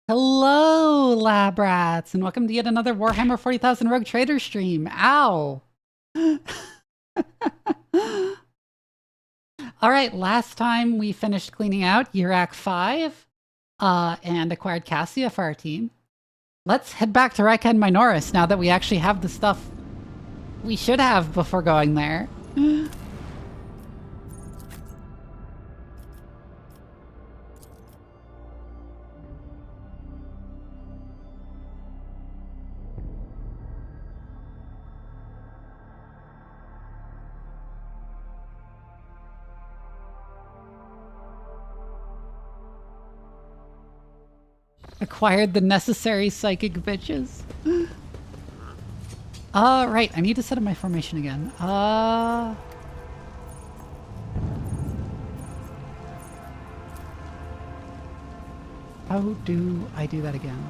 Hello, lab rats, and welcome to yet another Warhammer 40,000 Rogue Trader stream. Ow! Alright, last time we finished cleaning out Urak 5 and acquired Cassia for our team. Let's head back to Rika and Minoris now that we actually have the stuff we should have before going there. Acquired the necessary psychic bitches. Right, I need to set up my formation again. How do I do that again?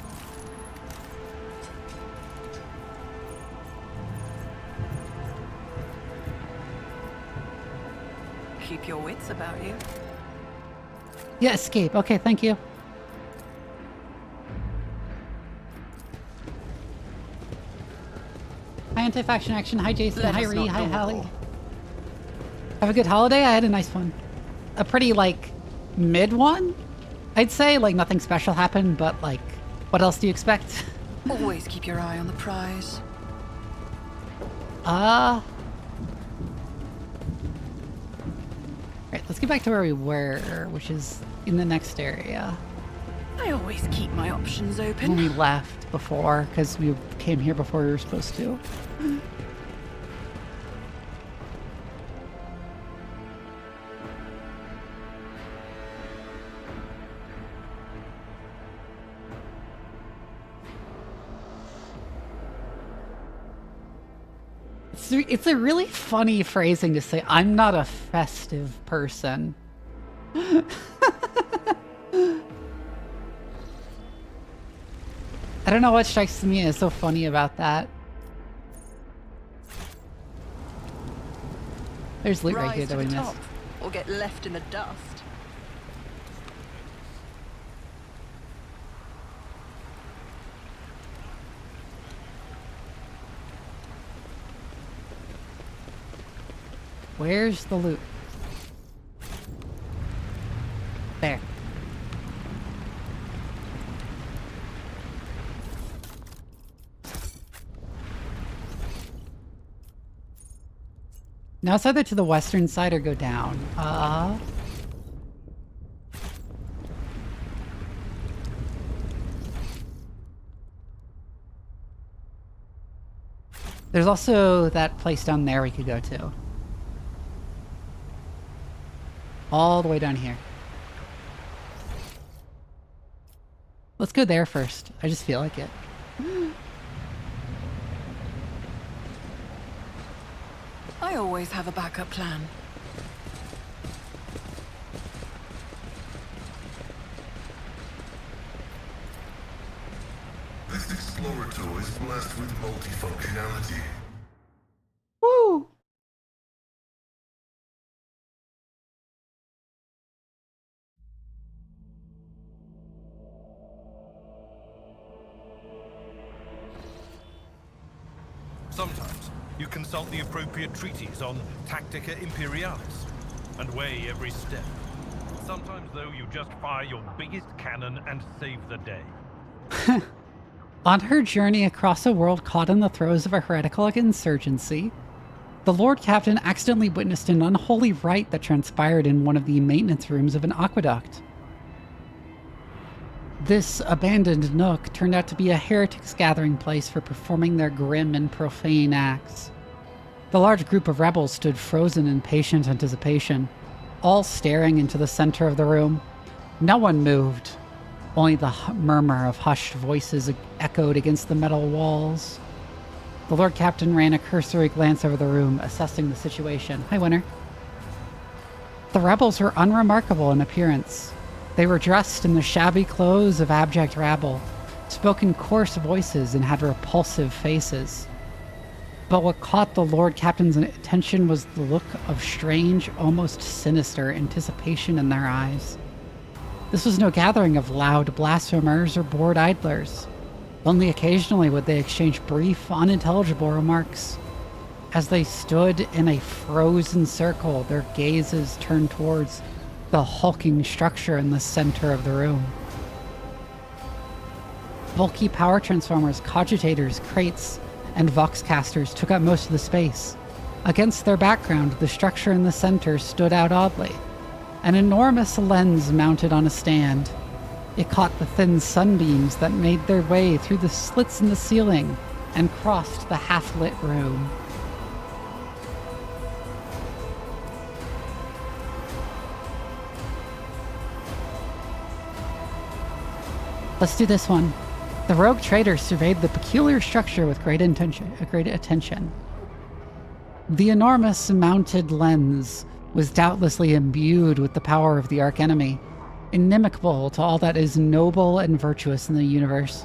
Keep your wits about you. Yeah, escape. Okay, thank you. Hi, Anti-Faction Action. Hi, Jason. Hi, Ree. Hi, Hallie. Have a good holiday? I had a nice one. A pretty, like, mid one? I'd say, like, nothing special happened, but, like, what else do you expect? Always keep your eye on the prize. Right, let's get back to where we were, which is in the next area. I always keep my options open. When we left before, because we came here before we were supposed to. It's a really funny phrasing to say, I'm not a festive person. I don't know what strikes me as so funny about that. There's loot right here that we missed. Or get left in the dust. Where's the loot? There. Now it's either to the western side or go down. There's also that place down there we could go to. All the way down here. Let's go there first. I just feel like it. I always have a backup plan. This Explorer tool is blessed with multifunctionality. Woo! Sometimes you consult the appropriate treaties on Tactica Imperialis and weigh every step. Sometimes, though, you just fire your biggest cannon and save the day. On her journey across a world caught in the throes of a heretical insurgency, the Lord Captain accidentally witnessed an unholy rite that transpired in one of the maintenance rooms of an aqueduct. This abandoned nook turned out to be a heretics' gathering place for performing their grim and profane acts. The large group of rebels stood frozen in patient anticipation, all staring into the center of the room. No one moved. Only the murmur of hushed voices echoed against the metal walls. The Lord Captain ran a cursory glance over the room, assessing the situation. Hi, Winter. The rebels were unremarkable in appearance. They were dressed in the shabby clothes of abject rabble, spoke in coarse voices, and had repulsive faces. But what caught the Lord Captain's attention was the look of strange, almost sinister anticipation in their eyes. This was no gathering of loud blasphemers or bored idlers. Only occasionally would they exchange brief, unintelligible remarks. As they stood in a frozen circle, their gazes turned towards the hulking structure in the center of the room. Bulky power transformers, cogitators, crates, and voxcasters took up most of the space. Against their background, the structure in the center stood out oddly. An enormous lens mounted on a stand. It caught the thin sunbeams that made their way through the slits in the ceiling and crossed the half-lit room. Let's do this one. The rogue trader surveyed the peculiar structure with great attention. The enormous mounted lens was doubtlessly imbued with the power of the archenemy, inimical to all that is noble and virtuous in the universe.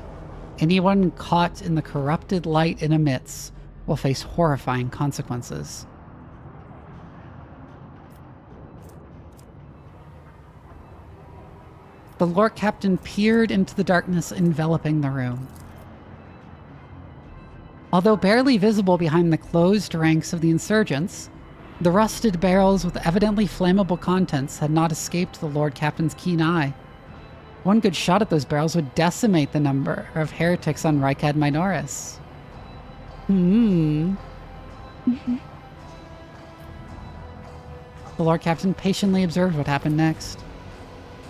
Anyone caught in the corrupted light it emits will face horrifying consequences. The Lord Captain peered into the darkness enveloping the room. Although barely visible behind the closed ranks of the insurgents, the rusted barrels with evidently flammable contents had not escaped the Lord Captain's keen eye. One good shot at those barrels would decimate the number of heretics on Rykad Minoris. The Lord Captain patiently observed what happened next.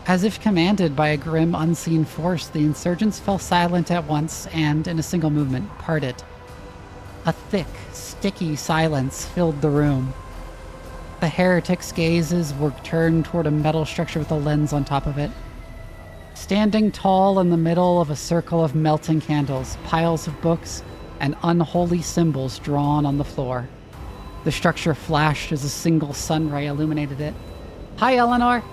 As if commanded by a grim, unseen force, the insurgents fell silent at once and, in a single movement, parted. A thick, sticky silence filled the room. The heretics' gazes were turned toward a metal structure with a lens on top of it. Standing tall in the middle of a circle of melting candles, piles of books, and unholy symbols drawn on the floor. The structure flashed as a single sun ray illuminated it. Hi, Eleanor!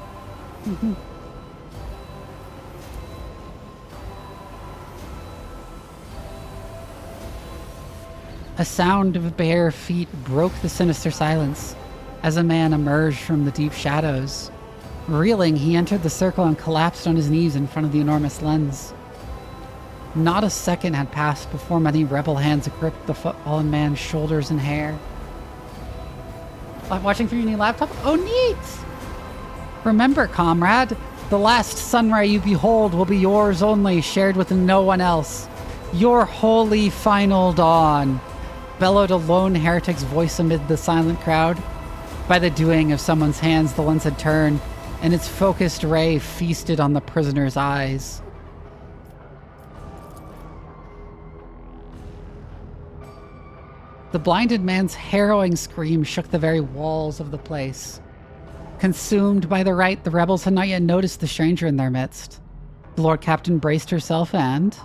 A sound of bare feet broke the sinister silence as a man emerged from the deep shadows. Reeling, he entered the circle and collapsed on his knees in front of the enormous lens. Not a second had passed before many rebel hands gripped the fallen man's shoulders and hair. Watching through your new laptop? Oh, neat! Remember, comrade, the last sunray you behold will be yours only, shared with no one else. Your holy final dawn, bellowed a lone heretic's voice amid the silent crowd. By the doing of someone's hands, the lens had turned, and its focused ray feasted on the prisoner's eyes. The blinded man's harrowing scream shook the very walls of the place. Consumed by the rite, the rebels had not yet noticed the stranger in their midst. The Lord Captain braced herself and...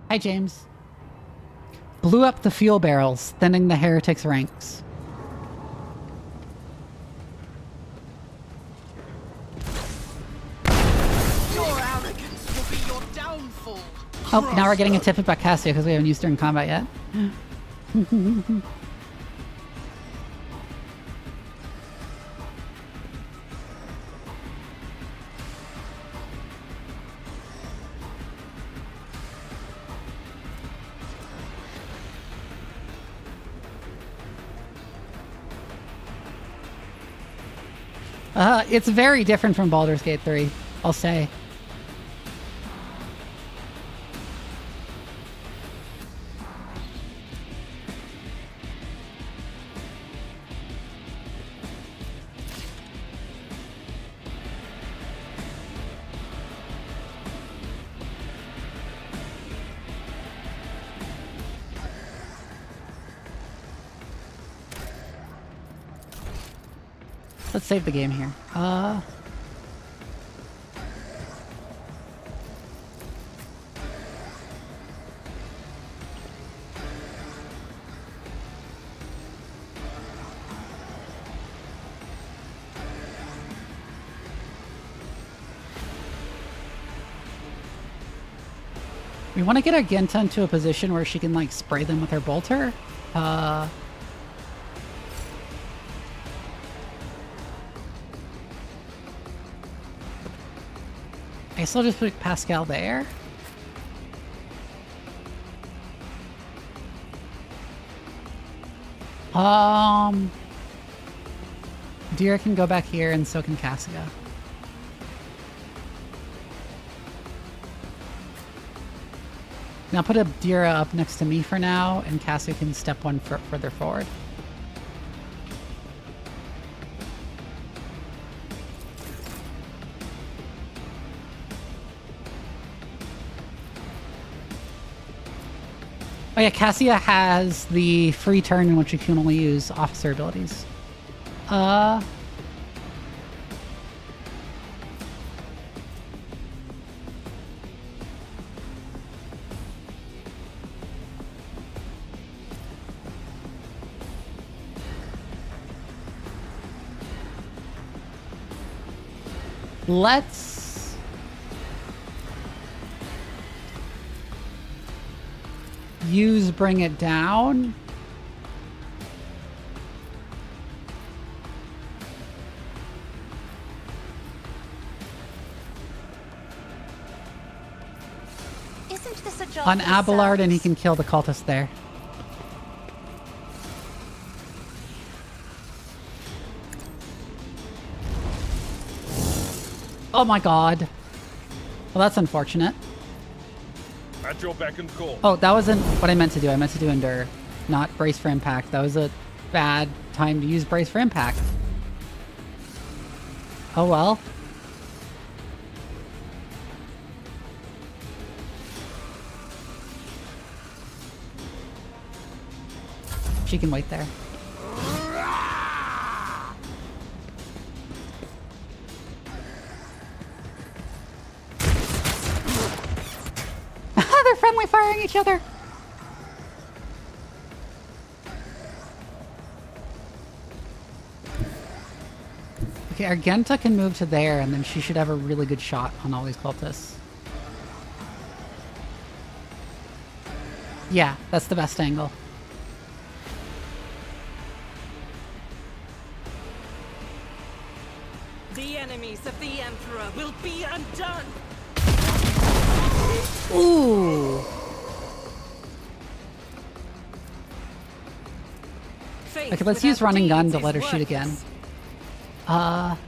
Hi, James. Blew up the fuel barrels, thinning the heretics' ranks. Your arrogance will be your downfall. Oh, now we're getting a tip about Cassio because we haven't used her in combat yet. It's very different from Baldur's Gate 3, I'll say. Let's save the game here. We want to get our Genta into a position where she can, like, spray them with her bolter. I still just put Pascal there. Dira can go back here and so can Cassia. Now put a Dira up next to me for now, and Cassia can step one further forward. Oh yeah, Cassia has the free turn in which you can only use officer abilities. Let's use Bring It Down. Isn't this a job On for Abelard, and he sons? can kill the cultist there. Oh my god. Well, that's unfortunate. At your beck and call. Oh, that wasn't what I meant to do. I meant to do Endure, not Brace for Impact. That was a bad time to use Brace for Impact. Oh well. She can wait there. They're friendly firing each other. Okay, Argenta can move to there, and then she should have a really good shot on all these cultists. Yeah, that's the best angle. The enemies of the Emperor will be undone. Ooh. Faith Okay, let's without use running gun deeds to is let her shoot again. worthless.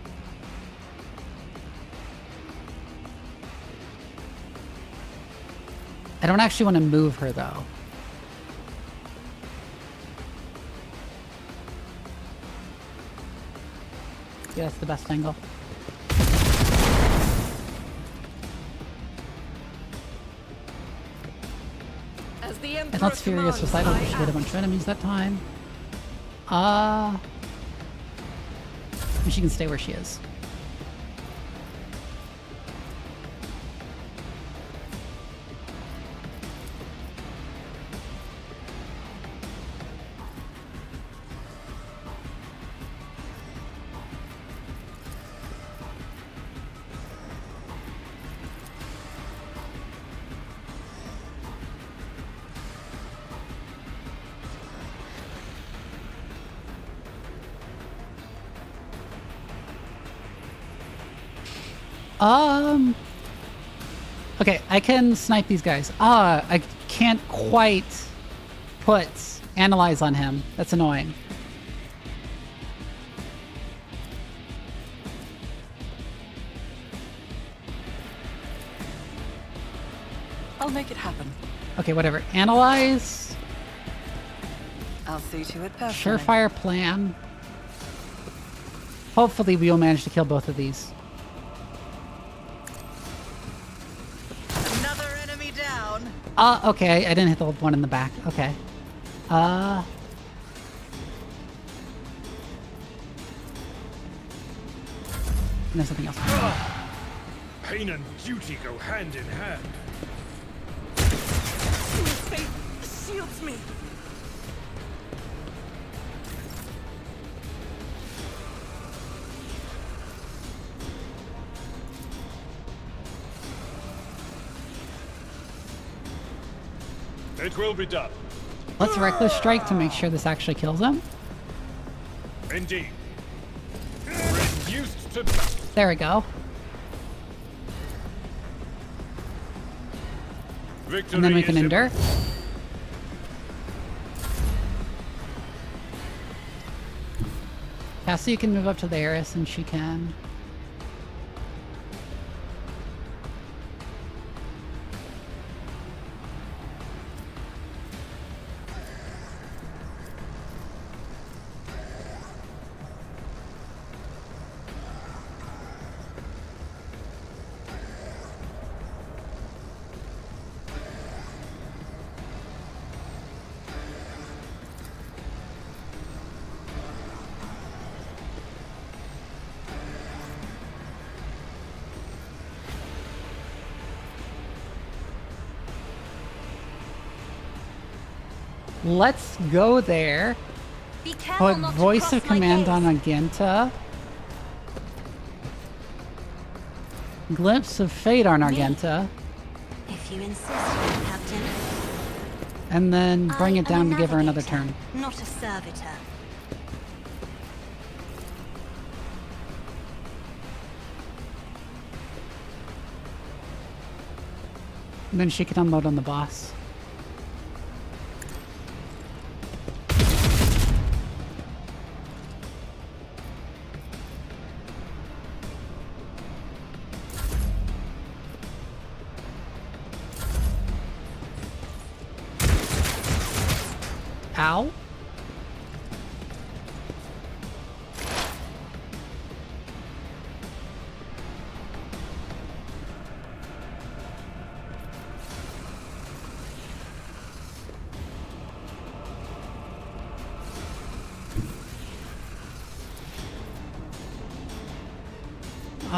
I don't actually want to move her though. Yeah, that's the best angle. As the It's Emperor not Furious commands, Recital, I she hit a bunch of enemies that time. She can stay where she is. Okay, I can snipe these guys. I can't quite put Analyze on him. That's annoying. I'll make it happen. Okay, whatever. Analyze. I'll see to it personally. Surefire plan. Hopefully we will manage to kill both of these. Another enemy down. Okay, I didn't hit the one in the back. Okay. And there's something else. Pain and duty go hand in hand. His faith shields me. It will be done. Let's Reckless Strike to make sure this actually kills him. Indeed. Reduced to dust. There we go. And then we can endure. Cassie can move up to the Eris, and she can. Let's go there. Be careful Put not to voice cross of my command gaze. on Argenta. Glimpse of fate on Argenta. If you insist, Captain. And then bring I it am down a to give her another navigator, turn. Not a servitor. And then she can unload on the boss. Ow.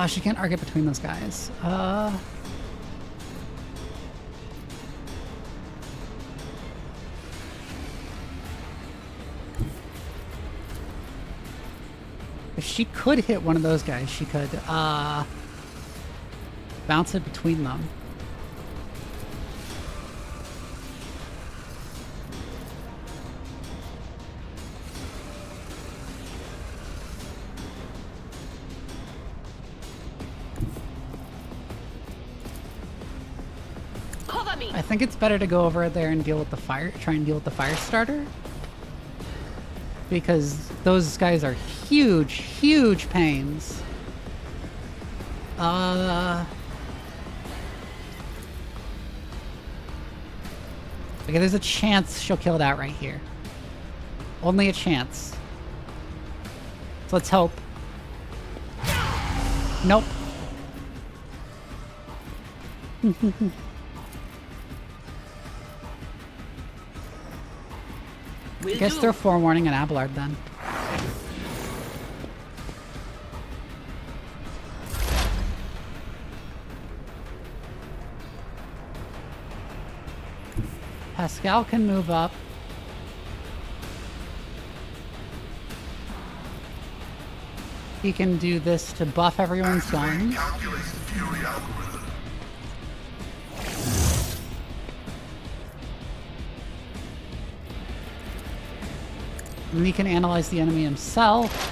She can't argue between those guys. If she could hit one of those guys, she could bounce it between them. Cover me. I think it's better to go over there and deal with the fire, try and deal with the fire starter. Because those guys are huge, huge pains. Okay, there's a chance she'll kill it out right here. Only a chance. So let's hope. Nope. Guess they're forewarning an Abelard then. Pascal can move up. He can do this to buff everyone's guns. Calculated fury algorithm. And he can analyze the enemy himself.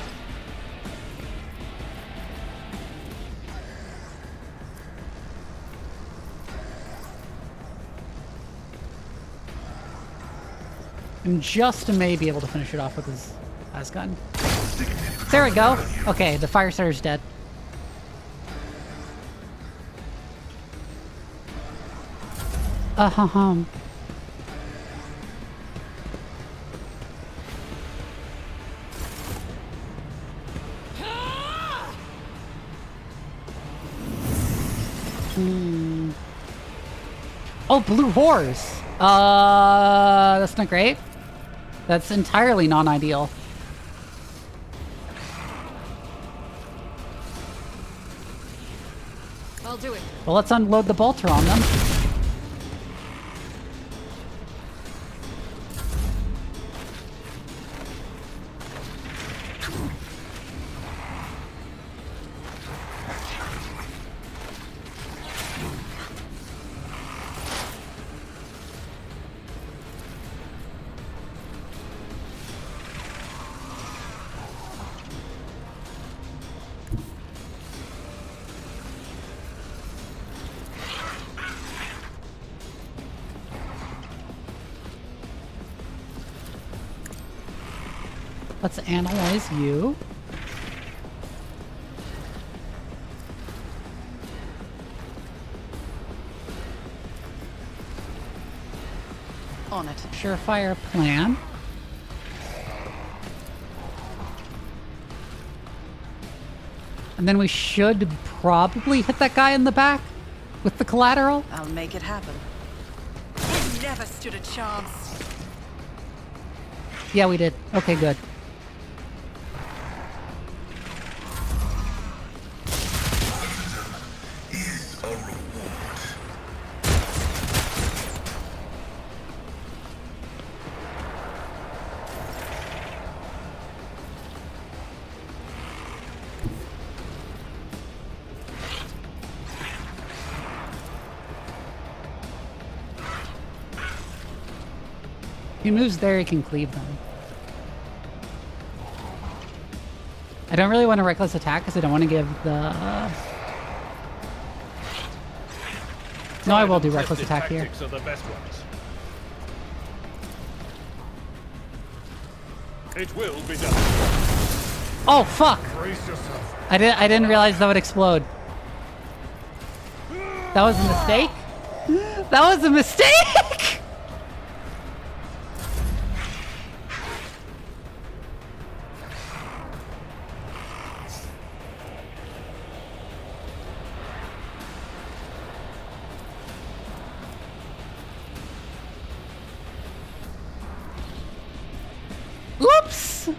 And just may be able to finish it off with his gun. There we go. Okay, the fire starter's dead. Oh, blue horse. That's not great. That's entirely non-ideal. I'll do it. Well, let's unload the bolter on them. Let's analyze you. On it. Surefire plan. And then we should probably hit that guy in the back with the collateral. I'll make it happen. We never stood a chance. Yeah, we did. Okay, good. Is a reward. If he moves there, he can cleave them. I don't really want to reckless attack because I don't want to give the... No, I will do reckless attack here. Tactics are the best ones. It will be done. Oh, fuck! Brace yourself. I didn't realize that would explode. That was a mistake? That was a mistake! Oops!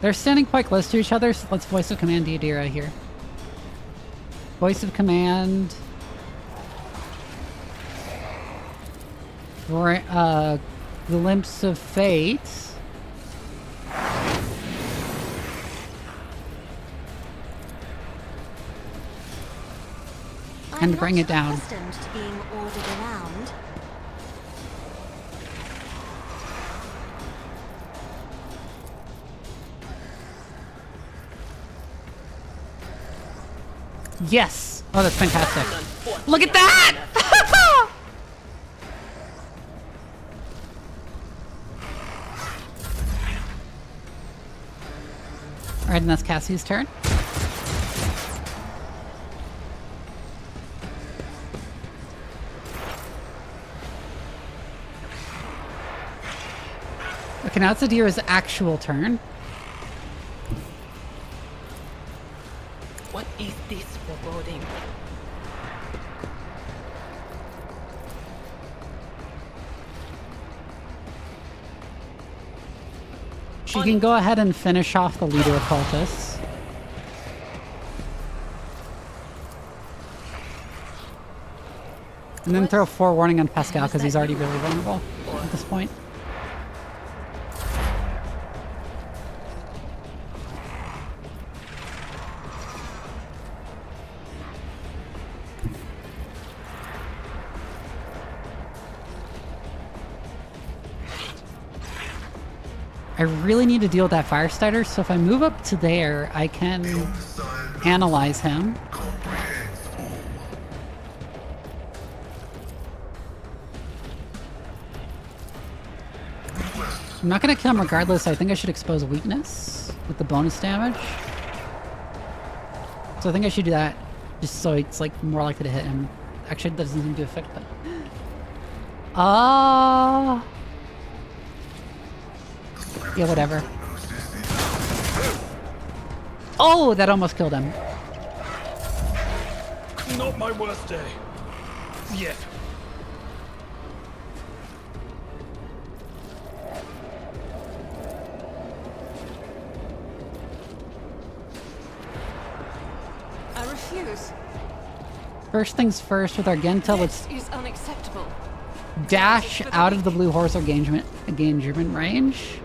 They're standing quite close to each other, so let's voice of command Deodira here. Voice of command. Glimpse of fate. And bring it down. I'm not accustomed to being ordered around. Yes! Oh, that's fantastic. Look at that! Alright, and that's Cassie's turn. Okay, now it's Adira's actual turn. What is this foreboding? She can go ahead and finish off the leader of cultists. And then throw forewarning on Pascal because he's already really vulnerable at this point. I really need to deal with that fire starter, so if I move up to there, I can analyze him. I'm not going to kill him regardless, so I think I should expose weakness with the bonus damage. So I think I should do that, just so it's like more likely to hit him. Actually, it doesn't seem to affect that. Yeah, whatever. Oh, that almost killed him. Not my worst day. Yet. I refuse. First things first, with Argenta, let's This is unacceptable. dash out of the blue horse engagement range.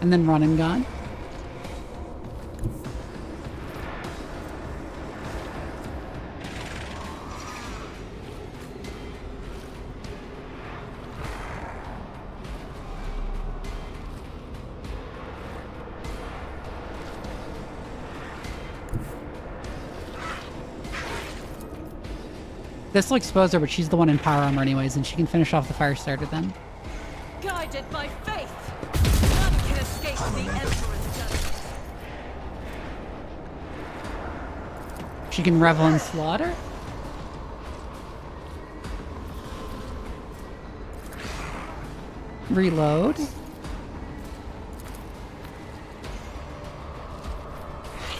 And then run and gun. This will expose her, but she's the one in power armor anyways, and she can finish off the fire starter then. Guided by faith, none can escape the Emperor's justice. She can revel in slaughter. Reload.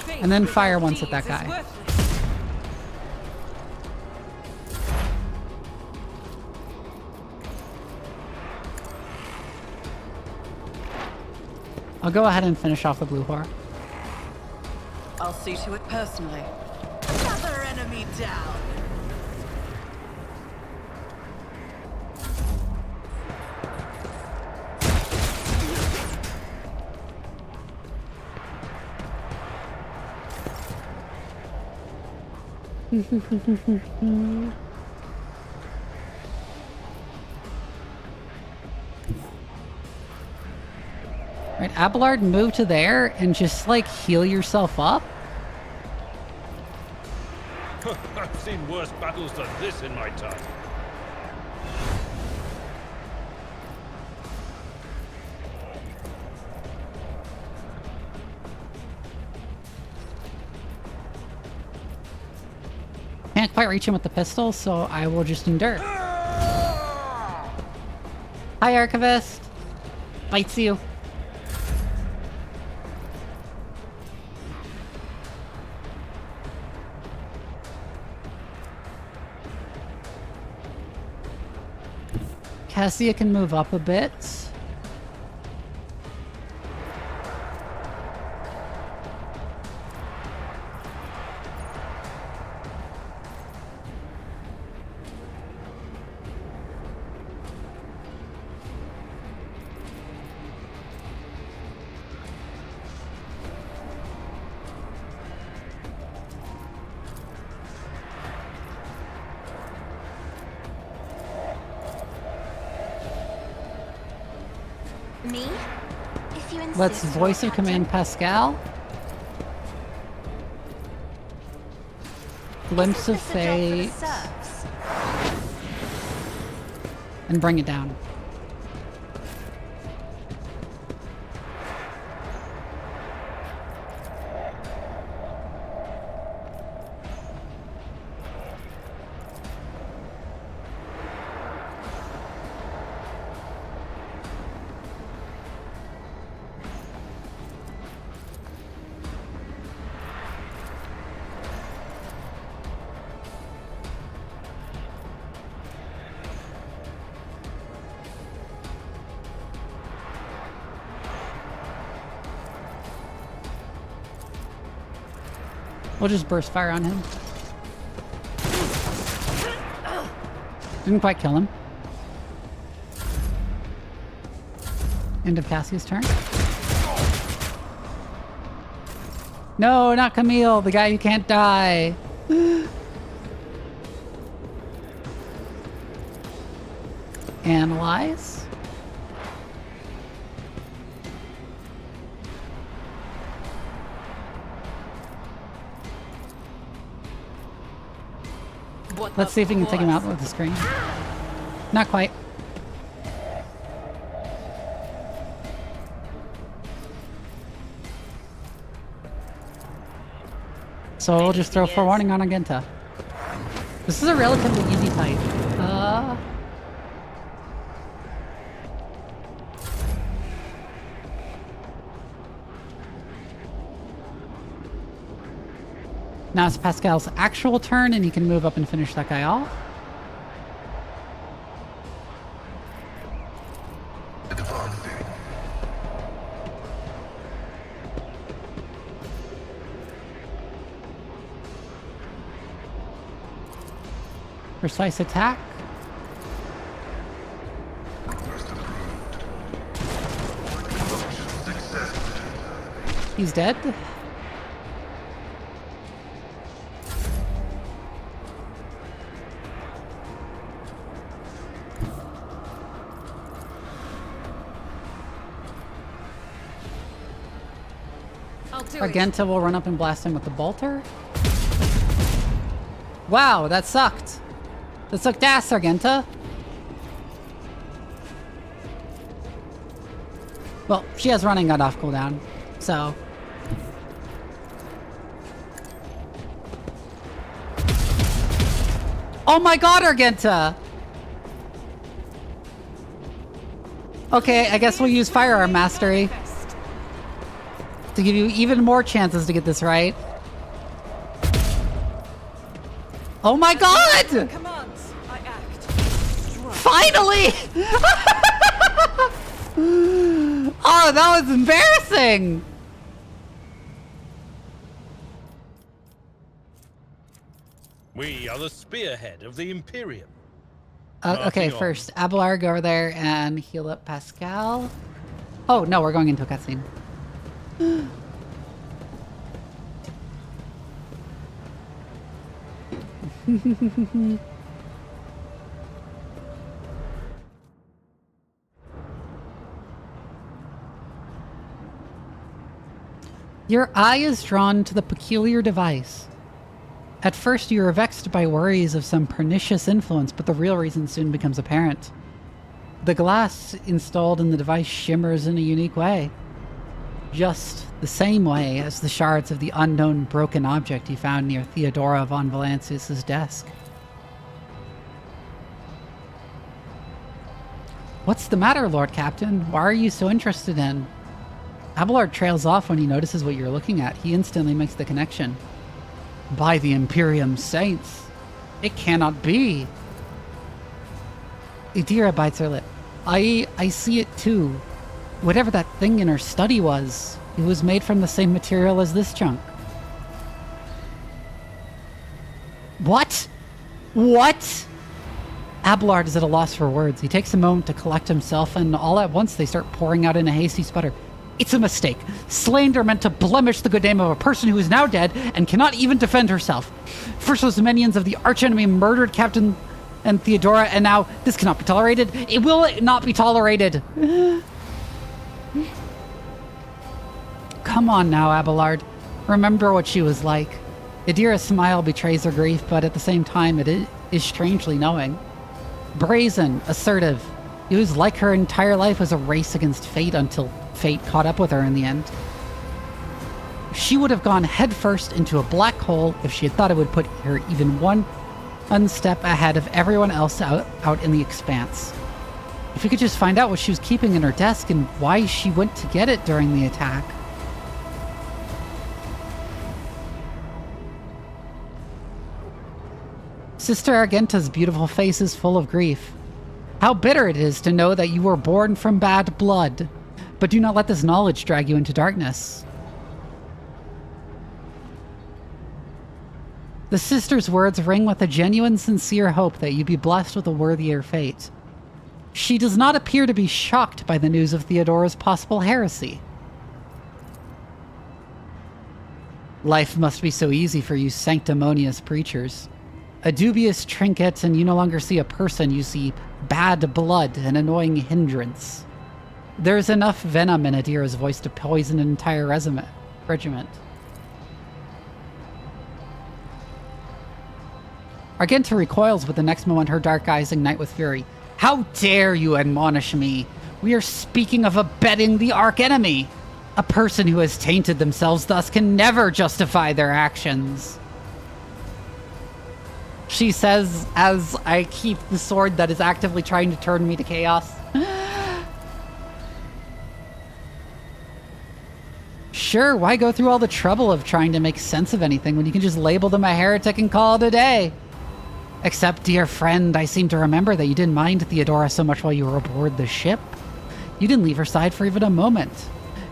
And then fire once at that guy. I'll go ahead and finish off the blue whore. I'll see to it personally. Another enemy down. Right, Abelard, move to there and just like heal yourself up. I've seen worse battles than this in my time. Can't quite reach him with the pistol, so I will just endure. Hi, Archivist. Bites you. Cassia can move up a bit. Me? If you insist. Let's voice of command Pascal. Glimpse of fate. And bring it down. We'll just burst fire on him. Didn't quite kill him. End of Cassie's turn. No, not Camille, the guy who can't die. Analyze. Let's see if we can take him out with the screen. Not quite. So we'll just throw forewarning on Agenta. This is a relatively easy fight. Now it's Pascal's actual turn, and he can move up and finish that guy off. Advancing. Precise attack. Request approved. Function success. He's dead? Argenta will run up and blast him with the bolter. Wow, that sucked. That sucked ass, Argenta. Well, she has running gun off cooldown, so... Oh my god, Argenta! Okay, I guess we'll use Firearm Mastery to give you even more chances to get this right. Oh my god! Finally! Oh, that was embarrassing! We are the spearhead of the Imperium. Okay, first, Abelard, go over there and heal up Pascal. Oh, no, we're going into a cutscene. Your eye is drawn to the peculiar device. At first you are vexed by worries of some pernicious influence, but the real reason soon becomes apparent. The glass installed in the device shimmers in a unique way. Just the same way as the shards of the unknown broken object you found near Theodora von Valancius's desk. What's the matter, Lord Captain? Why are you so interested in? Abelard trails off when he notices what you're looking at. He instantly makes the connection. By the Imperium Saints, it cannot be. Idira bites her lip. I see it too. Whatever that thing in her study was, it was made from the same material as this chunk. What? What? Abelard is at a loss for words. He takes a moment to collect himself, and all at once they start pouring out in a hasty sputter. It's a mistake. Slander meant to blemish the good name of a person who is now dead and cannot even defend herself. First those minions of the archenemy murdered Captain and Theodora, and now this cannot be tolerated. It will not be tolerated. Come on now, Abelard. Remember what she was like. Idira's smile betrays her grief, but at the same time it is strangely knowing. Brazen, assertive. It was like her entire life was a race against fate until fate caught up with her in the end. She would have gone headfirst into a black hole if she had thought it would put her even one step ahead of everyone else out in the expanse. If we could just find out what she was keeping in her desk and why she went to get it during the attack. Sister Argenta's beautiful face is full of grief. How bitter it is to know that you were born from bad blood. But do not let this knowledge drag you into darkness. The sister's words ring with a genuine, sincere hope that you be blessed with a worthier fate. She does not appear to be shocked by the news of Theodora's possible heresy. Life must be so easy for you sanctimonious preachers. A dubious trinket and you no longer see a person, you see bad blood, an annoying hindrance. There's enough venom in Idira's voice to poison an entire regiment. Argenta recoils, but the next moment her dark eyes ignite with fury. How dare you admonish me? We are speaking of abetting the archenemy. A person who has tainted themselves thus can never justify their actions. She says as I keep the sword that is actively trying to turn me to chaos. Sure, why go through all the trouble of trying to make sense of anything when you can just label them a heretic and call it a day? Except, dear friend, I seem to remember that you didn't mind Theodora so much while you were aboard the ship. You didn't leave her side for even a moment.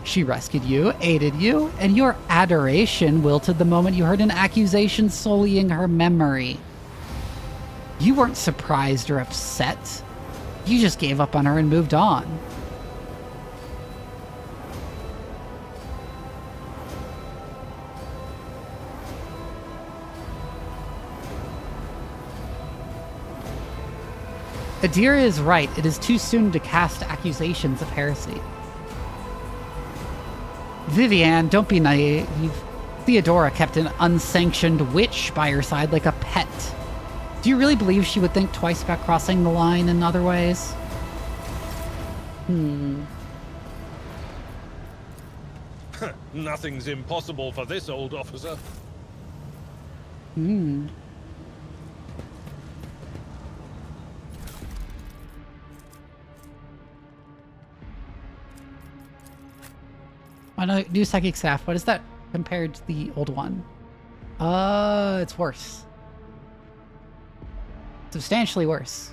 She rescued you, aided you, and your adoration wilted the moment you heard an accusation sullying her memory. You weren't surprised or upset. You just gave up on her and moved on. Adira is right. It is too soon to cast accusations of heresy. Vivian, don't be naive. Theodora kept an unsanctioned witch by her side like a pet. Do you really believe she would think twice about crossing the line in other ways? Nothing's impossible for this old officer. On a new psychic staff, what is that compared to the old one? It's worse. Substantially worse.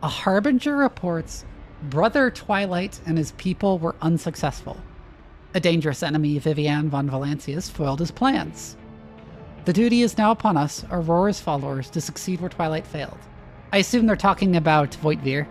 A harbinger reports Brother Twilight and his people were unsuccessful. A dangerous enemy, Vivian von Valancius, foiled his plans. The duty is now upon us, Aurora's followers, to succeed where Twilight failed. I assume they're talking about Voitvir.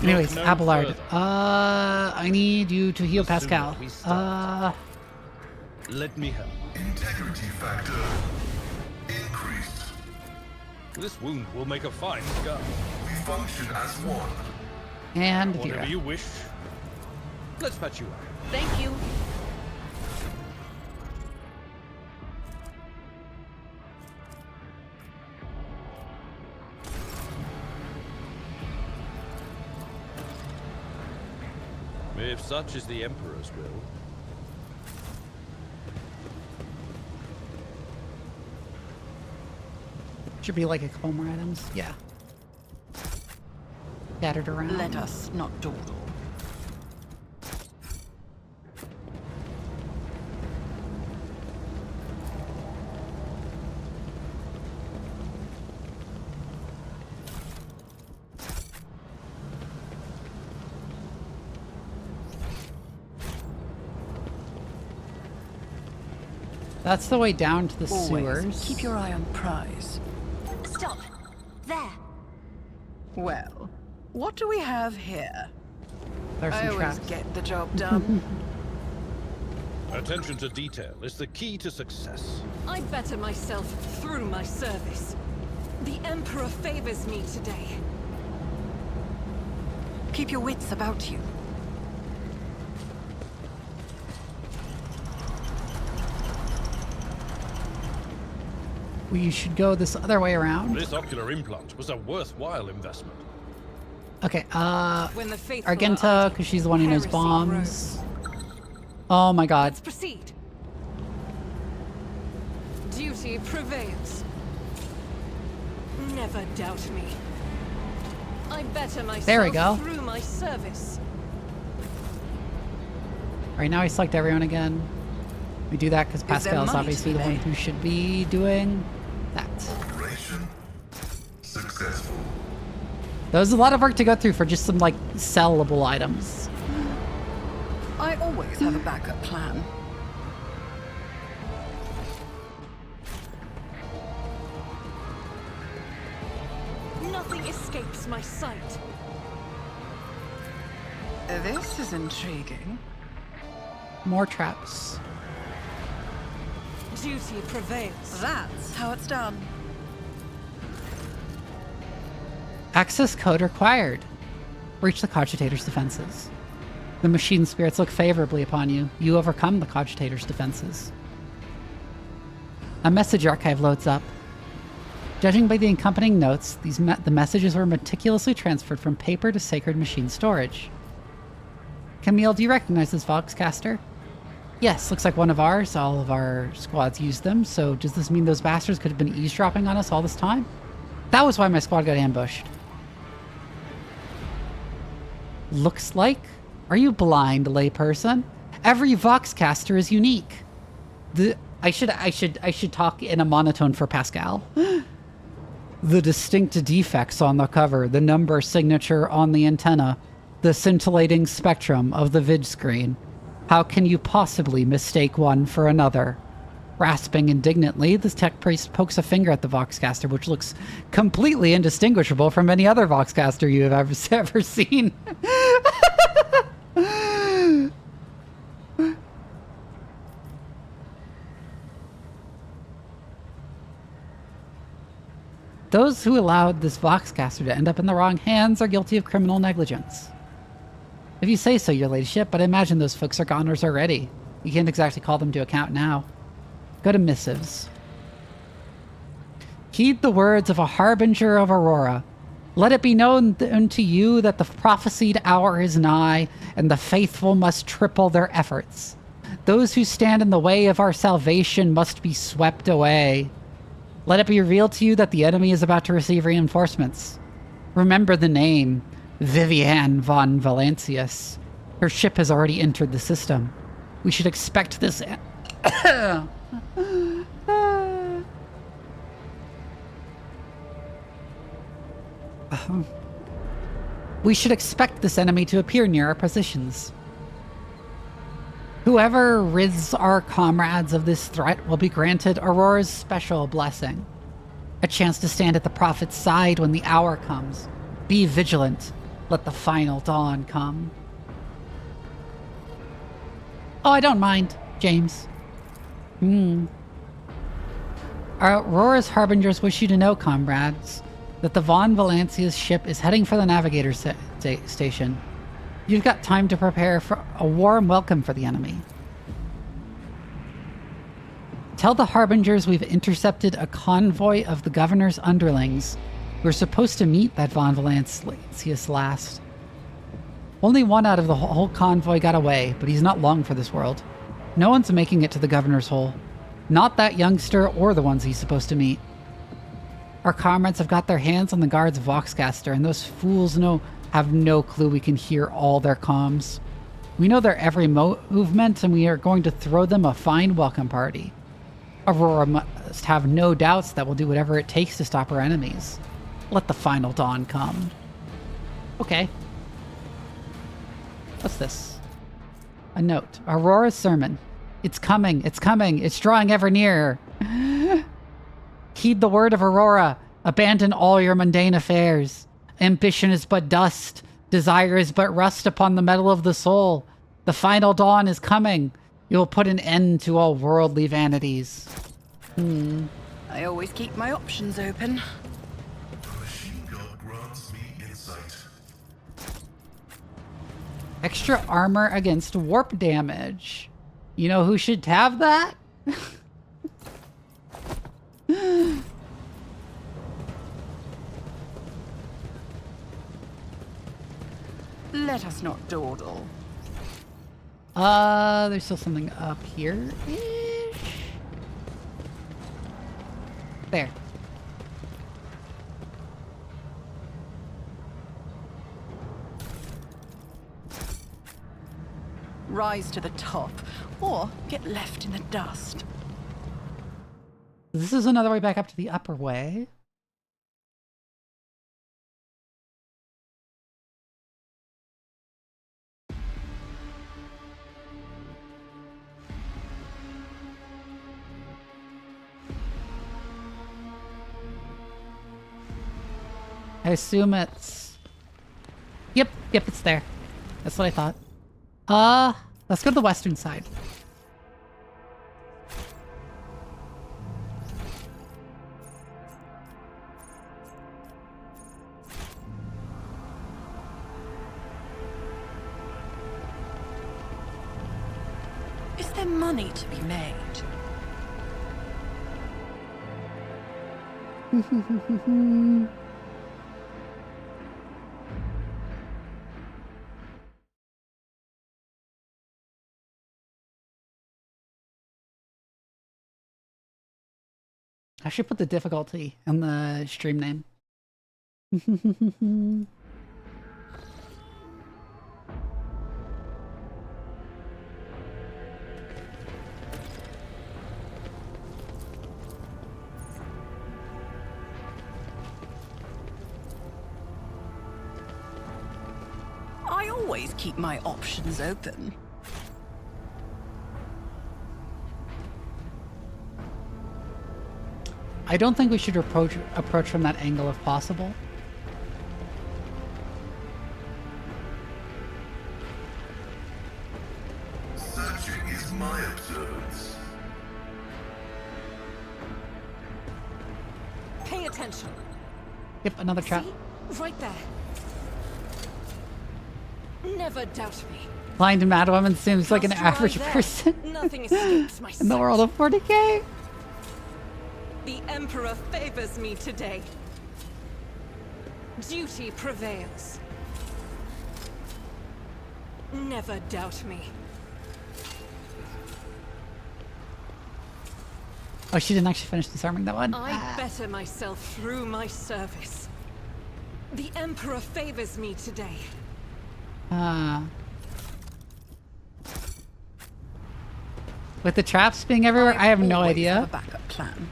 Anyways, No Abelard. further. I need you to heal The sooner Pascal. we start. Let me help. Integrity factor increased. This wound will make a fine scar. We function as one. And Whatever Vera. you wish. Let's patch you up. Thank you. If such is the Emperor's will. Should be like a couple more items. Yeah. Scattered around. Let us not dawdle. That's the way down to the Always sewers. keep your eye on prize. Stop. There. Well, what do we have here? There's I some always traps. get the job done. Attention to detail is the key to success. I better myself through my service. The Emperor favors me today. Keep your wits about you. We should go this other way around. This ocular implant was a worthwhile investment. Okay, When the faithful are Argenta, idle, because she's the one who knows heresy bombs. grows. Oh my god. Let's proceed. Duty prevails. Never doubt me. I better myself There we go. through my service. Alright, now I select everyone again. We do that because there Pascal's money to obviously be the one made? who should be doing that. Operation successful. That was a lot of work to go through for just some, like, sellable items. I always have a backup plan. Nothing escapes my sight. This is intriguing. More traps. Duty prevails. That's how it's done. Access code required. Breach the cogitator's defenses. The machine spirits look favorably upon you. You overcome the cogitator's defenses. A message archive loads up. Judging by the accompanying notes, the messages were meticulously transferred from paper to sacred machine storage. Camille, do you recognize this Voxcaster? Yes, looks like one of ours. All of our squads used them. So does this mean those bastards could have been eavesdropping on us all this time? That was why my squad got ambushed. Looks like... Are you blind, layperson? Every Voxcaster is unique. I should talk in a monotone for Pascal. The distinct defects on the cover, the number signature on the antenna, the scintillating spectrum of the vid screen. How can you possibly mistake one for another? Rasping indignantly, the tech priest pokes a finger at the Voxcaster, which looks completely indistinguishable from any other Voxcaster you have ever seen. Those who allowed this Voxcaster to end up in the wrong hands are guilty of criminal negligence. If you say so, your ladyship, but I imagine those folks are goners already. You can't exactly call them to account now. Go to missives. Heed the words of a harbinger of Aurora. Let it be known unto you that the prophesied hour is nigh, and the faithful must triple their efforts. Those who stand in the way of our salvation must be swept away. Let it be revealed to you that the enemy is about to receive reinforcements. Remember the name, Vivian von Valancius. Her ship has already entered the system. We should expect this... We should expect this enemy to appear near our positions. Whoever rids our comrades of this threat will be granted Aurora's special blessing. A chance to stand at the Prophet's side when the hour comes. Be vigilant. Let the final dawn come. Oh, I don't mind, James. Aurora's harbingers wish you to know, comrades, that the Von Valancia's ship is heading for the navigator station. You've got time to prepare for a warm welcome for the enemy. Tell the harbingers we've intercepted a convoy of the governor's underlings. We're supposed to meet that Von Valancius last. Only one out of the whole convoy got away, but he's not long for this world. No one's making it to the governor's hole. Not that youngster or the ones he's supposed to meet. Our comrades have got their hands on the guard's Voxcaster, and those fools have no clue we can hear all their comms. We know their every movement, and we are going to throw them a fine welcome party. Aurora must have no doubts that we'll do whatever it takes to stop our enemies. Let the final dawn come. Okay. What's this? A note. Aurora's sermon. It's coming. It's coming. It's drawing ever nearer. Heed the word of Aurora. Abandon all your mundane affairs. Ambition is but dust. Desire is but rust upon the metal of the soul. The final dawn is coming. You will put an end to all worldly vanities. I always keep my options open. The machine gun grants me insight. Extra armor against warp damage. You know who should have that? Let us not dawdle. There's still something up here-ish. There. Rise to the top, or get left in the dust. This is another way back up to the upper way. I assume it's... Yep, it's there. That's what I thought. Let's go to the western side. Is there money to be made? I should put the difficulty in the stream name. I always keep my options open. I don't think we should approach from that angle if possible. Searching is my observance. Pay attention. Yep, another trap. See? Right there. Never doubt me. Blind Mad Woman seems like an Cast your eye average there. person Nothing escapes my in the sight. world of 40K. The Emperor favors me today. Duty prevails. Never doubt me. Oh, she didn't actually finish disarming that one. I better myself through my service. The Emperor favors me today. With the traps being everywhere, I have no always idea. have a backup plan.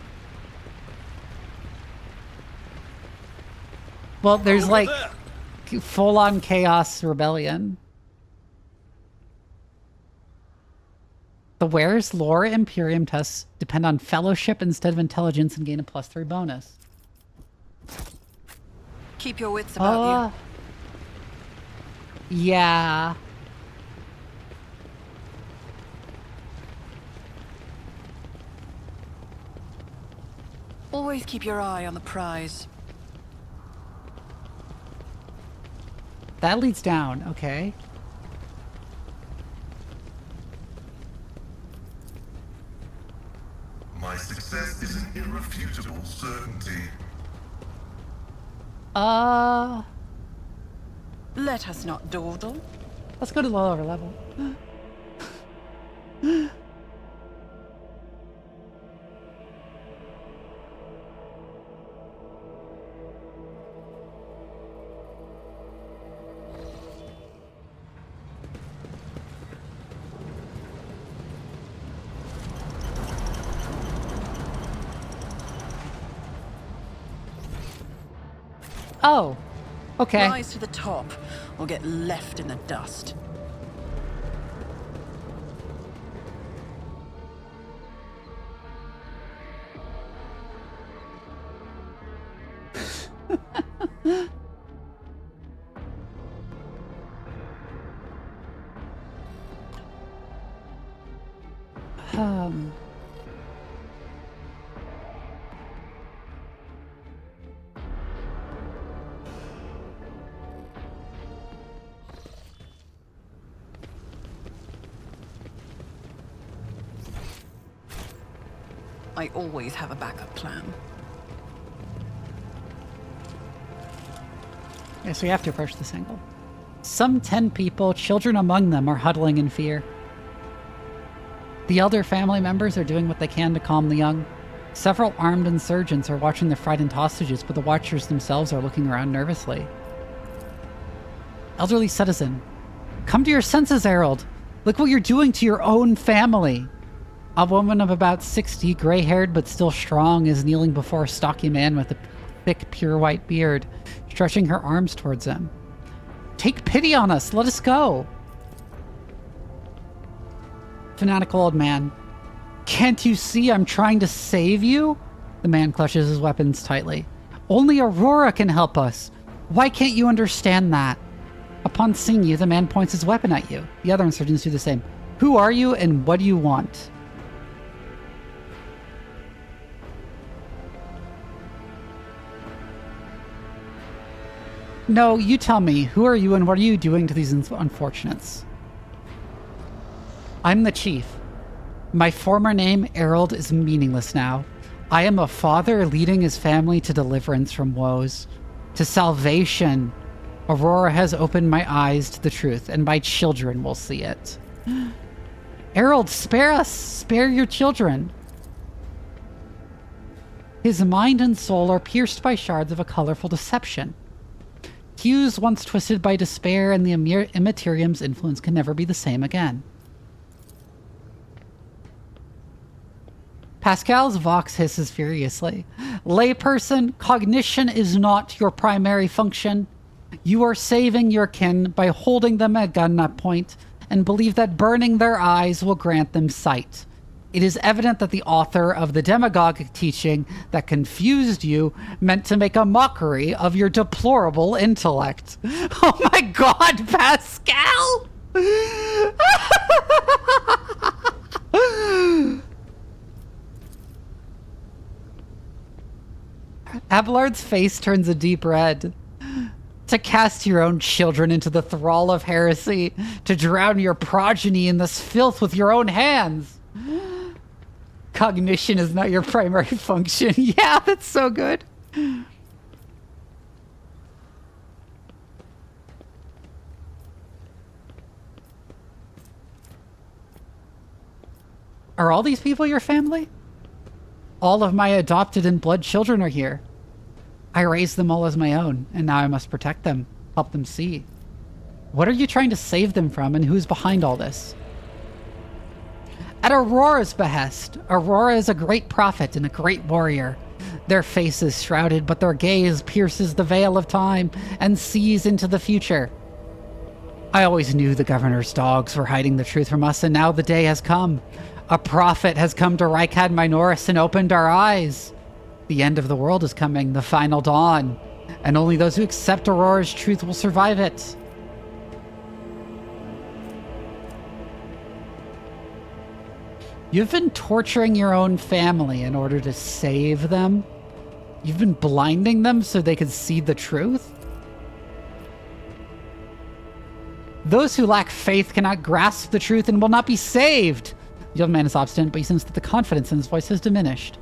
Well, there's like full-on chaos rebellion. The Ware's lore Imperium tests depend on fellowship instead of intelligence and gain a +3 bonus. Keep your wits about you. Yeah. Always keep your eye on the prize. That leads down, okay. My success is an irrefutable certainty. Let us not dawdle. Let's go to the lower level. Oh, okay. Rise to the top, or get left in the dust. I always have a backup plan. Yeah, so we have to approach this angle. Some 10 people, children among them, are huddling in fear. The elder family members are doing what they can to calm the young. Several armed insurgents are watching the frightened hostages, but the watchers themselves are looking around nervously. Elderly citizen, come to your senses, Harold. Look what you're doing to your own family. A woman of about 60, gray-haired but still strong, is kneeling before a stocky man with a thick, pure white beard, stretching her arms towards him. Take pity on us. Let us go. Fanatical old man. Can't you see I'm trying to save you? The man clutches his weapons tightly. Only Aurora can help us. Why can't you understand that? Upon seeing you, the man points his weapon at you. The other insurgents do the same. Who are you and what do you want? No, you tell me. Who are you and what are you doing to these unfortunates? I'm the chief. My former name, Harold, is meaningless now. I am a father leading his family to deliverance from woes, to salvation. Aurora has opened my eyes to the truth, and my children will see it. Harold, spare us! Spare your children! His mind and soul are pierced by shards of a colorful deception. Hues once twisted by despair and the Immaterium's influence can never be the same again. Pascal's vox hisses furiously. Layperson, cognition is not your primary function. You are saving your kin by holding them at gunpoint and believe that burning their eyes will grant them sight. It is evident that the author of the demagogic teaching that confused you meant to make a mockery of your deplorable intellect. Oh my God, Pascal! Abelard's face turns a deep red. To cast your own children into the thrall of heresy, to drown your progeny in this filth with your own hands. Cognition is not your primary function. Yeah, that's so good. Are all these people your family? All of my adopted and blood children are here. I raised them all as my own, and now I must protect them, help them see. What are you trying to save them from, and who's behind all this? At Aurora's behest. Aurora is a great prophet and a great warrior. Their faces shrouded, but their gaze pierces the veil of time and sees into the future. I always knew the governor's dogs were hiding the truth from us, and now the day has come. A prophet has come to Rykad Minoris and opened our eyes. The end of the world is coming, the final dawn, and only those who accept Aurora's truth will survive it. You've been torturing your own family in order to save them? You've been blinding them so they could see the truth? Those who lack faith cannot grasp the truth and will not be saved. The old man is obstinate, but he senses that the confidence in his voice has diminished.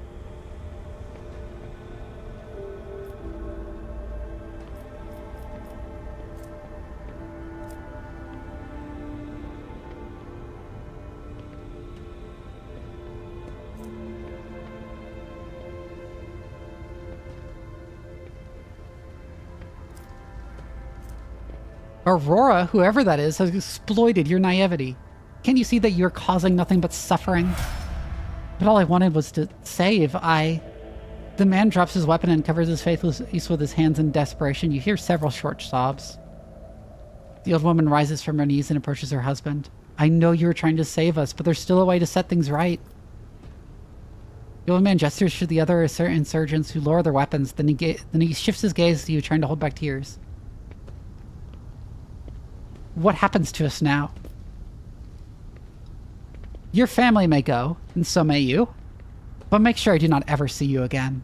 Aurora, whoever that is, has exploited your naivety. Can't you see that you're causing nothing but suffering? But all I wanted was to save. The man drops his weapon and covers his face with his hands in desperation. You hear several short sobs. The old woman rises from her knees and approaches her husband. I know you were trying to save us, but there's still a way to set things right. The old man gestures to the other insurgents who lower their weapons. Then he shifts his gaze to you, trying to hold back tears. What happens to us now? Your family may go, and so may you, but make sure I do not ever see you again.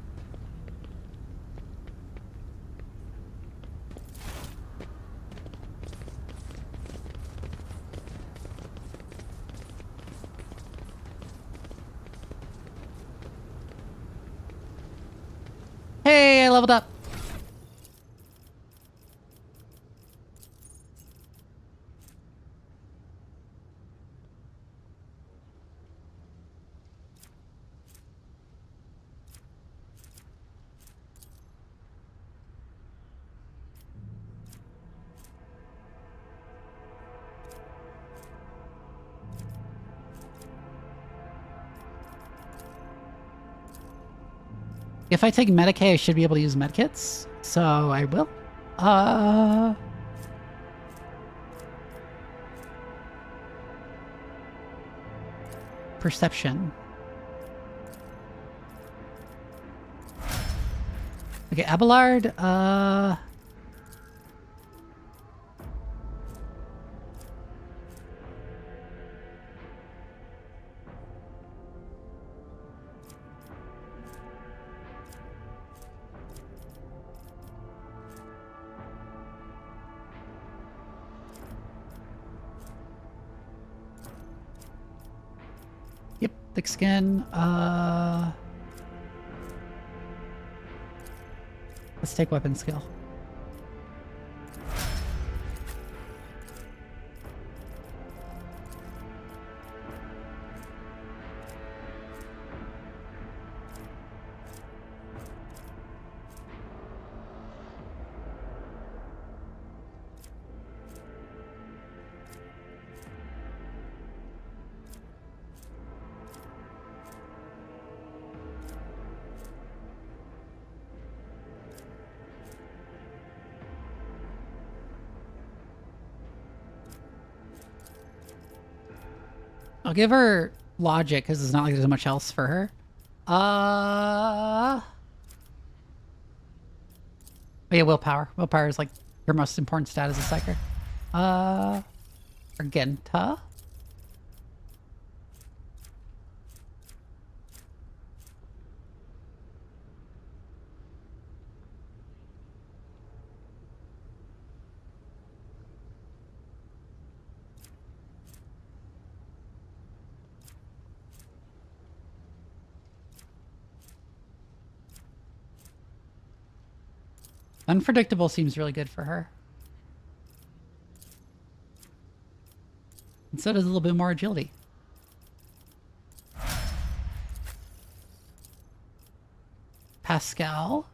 Hey, I leveled up. If I take Medicaid, I should be able to use medkits, so I will. Perception. Okay, Abelard, thick skin. Let's take weapon skill. I'll give her logic because it's not like there's much else for her. Oh yeah, willpower. Willpower is like her most important stat as a psyker. Argenta. Unpredictable seems really good for her. And so does a little bit more agility. Pascal.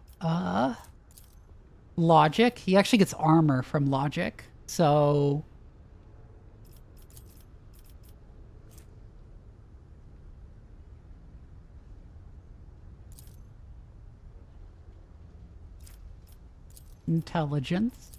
Logic. He actually gets armor from logic. So... Intelligence.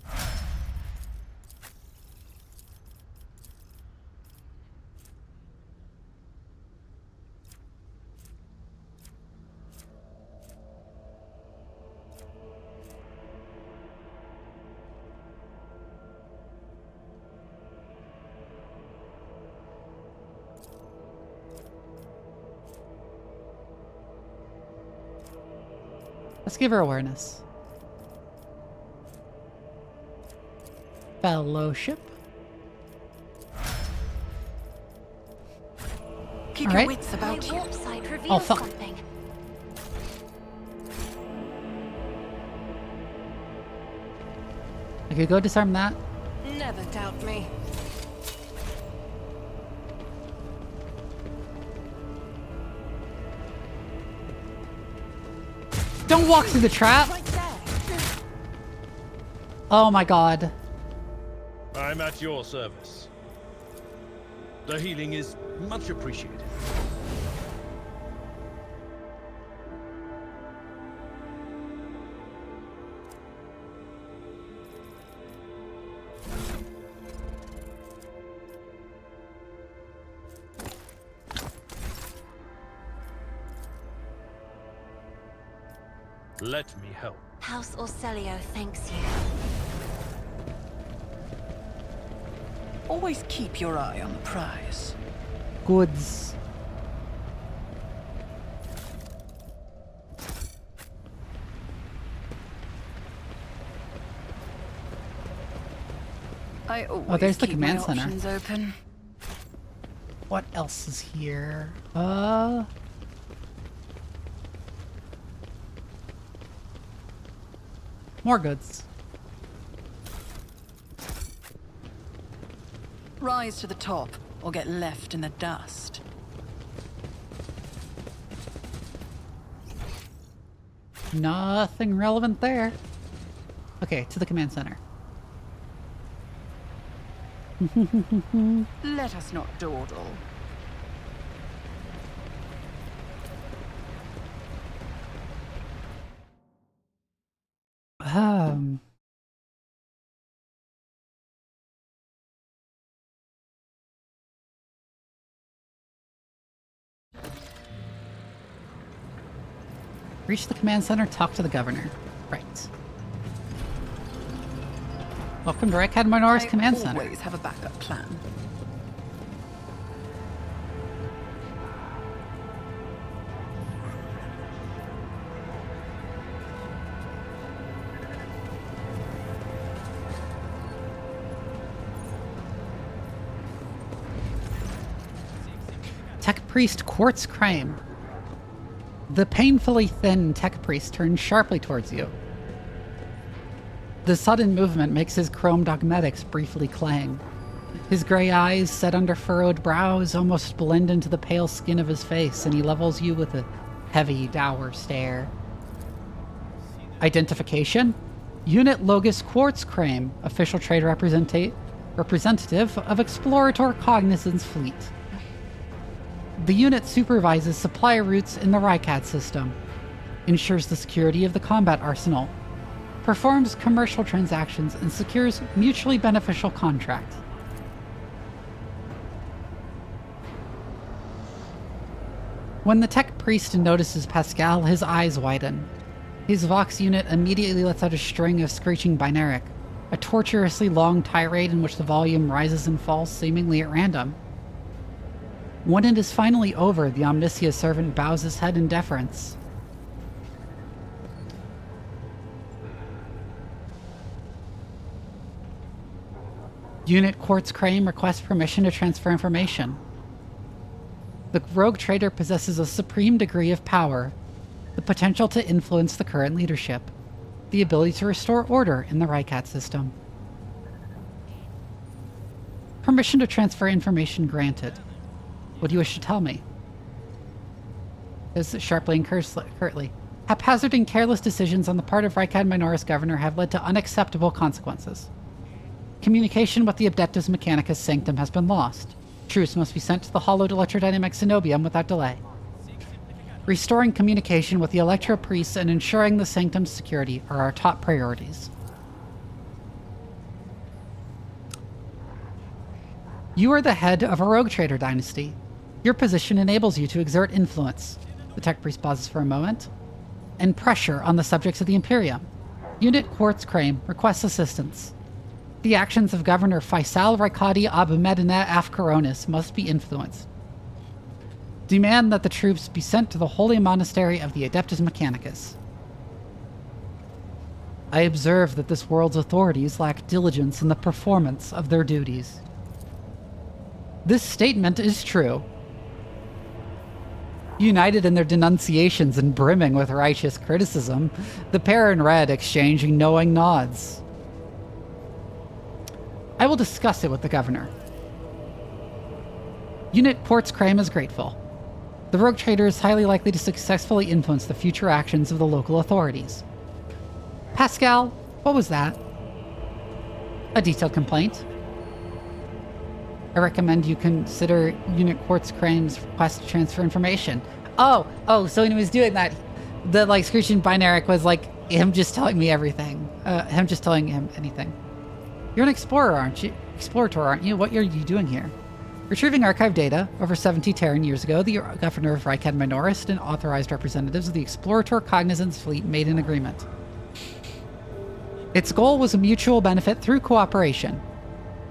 Let's give her awareness. Fellowship. Keep All your right. wits about you. warp site reveals Oh, fuck. something. I could go disarm that. Never doubt me. Don't walk through the trap! Right there. Oh my god. I'm at your service. The healing is much appreciated. Let me help. House Orcelio thanks you. Always keep your eye on the prize. Goods. I always there's the keep command my center. options open. What else is here? More goods. Rise to the top, or get left in the dust. Nothing relevant there. Okay, to the command center. Let us not dawdle. Reach the command center, talk to the governor. Right. Welcome to Red Minor's command center. Always have a backup plan. Tech Priest Quartz Crime. The painfully thin Tech Priest turns sharply towards you. The sudden movement makes his chrome dogmatics briefly clang. His gray eyes, set under furrowed brows, almost blend into the pale skin of his face, and he levels you with a heavy, dour stare. Identification? Unit Logus Quartz Crime, official trade representative of Explorator Cognizance Fleet. The unit supervises supply routes in the Rycat system, ensures the security of the combat arsenal, performs commercial transactions, and secures mutually beneficial contracts. When the tech priest notices Pascal, his eyes widen. His Vox unit immediately lets out a string of screeching binaric, a tortuously long tirade in which the volume rises and falls seemingly at random. When it is finally over, the Omnicia servant bows his head in deference. Unit Quartz Crane requests permission to transfer information. The rogue trader possesses a supreme degree of power, the potential to influence the current leadership, the ability to restore order in the Rycat system. Permission to transfer information granted. What do you wish to tell me? Says sharply and curtly. Haphazard and careless decisions on the part of Rycad Minoris Governor have led to unacceptable consequences. Communication with the Adeptus Mechanicus Sanctum has been lost. Troops must be sent to the hollowed electrodynamic Cenobium without delay. Restoring communication with the Electro Priests and ensuring the Sanctum's security are our top priorities. You are the head of a rogue trader dynasty. Your position enables you to exert influence. The tech priest pauses for a moment. And pressure on the subjects of the Imperium. Unit Quartz Crane requests assistance. The actions of Governor Faisal Raikadi Abu Medina Af Coronis must be influenced. Demand that the troops be sent to the Holy Monastery of the Adeptus Mechanicus. I observe that this world's authorities lack diligence in the performance of their duties. This statement is true. United in their denunciations and brimming with righteous criticism, the pair in red exchanging knowing nods. I will discuss it with the governor. Unit Quartz Crane is grateful. The rogue trader is highly likely to successfully influence the future actions of the local authorities. Pascal, what was that? A detailed complaint. I recommend you consider Unit Quartz Crane's request to transfer information. Oh, so when he was doing that, the screeching binaric was him just telling me everything. Him just telling him anything. You're an explorer, aren't you? Explorator, aren't you? What are you doing here? Retrieving archive data. Over 70 Terran years ago, the governor of Rycad Minorist and authorized representatives of the Explorator Cognizance fleet made an agreement. Its goal was a mutual benefit through cooperation.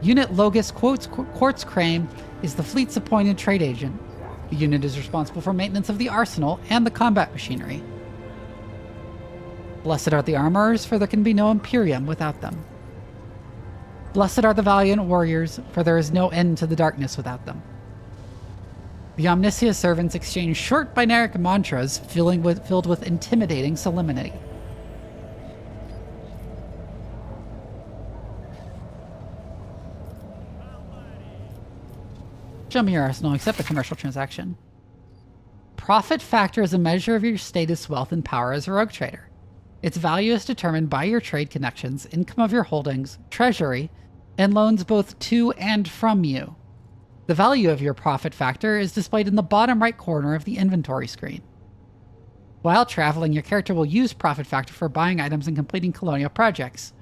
Unit Logis Quartz Crane is the fleet's appointed trade agent. The unit is responsible for maintenance of the arsenal and the combat machinery. Blessed are the armorers, for there can be no Imperium without them. Blessed are the valiant warriors, for there is no end to the darkness without them. The Omnicia servants exchange short binaric mantras filled with intimidating solemnity. Show me your arsenal, accept the commercial transaction. Profit factor is a measure of your status, wealth, and power as a rogue trader. Its value is determined by your trade connections, income of your holdings, treasury, and loans both to and from you. The value of your profit factor is displayed in the bottom right corner of the inventory screen. While traveling, your character will use profit factor for buying items and completing colonial projects.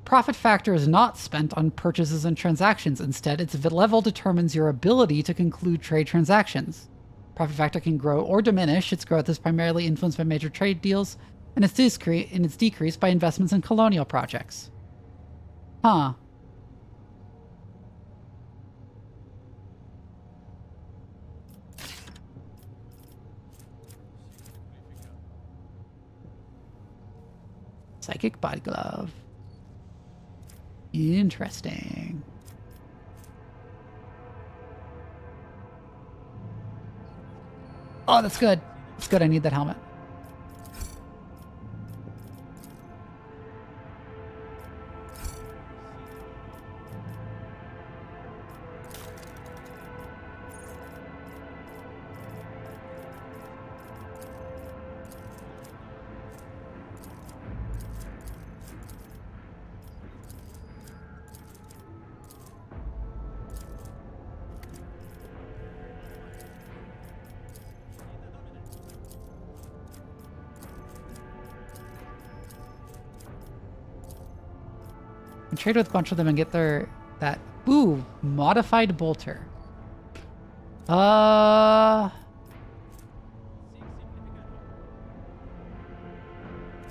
Profit factor is not spent on purchases and transactions. Instead, its level determines your ability to conclude trade transactions. Profit factor can grow or diminish. Its growth is primarily influenced by major trade deals, and its decrease by investments in colonial projects. Huh. Psychic body glove. Interesting. Oh, that's good. That's good. I need that helmet. Trade with a bunch of them and get ooh, modified bolter.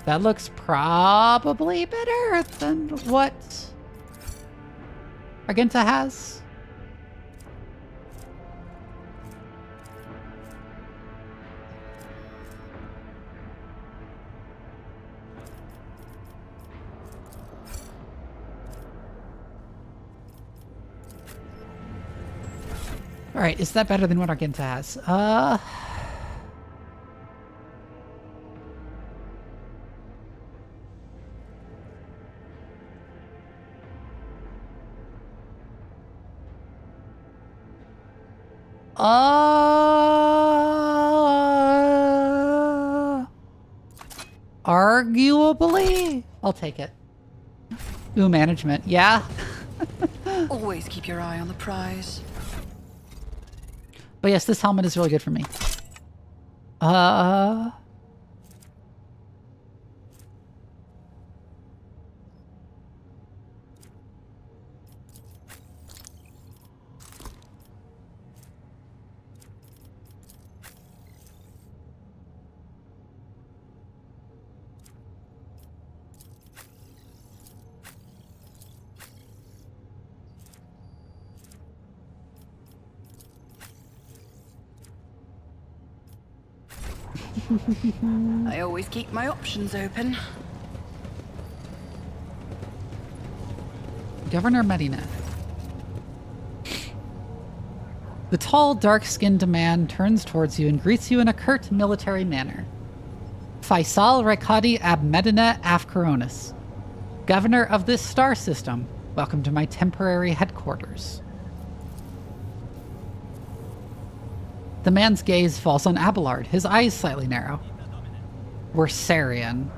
That looks probably better than what Argenta has. Alright, is that better than what Argenta has? Arguably? I'll take it. Ooh, management. Yeah. Always keep your eye on the prize. But yes, this helmet is really good for me. I always keep my options open. Governor Medina. The tall, dark-skinned man turns towards you and greets you in a curt military manner. Faisal Rekadi Ab Medina Af Coronis, Governor of this star system, welcome to my temporary headquarters. The man's gaze falls on Abelard, his eyes slightly narrow. We're Sarian.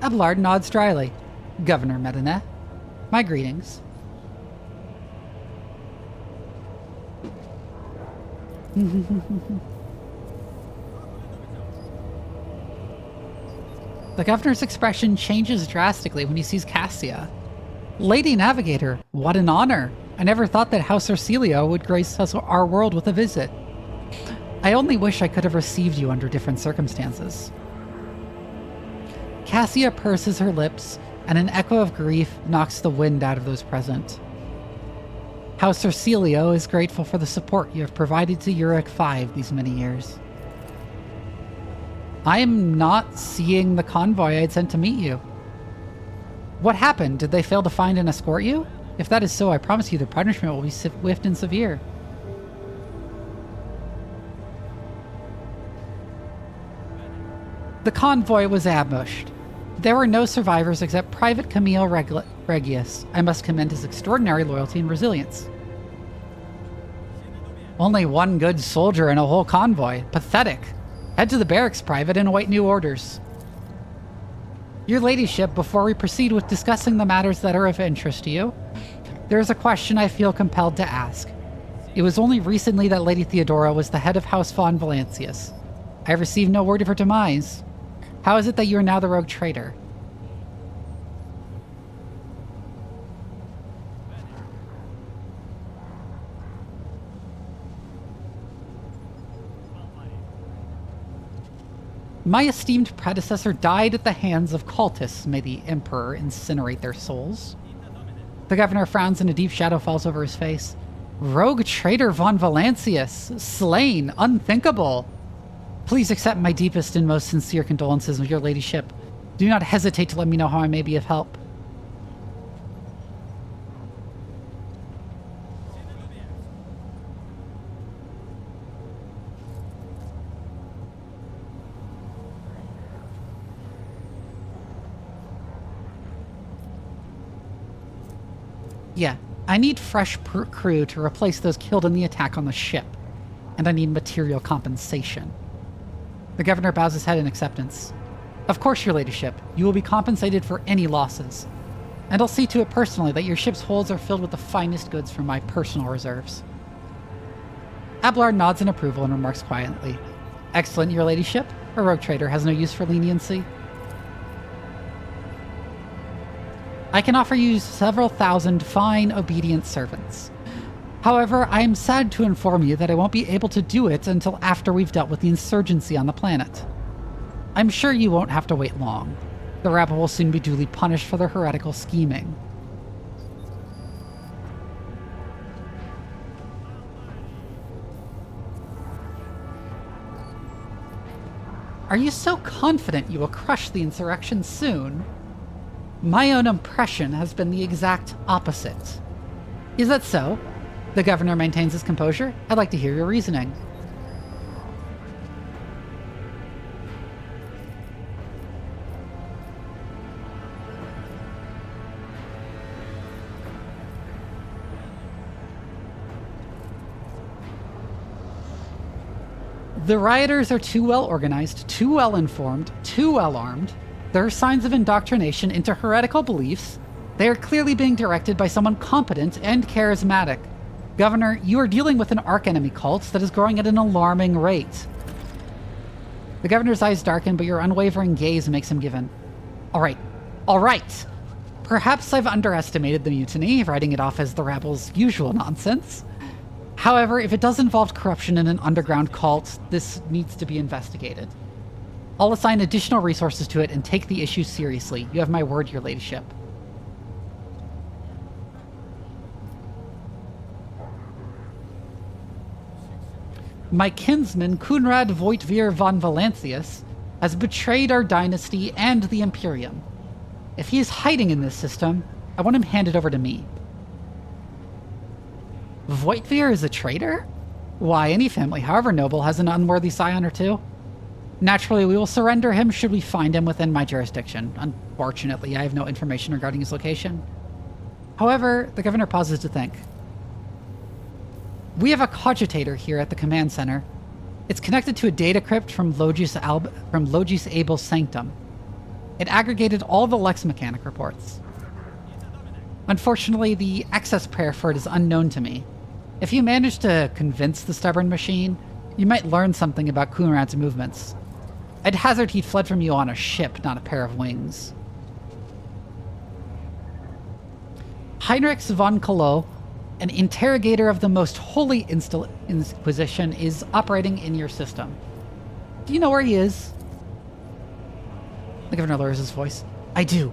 Abelard nods dryly. Governor Medina, my greetings. The governor's expression changes drastically when he sees Cassia. Lady Navigator, what an honor! I never thought that House Orcelio would grace us, our world with a visit. I only wish I could have received you under different circumstances. Cassia purses her lips, and an echo of grief knocks the wind out of those present. House Orcelio is grateful for the support you have provided to Uric 5 these many years. I am not seeing the convoy I'd sent to meet you. What happened? Did they fail to find and escort you? If that is so, I promise you the punishment will be swift and severe. The convoy was ambushed. There were no survivors except Private Camille Regius. I must commend his extraordinary loyalty and resilience. Only one good soldier in a whole convoy. Pathetic. Head to the barracks, Private, and await new orders. Your ladyship, before we proceed with discussing the matters that are of interest to you, there is a question I feel compelled to ask. It was only recently that Lady Theodora was the head of House von Valancius. I have received no word of her demise. How is it that you are now the rogue traitor? My esteemed predecessor died at the hands of cultists. May the Emperor incinerate their souls. The governor frowns and a deep shadow falls over his face. Rogue traitor von Valancius, slain, unthinkable. Please accept my deepest and most sincere condolences with your ladyship. Do not hesitate to let me know how I may be of help. Yeah, I need fresh crew to replace those killed in the attack on the ship. And I need material compensation. The governor bows his head in acceptance. Of course, your ladyship. You will be compensated for any losses. And I'll see to it personally that your ship's holds are filled with the finest goods from my personal reserves. Abelard nods in approval and remarks quietly. Excellent, your ladyship. A rogue trader has no use for leniency. I can offer you several thousand fine, obedient servants. However, I am sad to inform you that I won't be able to do it until after we've dealt with the insurgency on the planet. I'm sure you won't have to wait long. The rabble will soon be duly punished for their heretical scheming. Are you so confident you will crush the insurrection soon? My own impression has been the exact opposite. Is that so? The governor maintains his composure? I'd like to hear your reasoning. The rioters are too well organized, too well informed, too well armed. There are signs of indoctrination into heretical beliefs. They are clearly being directed by someone competent and charismatic. Governor, you are dealing with an archenemy cult that is growing at an alarming rate. The governor's eyes darken, but your unwavering gaze makes him give in. All right. Perhaps I've underestimated the mutiny, writing it off as the rabble's usual nonsense. However, if it does involve corruption in an underground cult, this needs to be investigated. I'll assign additional resources to it and take the issue seriously. You have my word, your ladyship. My kinsman, Kunrad Voitvir von Valancius, has betrayed our dynasty and the Imperium. If he is hiding in this system, I want him handed over to me. Voitvir is a traitor? Why, any family, however noble, has an unworthy scion or two. Naturally, we will surrender him should we find him within my jurisdiction. Unfortunately, I have no information regarding his location. However, the governor pauses to think. We have a cogitator here at the command center. It's connected to a data crypt from Logis Abel's sanctum. It aggregated all the Lex Mechanic reports. Unfortunately, the access prayer for it is unknown to me. If you manage to convince the stubborn machine, you might learn something about Kunrad's movements. I'd hazard he fled from you on a ship, not a pair of wings. Heinrich von Kolo, an interrogator of the most holy Inquisition, is operating in your system. Do you know where he is? The governor lowers his voice. I do.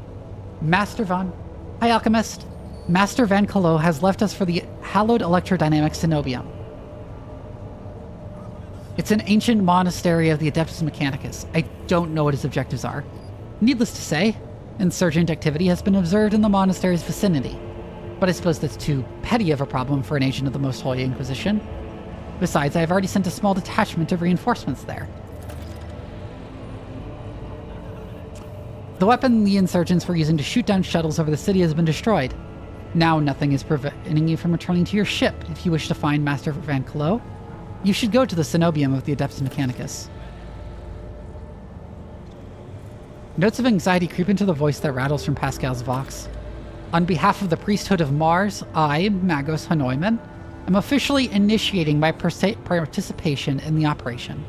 Hi, Alchemist. Master Van Kolo has left us for the hallowed electrodynamic Cenobium. It's an ancient monastery of the Adeptus Mechanicus. I don't know what his objectives are. Needless to say, insurgent activity has been observed in the monastery's vicinity. But I suppose that's too petty of a problem for an agent of the Most Holy Inquisition. Besides, I've already sent a small detachment of reinforcements there. The weapon the insurgents were using to shoot down shuttles over the city has been destroyed. Now nothing is preventing you from returning to your ship. If you wish to find Master Van Kolo, you should go to the Cenobium of the Adeptus Mechanicus. Notes of anxiety creep into the voice that rattles from Pascal's vox. On behalf of the priesthood of Mars, I, Magos Hanoiman, am officially initiating my participation in the operation.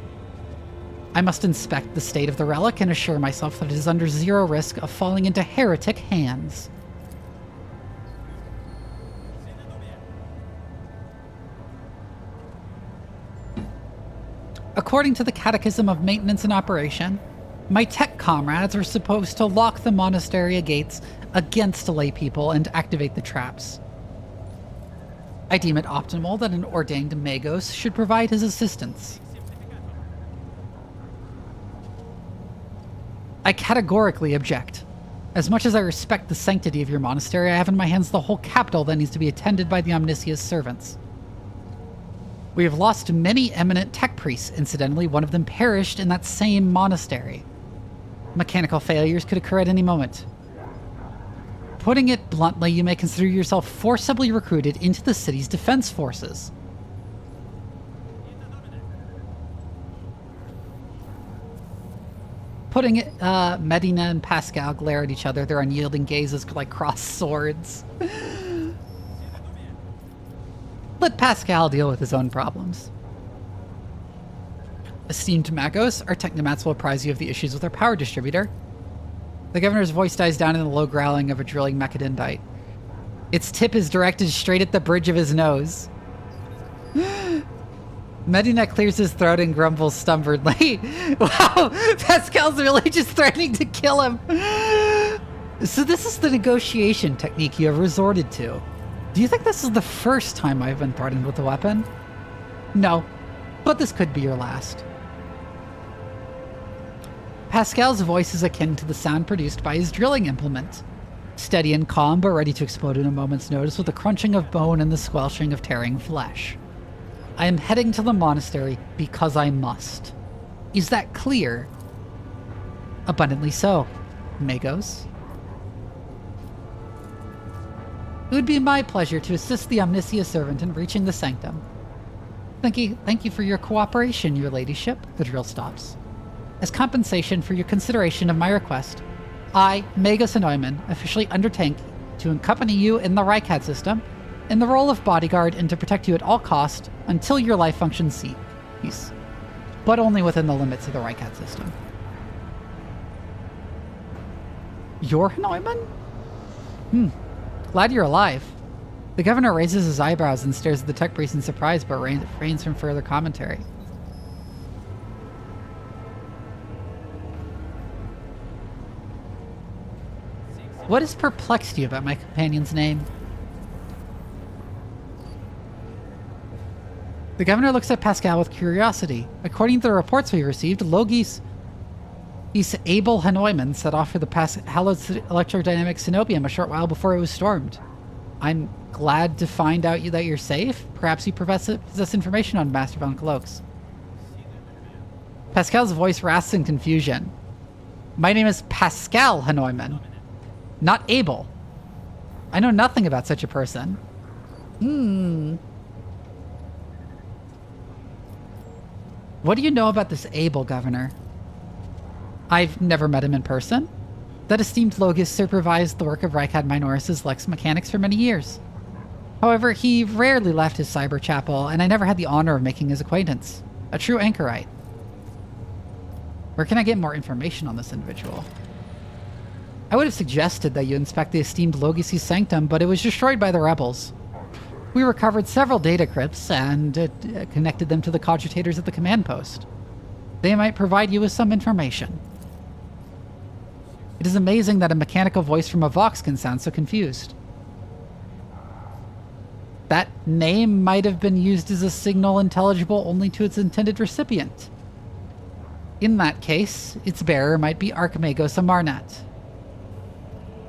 I must inspect the state of the relic and assure myself that it is under zero risk of falling into heretic hands. According to the Catechism of Maintenance and Operation, my tech comrades are supposed to lock the monastery gates against lay people and activate the traps. I deem it optimal that an ordained Magos should provide his assistance. I categorically object. As much as I respect the sanctity of your monastery, I have in my hands the whole capital that needs to be attended by the Omniscious servants. We have lost many eminent tech priests. Incidentally, one of them perished in that same monastery. Mechanical failures could occur at any moment. Putting it bluntly, you may consider yourself forcibly recruited into the city's defense forces. Putting it, Medina and Pascal glare at each other, their unyielding gazes like crossed swords. Let Pascal deal with his own problems. Esteemed Magos, our technomats will apprise you of the issues with our power distributor. The governor's voice dies down in the low growling of a drilling mechadendite. Its tip is directed straight at the bridge of his nose. Medinet clears his throat and grumbles stubbornly. Wow, Pascal's really just threatening to kill him. So this is the negotiation technique you have resorted to. Do you think this is the first time I've been threatened with a weapon? No, but this could be your last. Pascal's voice is akin to the sound produced by his drilling implement. Steady and calm, but ready to explode in a moment's notice with the crunching of bone and the squelching of tearing flesh. I am heading to the monastery because I must. Is that clear? Abundantly so, Magos. It would be my pleasure to assist the Omniscia servant in reaching the sanctum. Thank you for your cooperation, your ladyship. The drill stops. As compensation for your consideration of my request, I, Magos Neumann, officially undertake to accompany you in the Rycat system in the role of bodyguard and to protect you at all cost until your life functions cease, but only within the limits of the Rycat system. You're Neumann? Glad you're alive. The governor raises his eyebrows and stares at the tech priest in surprise, but refrains from further commentary. What has perplexed you about my companion's name? The governor looks at Pascal with curiosity. According to the reports we received, Logis Abel Neumann set off for the hallowed electrodynamic Cenobium a short while before it was stormed. I'm glad to find out that you're safe. Perhaps you possess information on Master von Cloaks. Pascal's voice rasps in confusion. My name is Pascal Neumann, not Abel. I know nothing about such a person. What do you know about this Abel, Governor? I've never met him in person. That esteemed Logis supervised the work of Rykad Minoris' Lex Mechanics for many years. However, he rarely left his cyber chapel, and I never had the honor of making his acquaintance. A true anchorite. Where can I get more information on this individual? I would have suggested that you inspect the esteemed Logis' sanctum, but it was destroyed by the rebels. We recovered several data crypts and connected them to the cogitators at the command post. They might provide you with some information. It is amazing that a mechanical voice from a Vox can sound so confused. That name might have been used as a signal intelligible only to its intended recipient. In that case, its bearer might be Archimagos Amarnat,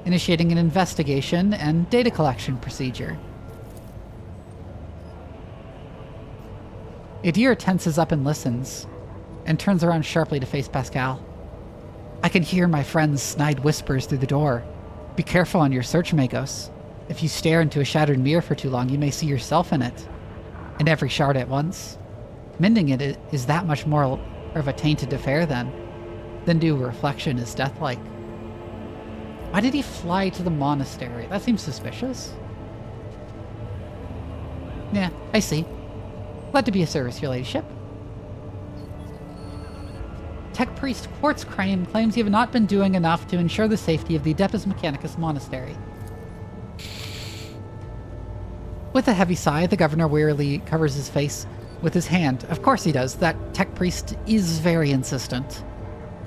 initiating an investigation and data collection procedure. Idir tenses up and listens, and turns around sharply to face Pascal. I can hear my friend's snide whispers through the door. Be careful on your search, Magos. If you stare into a shattered mirror for too long, you may see yourself in it. In every shard at once. Mending it is that much more of a tainted affair then. Due reflection is death-like. Why did he fly to the monastery? That seems suspicious. Yeah, I see. Glad to be of service, your ladyship. Tech Priest Quartz Crane claims you have not been doing enough to ensure the safety of the Adeptus Mechanicus monastery. With a heavy sigh, the governor wearily covers his face with his hand. Of course he does. That tech priest is very insistent.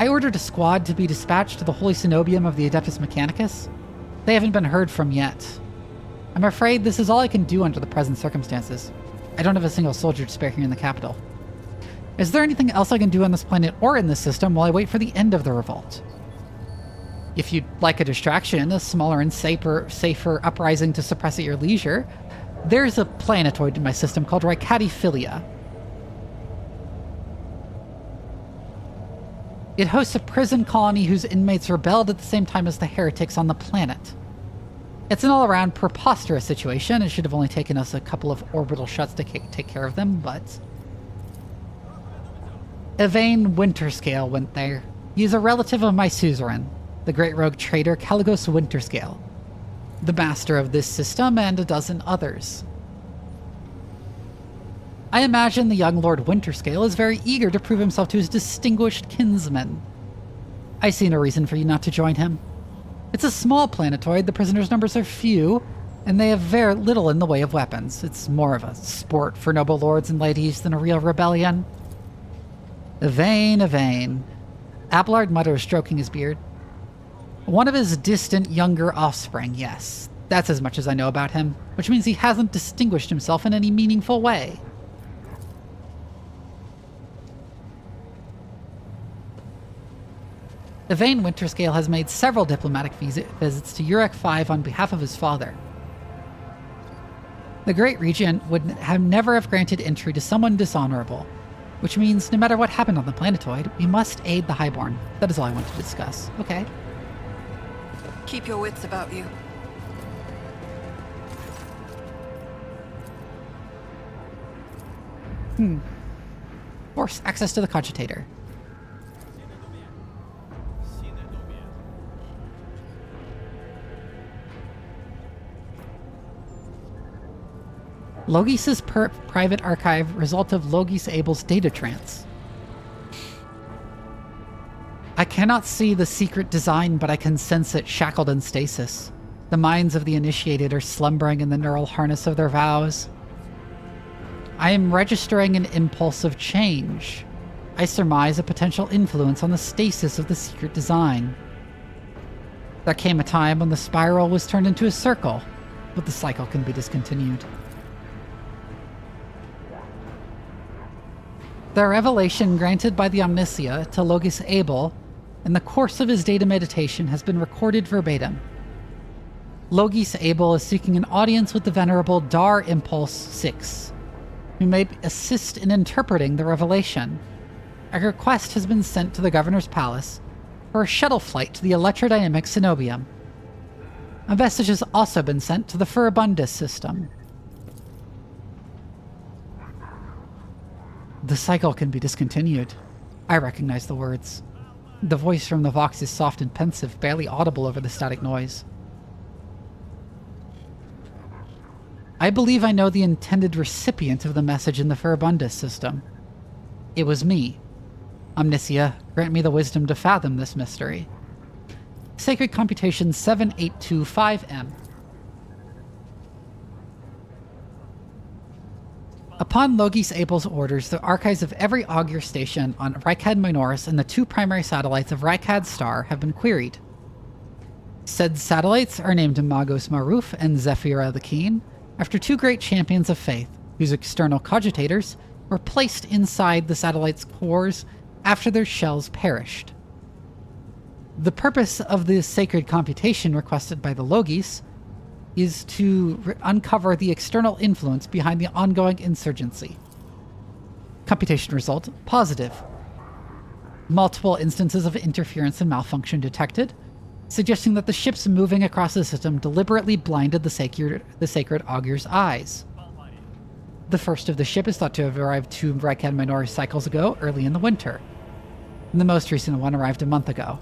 I ordered a squad to be dispatched to the Holy Cenobium of the Adeptus Mechanicus. They haven't been heard from yet. I'm afraid this is all I can do under the present circumstances. I don't have a single soldier to spare here in the capital. Is there anything else I can do on this planet or in this system while I wait for the end of the revolt? If you'd like a distraction, a smaller and safer uprising to suppress at your leisure, there's a planetoid in my system called Ricadiphilia. It hosts a prison colony whose inmates rebelled at the same time as the heretics on the planet. It's an all-around preposterous situation. It should have only taken us a couple of orbital shots to take care of them, but... Yvain Winterscale went there. He is a relative of my suzerain, the great rogue trader Caligos Winterscale, the master of this system and a dozen others. I imagine the young Lord Winterscale is very eager to prove himself to his distinguished kinsman. I see no reason for you not to join him. It's a small planetoid, the prisoners' numbers are few, and they have very little in the way of weapons. It's more of a sport for noble lords and ladies than a real rebellion. Yvain. Abelard mutters, stroking his beard. One of his distant younger offspring, yes. That's as much as I know about him, which means he hasn't distinguished himself in any meaningful way. Yvain Winterscale has made several diplomatic visits to Urek 5 on behalf of his father. The Great Regent would never have granted entry to someone dishonorable, which means no matter what happened on the planetoid, we must aid the Highborn. That is all I want to discuss. Okay. Keep your wits about you. Force access to the cogitator. Logis' private archive, result of Logis Abel's data trance. I cannot see the secret design, but I can sense it shackled in stasis. The minds of the initiated are slumbering in the neural harness of their vows. I am registering an impulse of change. I surmise a potential influence on the stasis of the secret design. There came a time when the spiral was turned into a circle, but the cycle can be discontinued. The revelation granted by the Omnisia to Logis Abel in the course of his data meditation has been recorded verbatim. Logis Abel is seeking an audience with the venerable Dar Impulse 6, who may assist in interpreting the revelation. A request has been sent to the Governor's Palace for a shuttle flight to the electrodynamic Cenobium. A message has also been sent to the Furibundus system. The cycle can be discontinued. I recognize the words. The voice from the Vox is soft and pensive, barely audible over the static noise. I believe I know the intended recipient of the message in the Furibundus system. It was me. Omnisia, grant me the wisdom to fathom this mystery. Sacred Computation 7825M. Upon Logis Abel's orders, the archives of every augur station on Rykad Minoris and the two primary satellites of Rykad Star have been queried. Said satellites are named Magos Maruf and Zephyra the Keen, after two great champions of faith, whose external cogitators were placed inside the satellite's cores after their shells perished. The purpose of the sacred computation requested by the Logis is to uncover the external influence behind the ongoing insurgency. Computation result, positive. Multiple instances of interference and malfunction detected, suggesting that the ships moving across the system deliberately blinded the sacred augur's eyes. The first of the ship is thought to have arrived 2 Rykad Minoris cycles ago, early in the winter. And the most recent one arrived a month ago.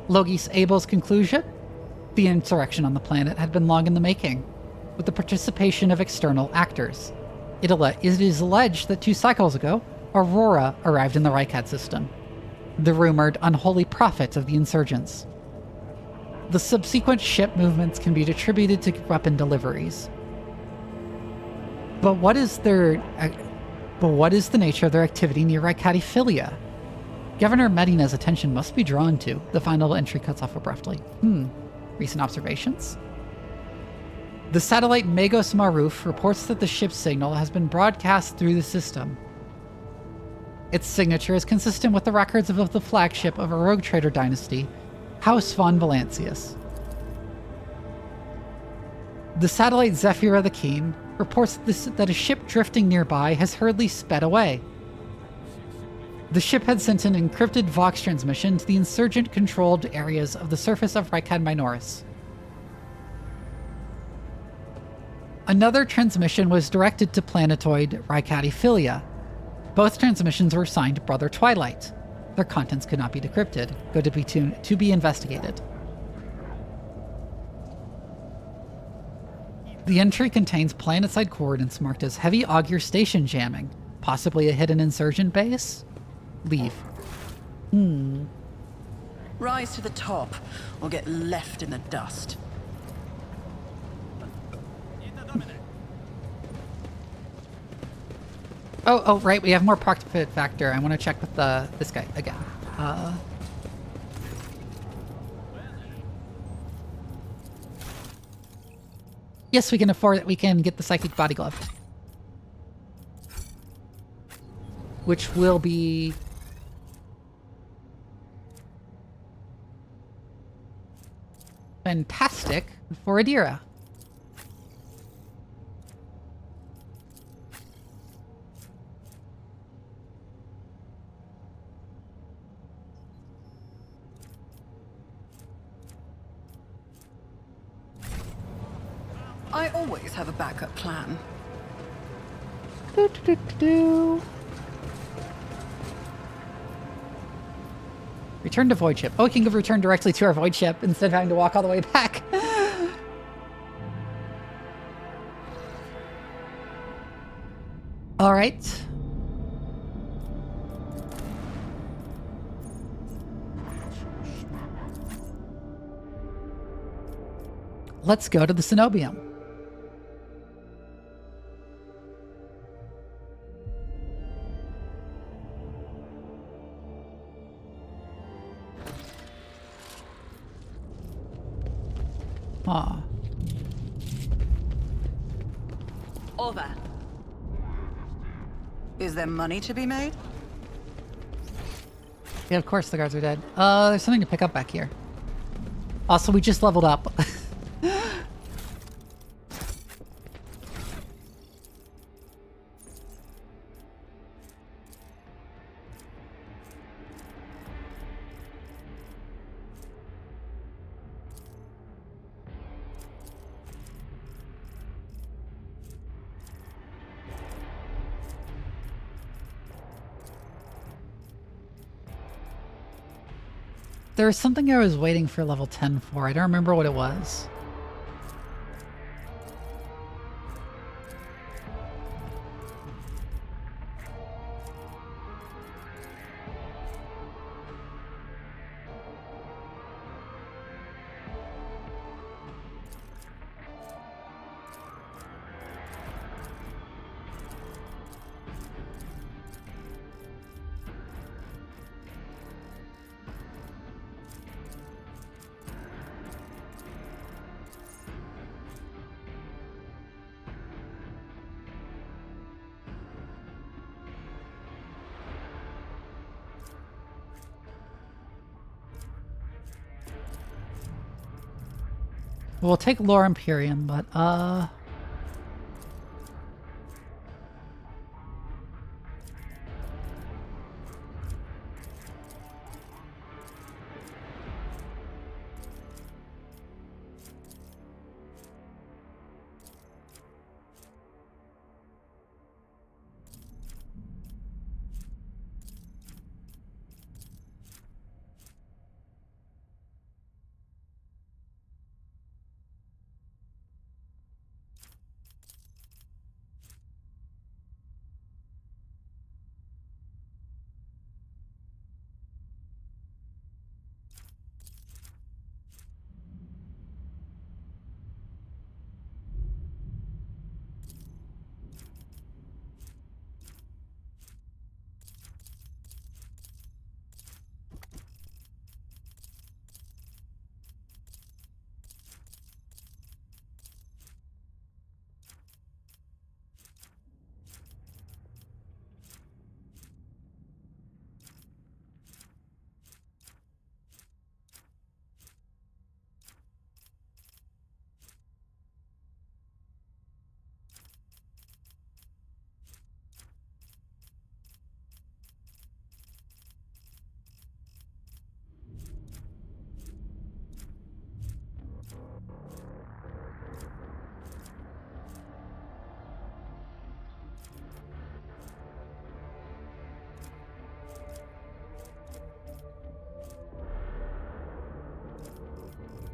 Logis Abel's conclusion? The insurrection on the planet had been long in the making, with the participation of external actors. It is alleged that 2 cycles ago, Aurora arrived in the Rykad system, the rumored unholy prophet of the insurgents. The subsequent ship movements can be attributed to weapon deliveries. But what is the nature of their activity near Rykadiphilia? Governor Medina's attention must be drawn to. The final entry cuts off abruptly. Recent observations? The satellite Magos Maruf reports that the ship's signal has been broadcast through the system. Its signature is consistent with the records of the flagship of a rogue trader dynasty, House von Valancius. The satellite Zephyra the Keen reports that a ship drifting nearby has hurriedly sped away. The ship had sent an encrypted Vox transmission to the insurgent-controlled areas of the surface of Rykad Minoris. Another transmission was directed to planetoid Rykadiphilia. Both transmissions were assigned Brother Twilight. Their contents could not be decrypted. Go to be investigated. The entry contains planetside coordinates marked as heavy augur station jamming, possibly a hidden insurgent base. Leave. Rise to the top, or get left in the dust. Oh, right. We have more profit factor. I want to check with this guy again. Yes, we can afford it. We can get the psychic body glove, which will be fantastic for Adira. I always have a backup plan. Return to void ship. Oh, we can give return directly to our void ship instead of having to walk all the way back. All right. Let's go to the Cenobium. Aw. Over. Is there money to be made? Yeah, of course the guards are dead. There's something to pick up back here. Also, we just leveled up. There was something I was waiting for level 10 for. I don't remember what it was. We'll take Lore Imperium, but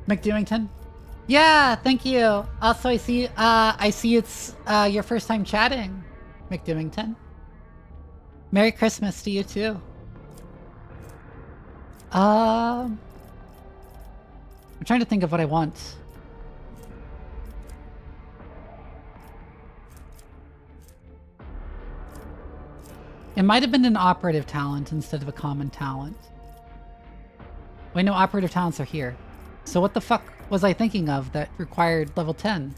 McDewington? Yeah, thank you. Also, I see it's your first time chatting, McDewington. Merry Christmas to you too. I'm trying to think of what I want. It might have been an operative talent instead of a common talent. Wait, no, operative talents are here. So what the fuck was I thinking of that required level 10?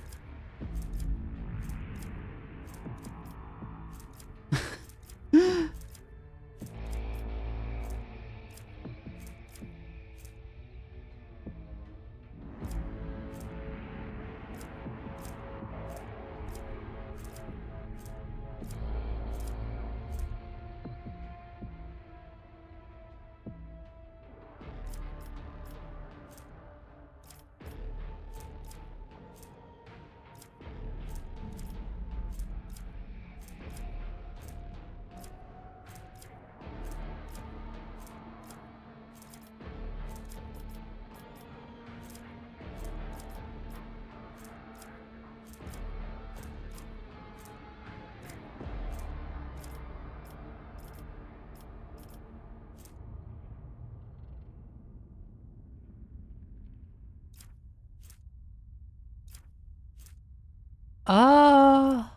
Ah.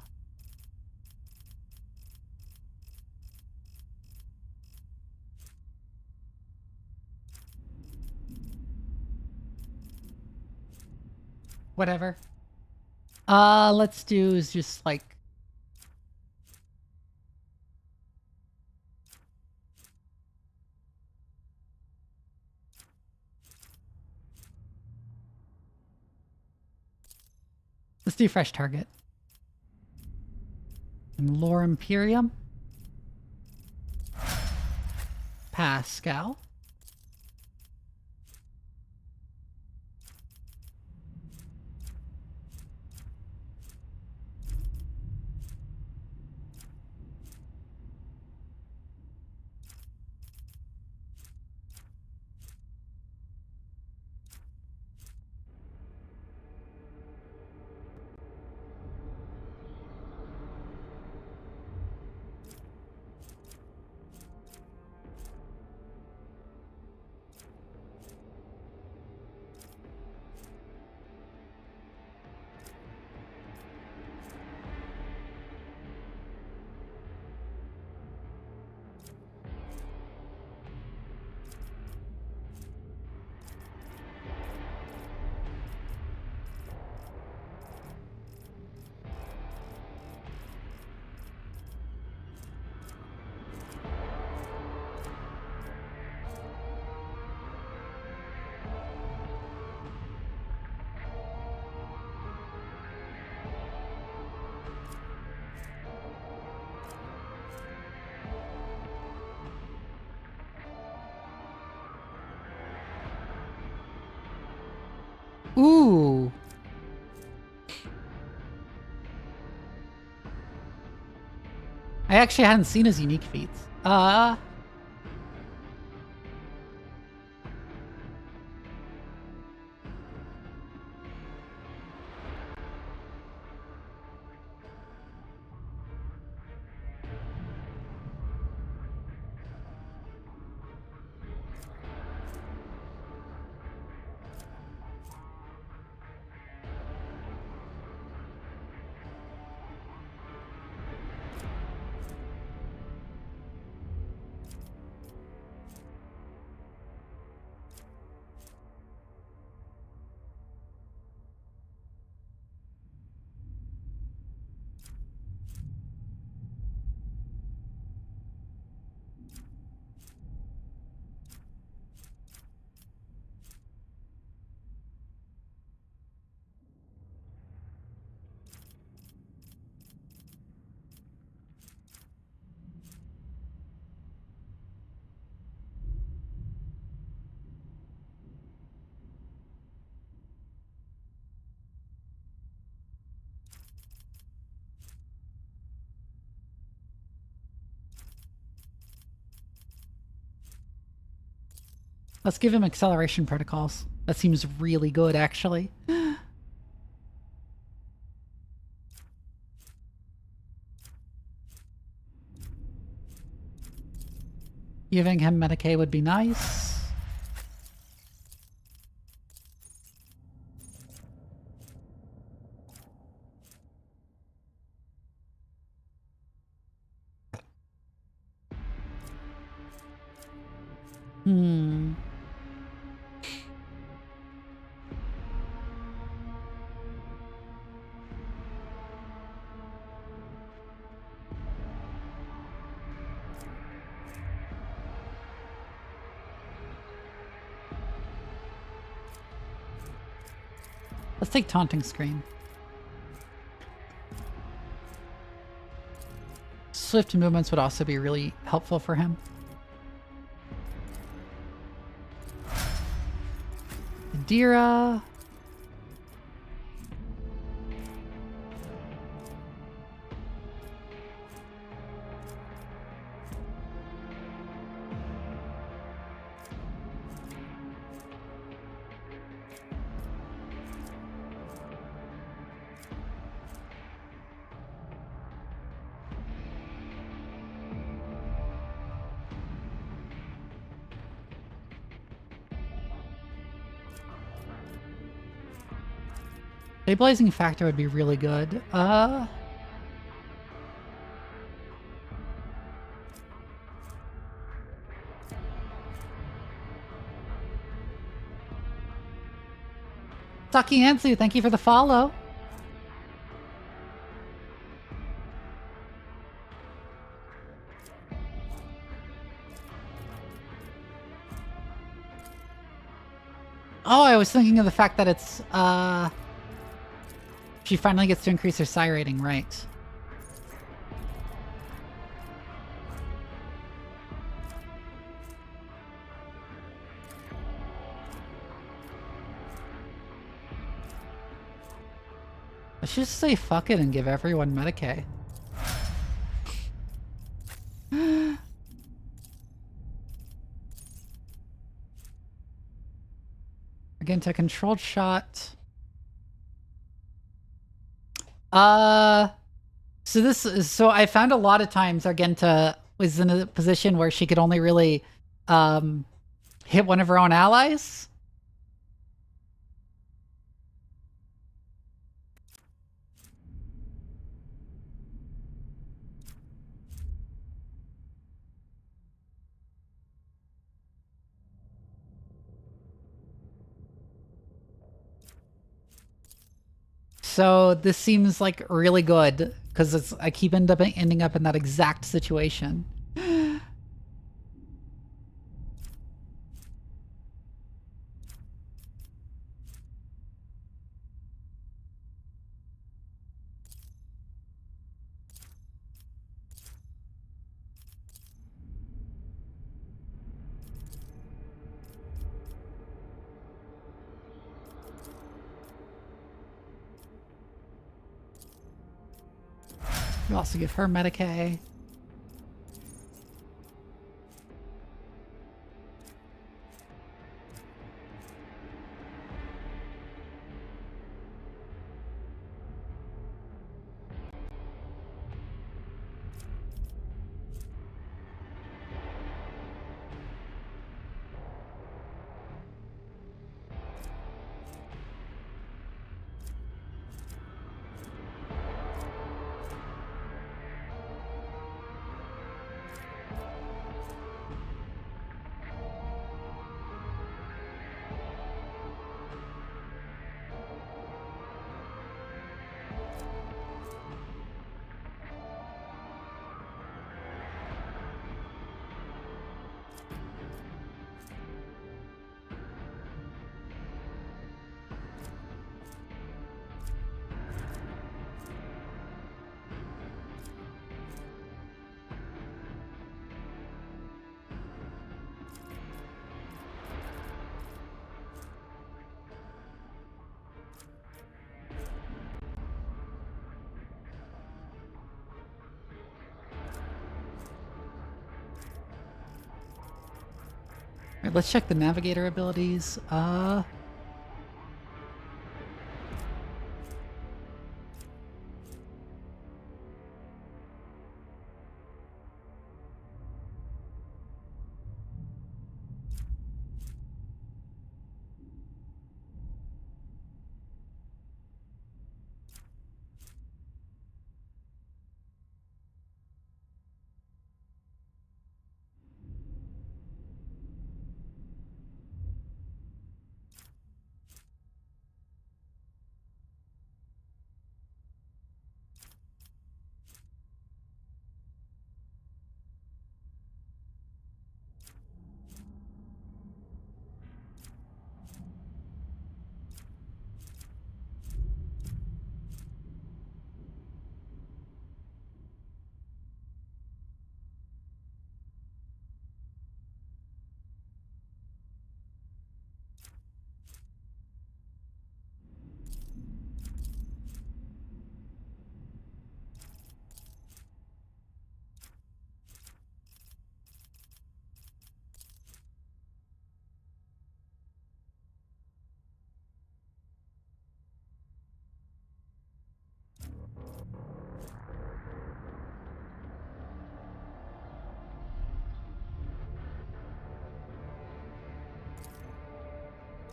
Whatever. Let's do is just like let's do fresh target. And Lore Imperium. Pascal. Ooh. I actually hadn't seen his unique feats. Let's give him acceleration protocols. That seems really good, actually. Giving him Medicaid would be nice. Hmm. Let's take Taunting Scream. Swift movements would also be really helpful for him. Adira. Stabilizing factor would be really good. Saki Ansu, thank you for the follow. Oh, I was thinking of the fact that it's, she finally gets to increase her psi rating, right? Let's just say fuck it and give everyone Medicaid. Again, to controlled shot. So I found a lot of times Argenta was in a position where she could only really hit one of her own allies. So this seems like really good because I keep ending up in that exact situation. You also give her Medicaid. Alright, let's check the navigator abilities.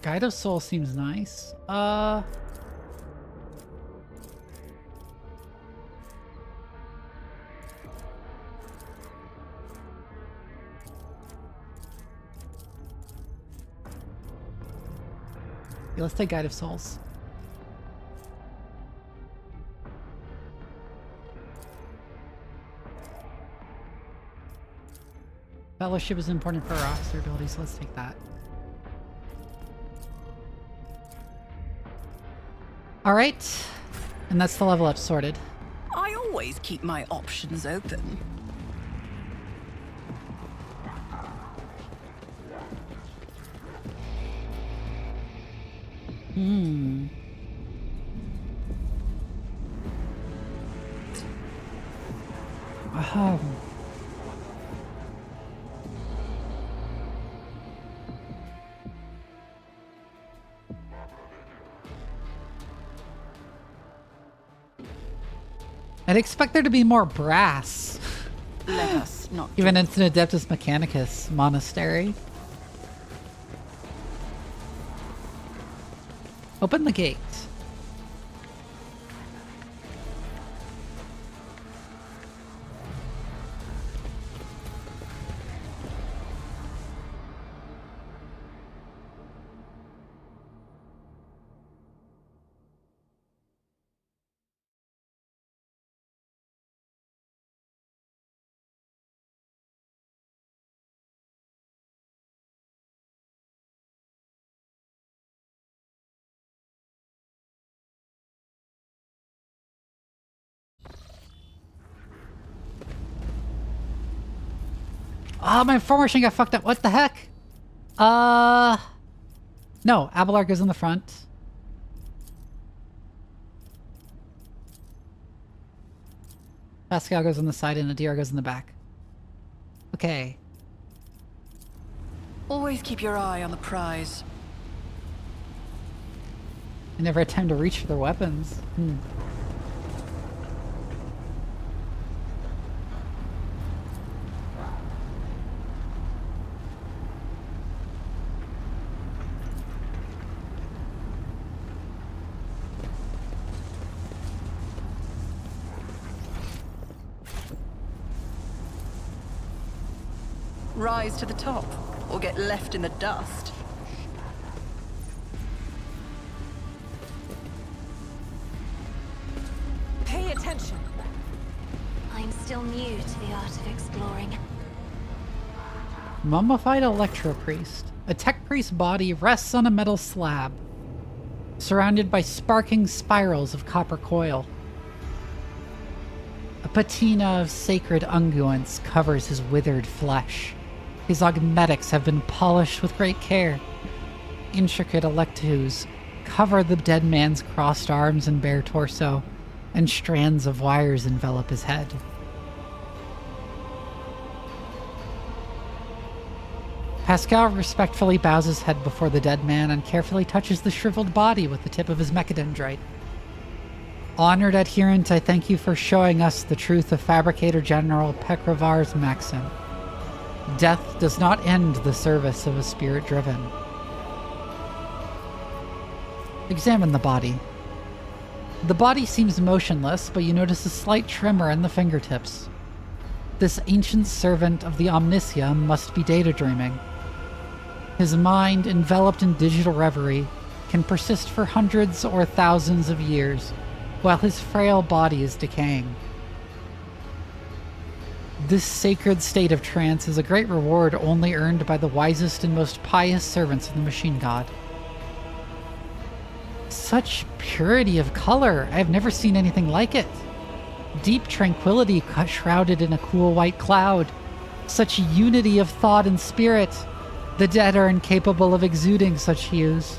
Guide of Soul seems nice. Yeah, let's take Guide of Souls. Fellowship is important for our officer abilities, so let's take that. Alright. And that's the level up sorted. I always keep my options open. Oh. I'd expect there to be more brass. Let us not. Even it's an Adeptus Mechanicus monastery. Open the gate. Oh, my formation got fucked up. What the heck? No, Abelard goes in the front. Pascal goes on the side and Adira goes in the back. Okay. Always keep your eye on the prize. I never had time to reach for their weapons. Rise to the top, or get left in the dust. Pay attention. I'm still new to the art of exploring. Mummified Electro Priest. A tech priest body rests on a metal slab, surrounded by sparking spirals of copper coil. A patina of sacred unguents covers his withered flesh. His augmetics have been polished with great care. Intricate electos cover the dead man's crossed arms and bare torso, and strands of wires envelop his head. Pascal respectfully bows his head before the dead man and carefully touches the shriveled body with the tip of his mechadendrite. Honored adherent, I thank you for showing us the truth of Fabricator General Pekravar's maxim. Death does not end the service of a spirit driven. Examine the body. The body seems motionless, but you notice a slight tremor in the fingertips. This ancient servant of the Omnicia must be data dreaming. His mind, enveloped in digital reverie, can persist for hundreds or thousands of years, while his frail body is decaying. This sacred state of trance is a great reward only earned by the wisest and most pious servants of the Machine God. Such purity of color! I have never seen anything like it. Deep tranquility shrouded in a cool white cloud. Such unity of thought and spirit. The dead are incapable of exuding such hues.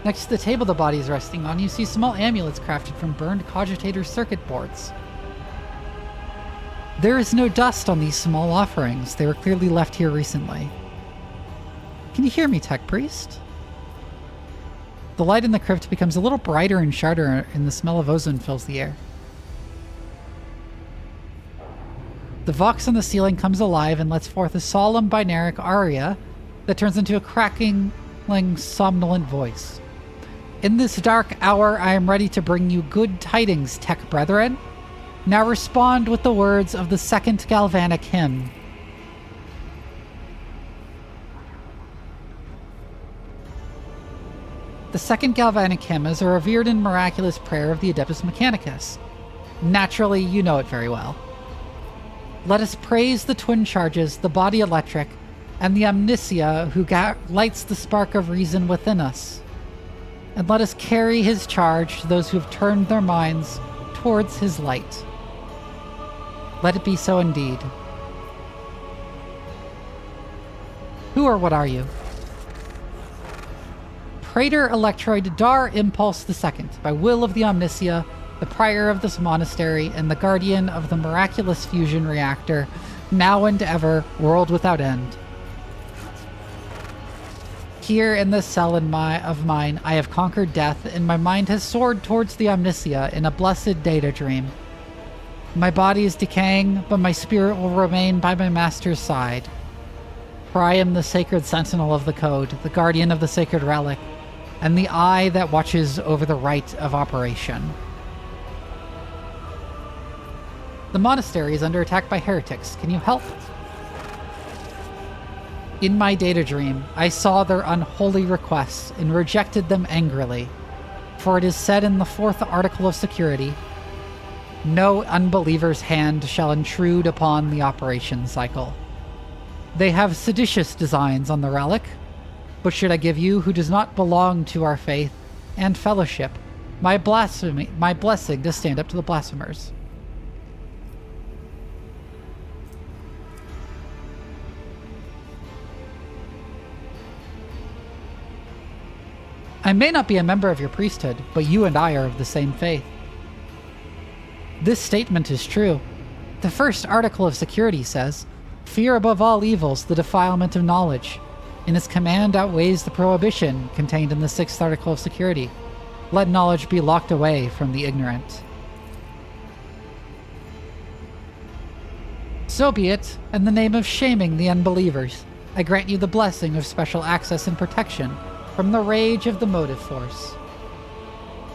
Next to the table the body is resting on, you see small amulets crafted from burned cogitator circuit boards. There is no dust on these small offerings. They were clearly left here recently. Can you hear me, Tech Priest? The light in the crypt becomes a little brighter and sharper, and the smell of ozone fills the air. The vox on the ceiling comes alive and lets forth a solemn binaric aria that turns into a crackling, somnolent voice. In this dark hour, I am ready to bring you good tidings, tech brethren. Now respond with the words of the second galvanic hymn. The second galvanic hymn is a revered and miraculous prayer of the Adeptus Mechanicus. Naturally, you know it very well. Let us praise the twin charges, the body electric, and the omnisia who lights the spark of reason within us. And let us carry his charge to those who have turned their minds towards his light. Let it be so indeed. Who or what are you? Praetor Electroid Dar Impulse II, by will of the Omnisia, the prior of this monastery, and the guardian of the miraculous fusion reactor, now and ever, world without end. Here in this cell of mine, I have conquered death, and my mind has soared towards the Omnisia in a blessed data dream. My body is decaying, but my spirit will remain by my master's side. For I am the sacred sentinel of the code, the guardian of the sacred relic, and the eye that watches over the rite of operation. The monastery is under attack by heretics. Can you help? In my data dream, I saw their unholy requests and rejected them angrily. For it is said in the 4th article of security, no unbeliever's hand shall intrude upon the operation cycle. They have seditious designs on the relic, but should I give you, who does not belong to our faith and fellowship, my blessing to stand up to the blasphemers? I may not be a member of your priesthood, but you and I are of the same faith. This statement is true. The 1st article of security says, fear above all evils the defilement of knowledge, and its command outweighs the prohibition contained in the 6th article of security. Let knowledge be locked away from the ignorant. So be it, in the name of shaming the unbelievers, I grant you the blessing of special access and protection from the rage of the motive force.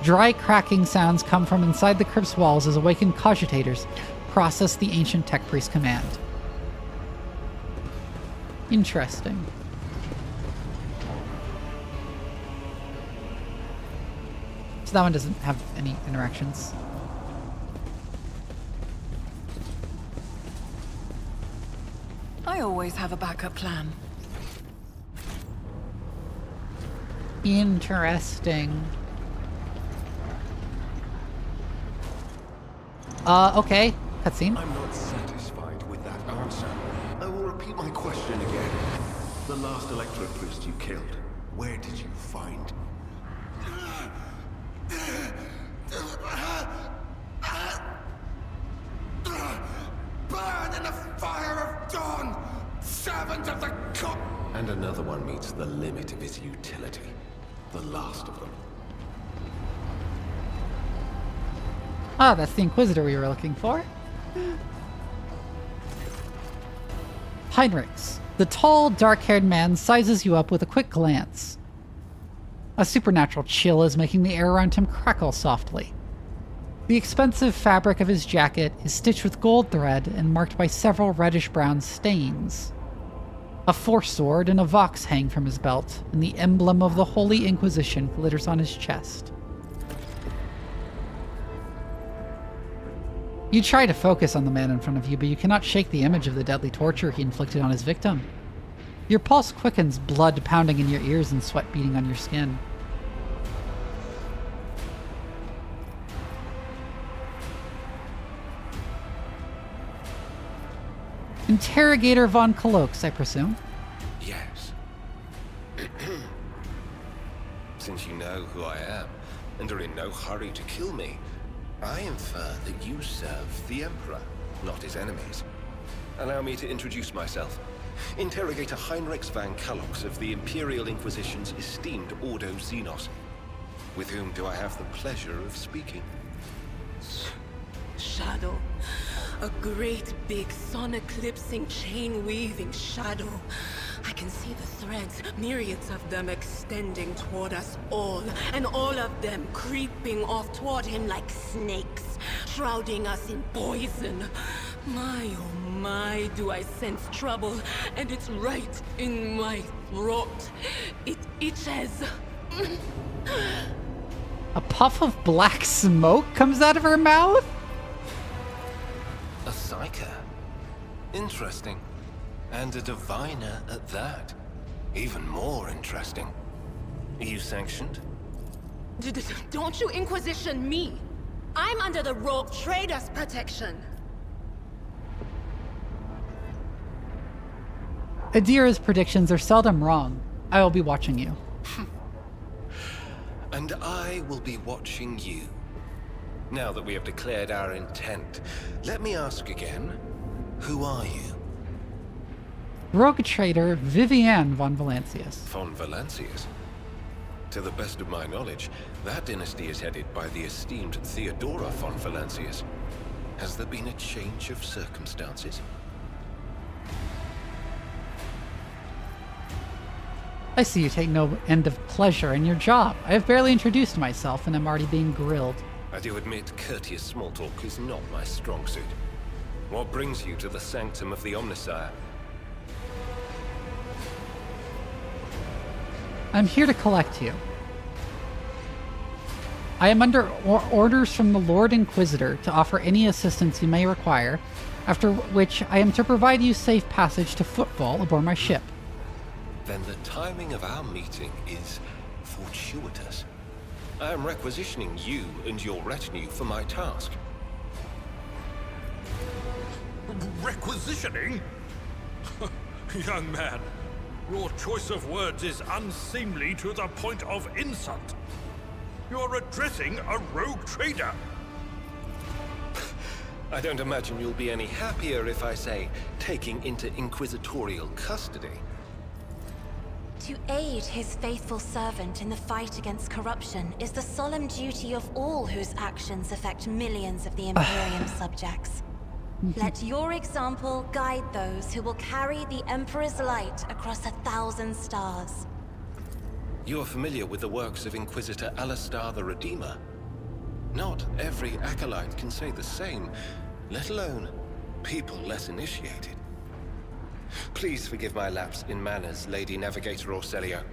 Dry cracking sounds come from inside the crypt's walls as awakened cogitators process the ancient tech priest command. Interesting. So that one doesn't have any interactions. I always have a backup plan. Interesting. Okay. Cutscene. I'm not satisfied with that answer. I will repeat my question again. The last electro priest you killed, where did you find? Burn in the fire of dawn, servant of the god! And another one meets the limit of his utility. The last of them. Ah, that's the Inquisitor we were looking for. Heinrichs. The tall, dark-haired man sizes you up with a quick glance. A supernatural chill is making the air around him crackle softly. The expensive fabric of his jacket is stitched with gold thread and marked by several reddish-brown stains. A force sword and a vox hang from his belt, and the emblem of the Holy Inquisition glitters on his chest. You try to focus on the man in front of you, but you cannot shake the image of the deadly torture he inflicted on his victim. Your pulse quickens, blood pounding in your ears and sweat beating on your skin. Interrogator von Cloaks, I presume. Yes. Since you know who I am, and are in no hurry to kill me, I infer that you serve the Emperor, not his enemies. Allow me to introduce myself. Interrogator Heinrichs van Kalox of the Imperial Inquisition's esteemed Ordo Xenos. With whom do I have the pleasure of speaking? Shadow. A great big sun-eclipsing, chain-weaving shadow. I can see the threads, myriads of them extending toward us all, and all of them creeping off toward him like snakes, shrouding us in poison. My, oh my, do I sense trouble, and it's right in my throat. It itches. A puff of black smoke comes out of her mouth? A psyker. Interesting. And a diviner at that. Even more interesting. Are you sanctioned? Don't you Inquisition me! I'm under the Rogue Trader's protection. Adira's predictions are seldom wrong. I will be watching you. And I will be watching you. Now that we have declared our intent, let me ask again, who are you? Rogue trader Vivienne von Valancius. Von Valancius? To the best of my knowledge, that dynasty is headed by the esteemed Theodora von Valancius. Has there been a change of circumstances? I see you take no end of pleasure in your job. I have barely introduced myself and am already being grilled. I do admit courteous small talk is not my strong suit. What brings you to the sanctum of the Omnissiah? I'm here to collect you. I am under orders from the Lord Inquisitor to offer any assistance you may require, after which I am to provide you safe passage to Footfall aboard my ship. Then the timing of our meeting is fortuitous. I am requisitioning you and your retinue for my task. Requisitioning? Young man, your choice of words is unseemly to the point of insult. You're addressing a rogue trader. I don't imagine you'll be any happier if I say taking into inquisitorial custody. To aid his faithful servant in the fight against corruption is the solemn duty of all whose actions affect millions of the Imperium subjects. Let your example guide those who will carry the Emperor's light across 1,000 stars. You are familiar with the works of Inquisitor Alistar the Redeemer. Not every acolyte can say the same, let alone people less initiated. Please forgive my lapse in manners, Lady Navigator Orselio.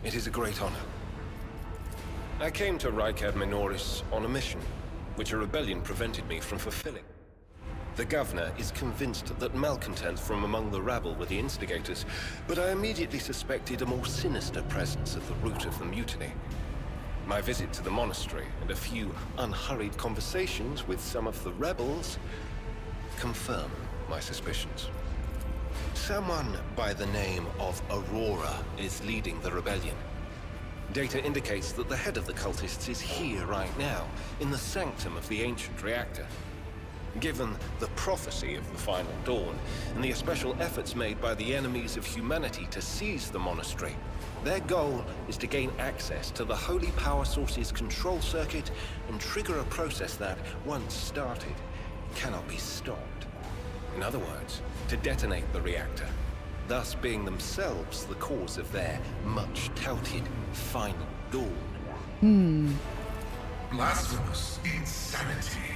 It is a great honor. I came to Rykad Minoris on a mission, which a rebellion prevented me from fulfilling. The governor is convinced that malcontents from among the rabble were the instigators, but I immediately suspected a more sinister presence at the root of the mutiny. My visit to the monastery and a few unhurried conversations with some of the rebels confirm my suspicions. Someone by the name of Aurora is leading the rebellion. Data indicates that the head of the cultists is here right now, in the sanctum of the ancient reactor. Given the prophecy of the final dawn, and the especial efforts made by the enemies of humanity to seize the monastery, their goal is to gain access to the holy power source's control circuit and trigger a process that, once started, cannot be stopped. In other words, to detonate the reactor, thus being themselves the cause of their much-touted final dawn. Blasphemous insanity.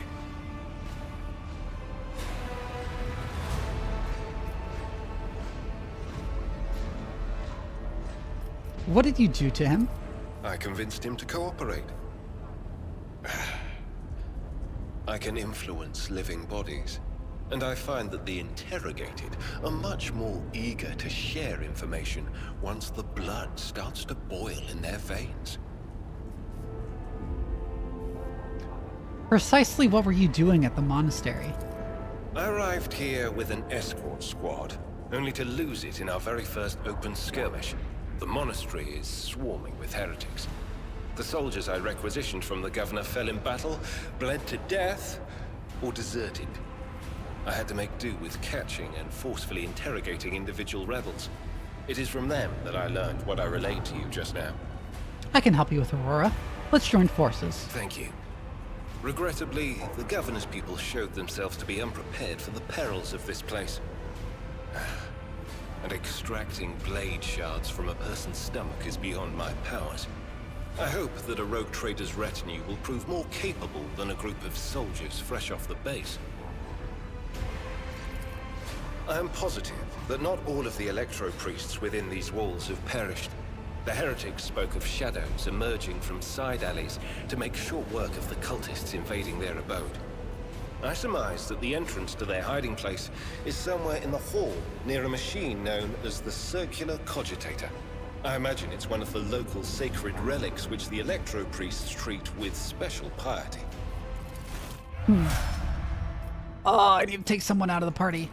What did you do to him? I convinced him to cooperate. I can influence living bodies, and I find that the interrogated are much more eager to share information once the blood starts to boil in their veins. Precisely what were you doing at the monastery? I arrived here with an escort squad, only to lose it in our very first open skirmish. The monastery is swarming with heretics. The soldiers I requisitioned from the governor fell in battle, bled to death, or deserted. I had to make do with catching and forcefully interrogating individual rebels. It is from them that I learned what I relayed to you just now. I can help you with Aurora. Let's join forces. Thank you. Regrettably, the governor's people showed themselves to be unprepared for the perils of this place. and extracting blade shards from a person's stomach is beyond my powers. I hope that a rogue trader's retinue will prove more capable than a group of soldiers fresh off the base. I am positive that not all of the electro-priests within these walls have perished. The heretics spoke of shadows emerging from side alleys to make short work of the cultists invading their abode. I surmise that the entrance to their hiding place is somewhere in the hall, near a machine known as the Circular Cogitator. I imagine it's one of the local sacred relics which the electro-priests treat with special piety. Oh, I need to take someone out of the party.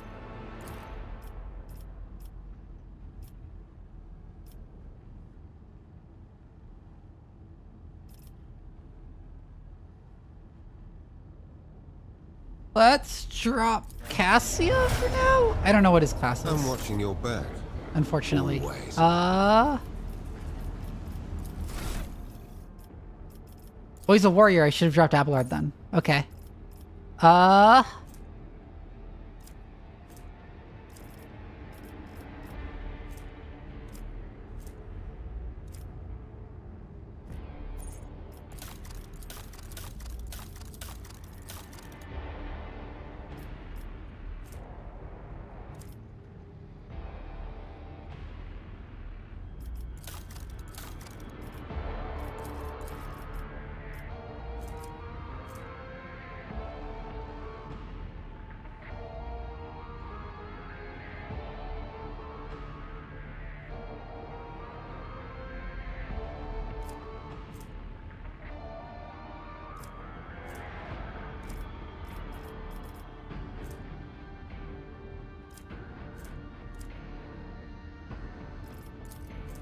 Let's drop Cassia for now. I don't know what his class is. I'm watching your back. Unfortunately. Always. Oh, he's a warrior. I should have dropped Abelard then. Okay.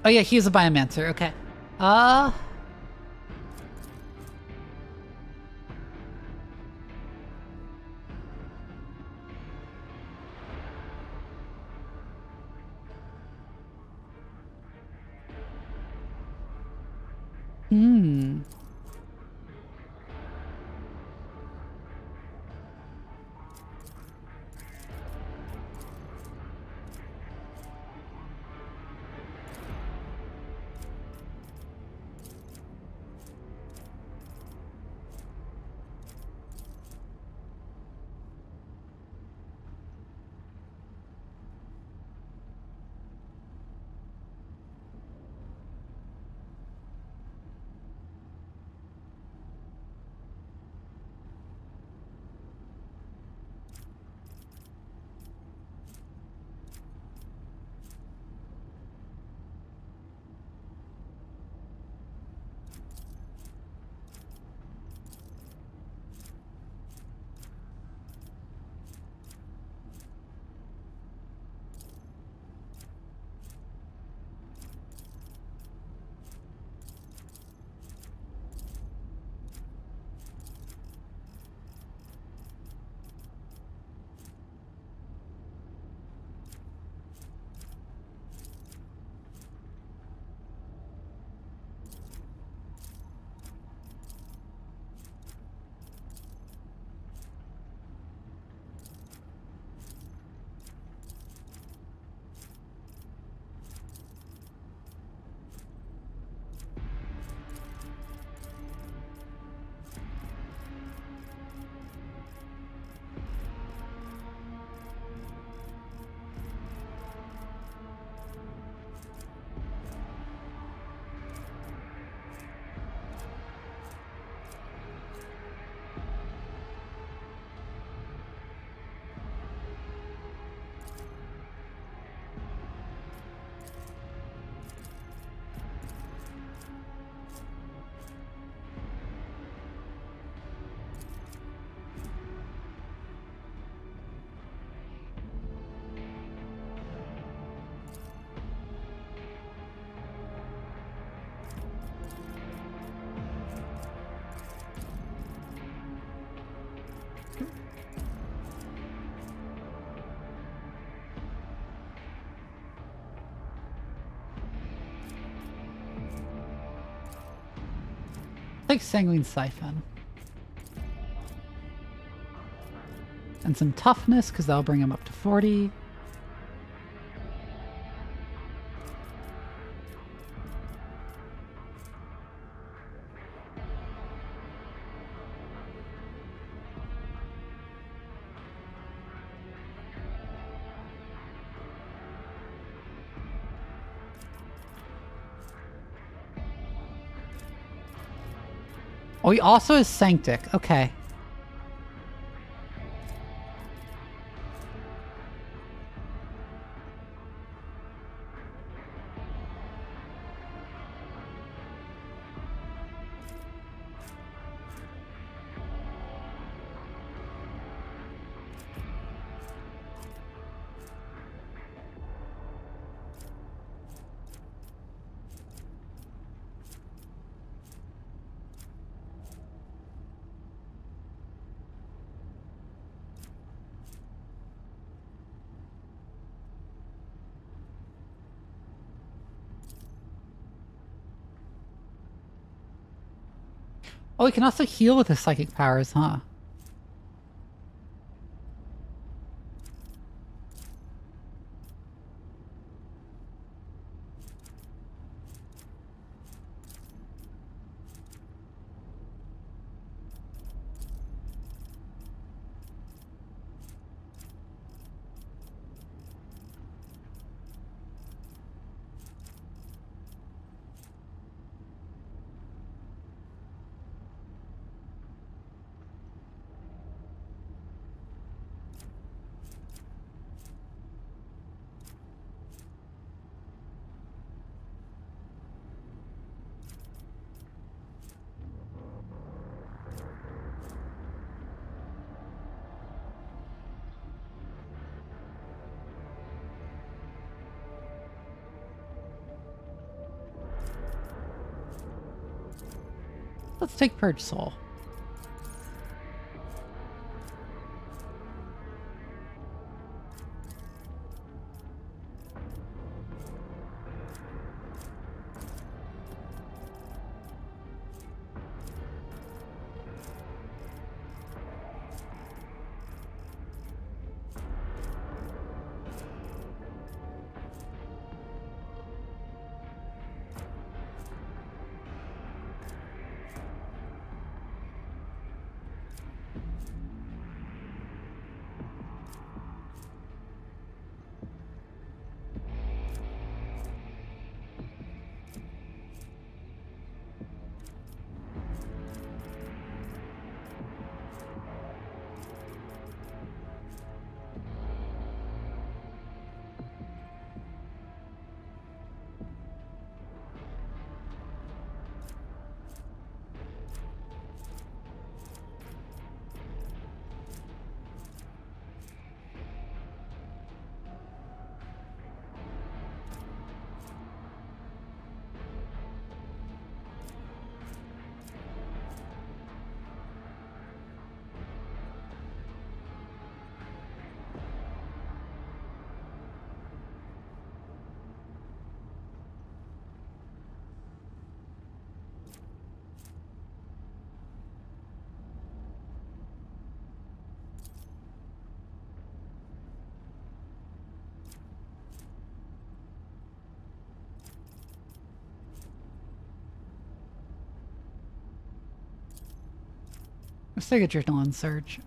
Oh yeah, he's a biomancer. Okay. Like Sanguine Siphon. And some toughness, because that'll bring him up to 40. Oh, he also is Sanctic. Okay. Oh, he can also heal with his psychic powers, huh? Let's take Purge Soul. Let's take a adrenaline surge.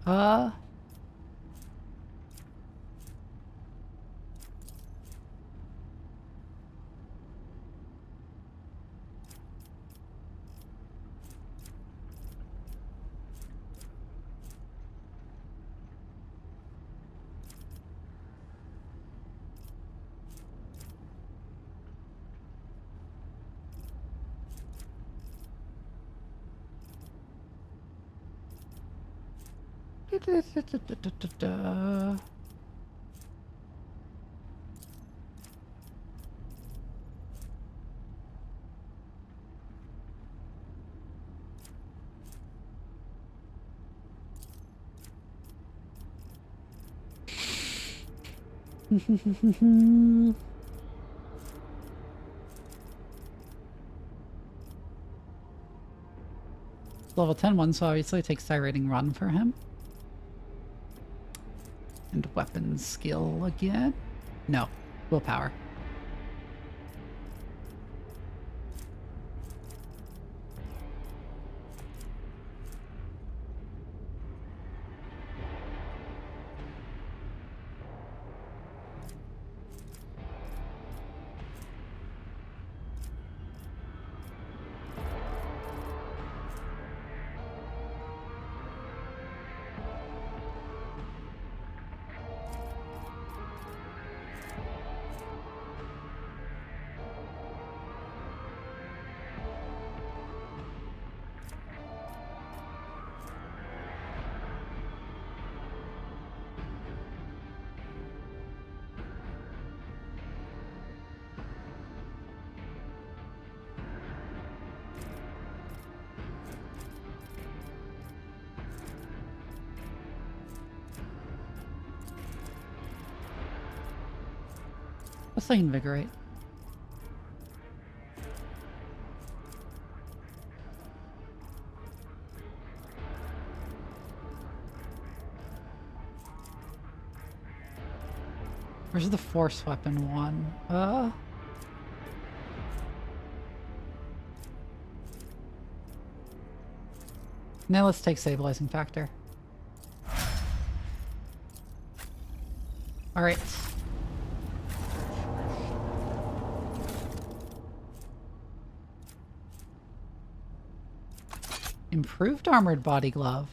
Level 10 one, so obviously it takes Gyrating Run for him. And weapon skill again? No. Willpower. say invigorate. Where's the force weapon one? Now let's take stabilizing factor. All right. Improved armored body glove.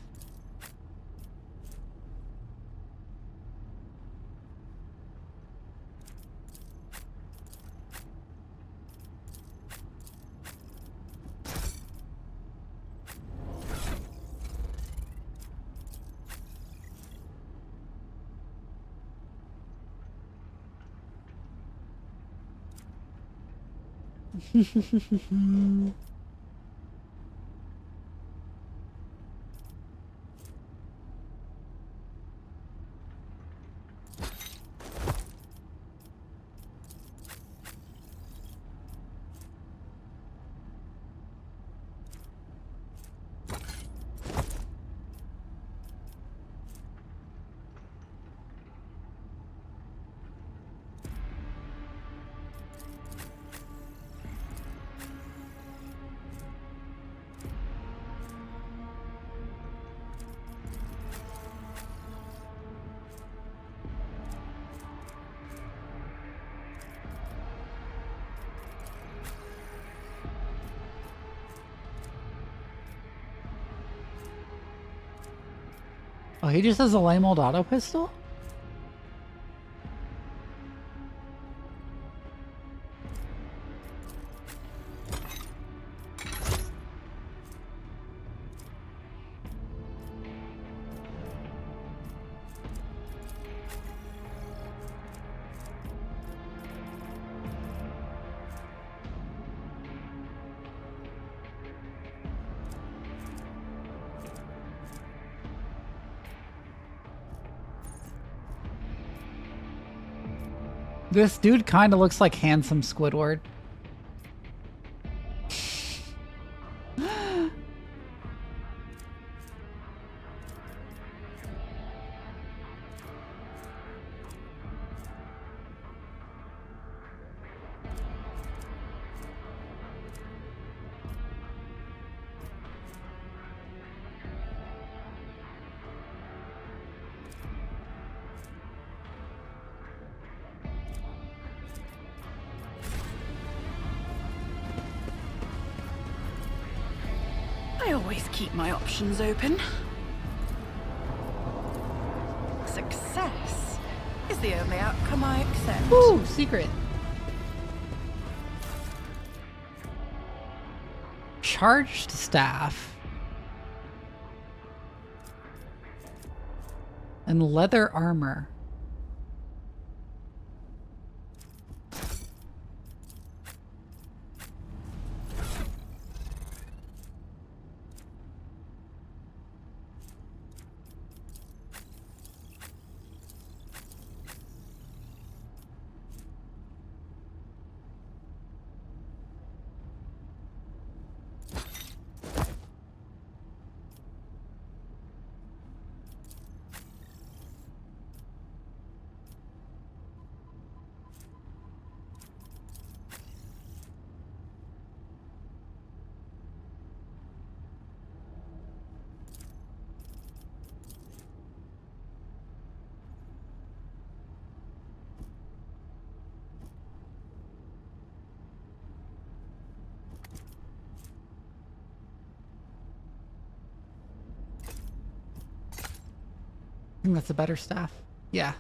Oh, he just has a lame old auto pistol? This dude kind of looks like handsome Squidward. I always keep my options open. Success is the only outcome I accept. Ooh, secret. Charged staff. And leather armor. I think that's a better staff. Yeah.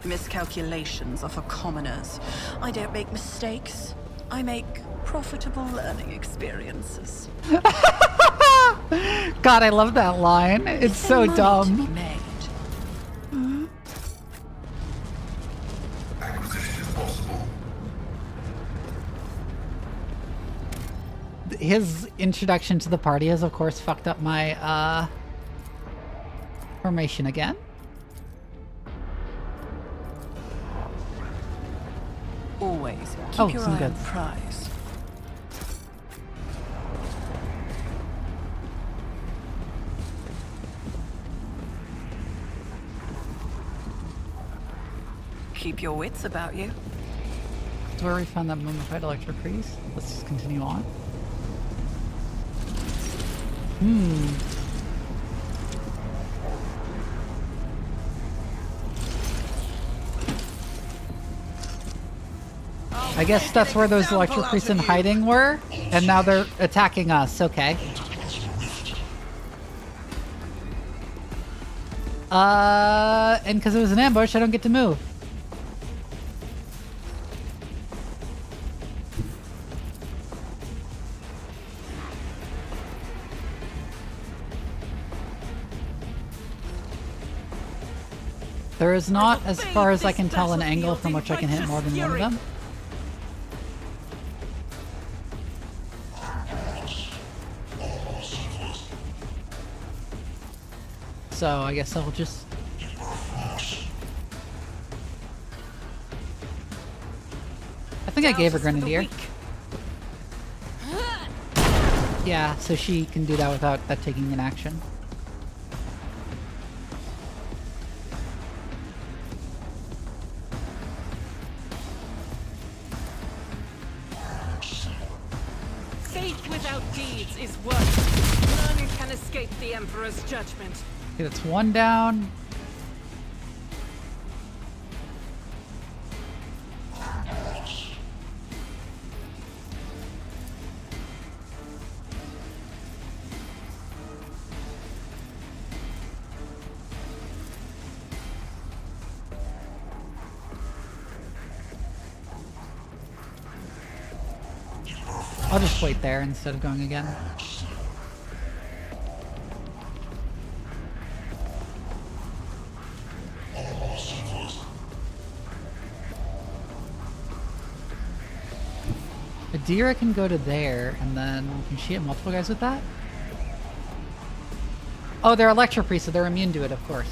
Miscalculations are for commoners. I don't make mistakes. I make profitable learning experiences. God, I love that line. It's so dumb. Acquisition his introduction to the party has, of course, fucked up my formation again. Always keep your some eye on goods. the prize. Keep your wits about you. That's where we found that mummified electric priest. Let's just continue on. I guess that's where those electric priests in hiding were, and now they're attacking us. Okay. And because it was an ambush, I don't get to move. There is not, as far as I can tell, an angle from which I can hit more than one of them. So I guess I'll just... I think I gave her Grenadier. Yeah, so she can do that without that taking an action. Faith without deeds is worthless. None can escape the Emperor's judgment. Okay, that's one down. I'll just wait there instead of going again. Adira can go to there, and then can she hit multiple guys with that? Oh, they're Electro Priests, so they're immune to it, of course.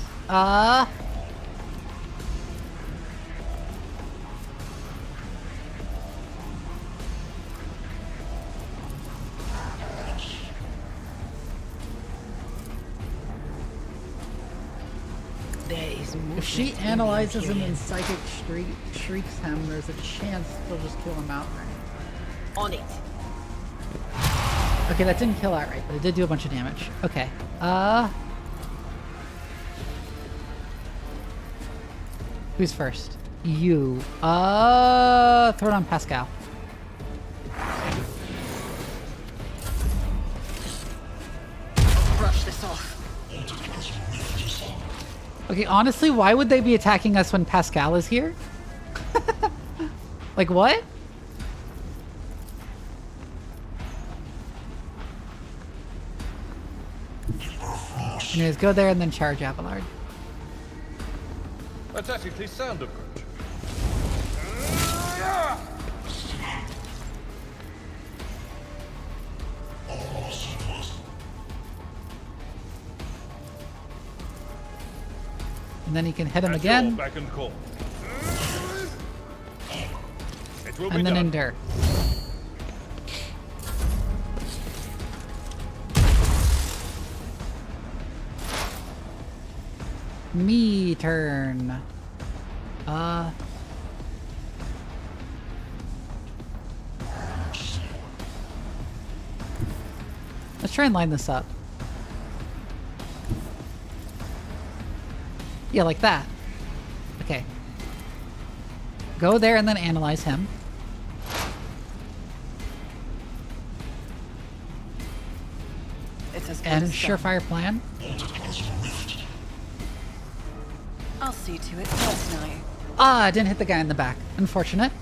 If she analyzes him and psychic shrieks him, there's a chance they'll just kill him outright. On it. Okay, that didn't kill outright, but it did do a bunch of damage. Okay. Who's first? You. Throw it on Pascal. Brush this off. Okay, honestly, why would they be attacking us when Pascal is here? Like, what? Anyways, go there and then charge Abelard. I tactically sound approach. And then he can hit him again. Back and call. It will be And then done. endure. Me turn. Let's try and line this up. Yeah, like that. Okay. Go there and then analyze him. It's as good And as done. surefire plan. I'll see to it personally. Ah, I didn't hit the guy in the back. Unfortunate.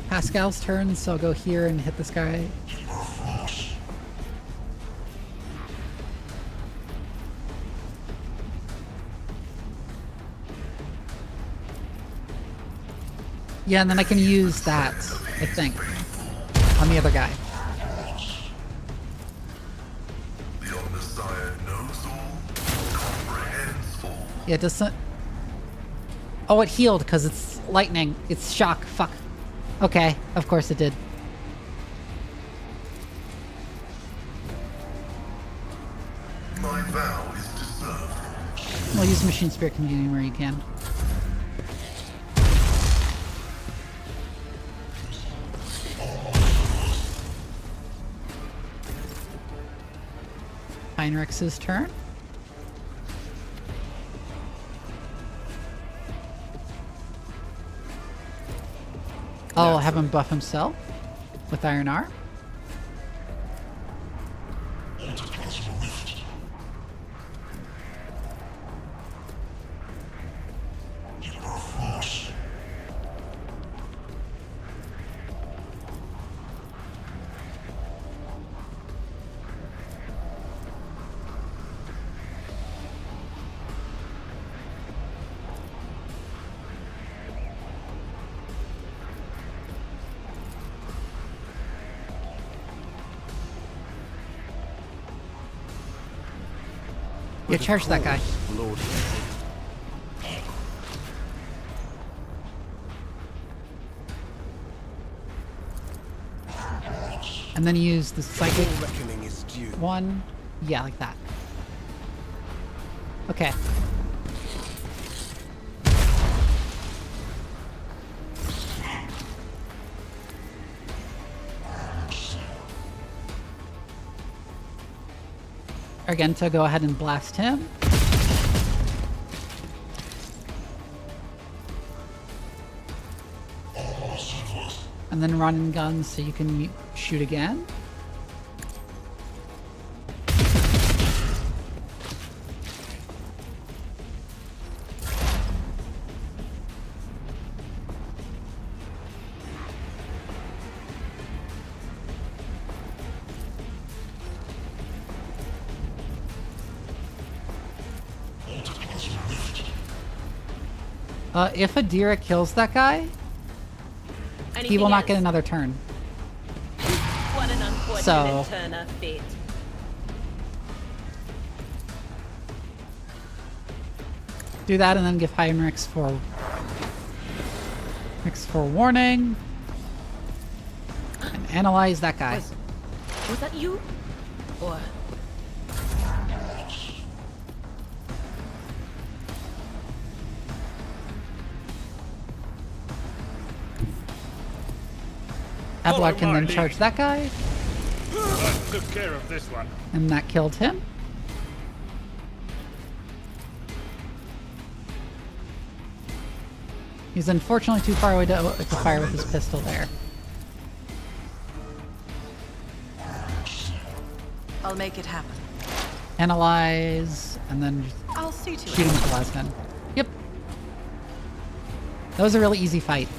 Pascal's turn, so I'll go here and hit this guy. Yeah, and then I can use that, I think, on the other guy. The Omniscient knows all, comprehends all. Yeah, it doesn't... Oh, it healed because it's lightning. It's shock. Fuck. Okay, of course it did. My vow is to serve. Well, use Machine Spirit Communion where you can. Heinrich's turn. I'll have him buff himself with Iron Arm. Yeah, charge that guy. Lord. And then use the psychic Reckoning is due. one. Yeah, like that. Okay. Argenta, go ahead and blast him. And then run and gun so you can shoot again. If Adira kills that guy, he will not get another turn. What an unfortunate So- turn of fate. Do that and then give Heinrichs for warning. And analyze that guy. Was that you? Or Ablar can then Marty. charge that guy, I took care of this one. and that killed him. He's unfortunately too far away to fire with his pistol there. I'll make it happen. Analyze, and then I'll see to shoot him it. with the last gun. Yep. That was a really easy fight.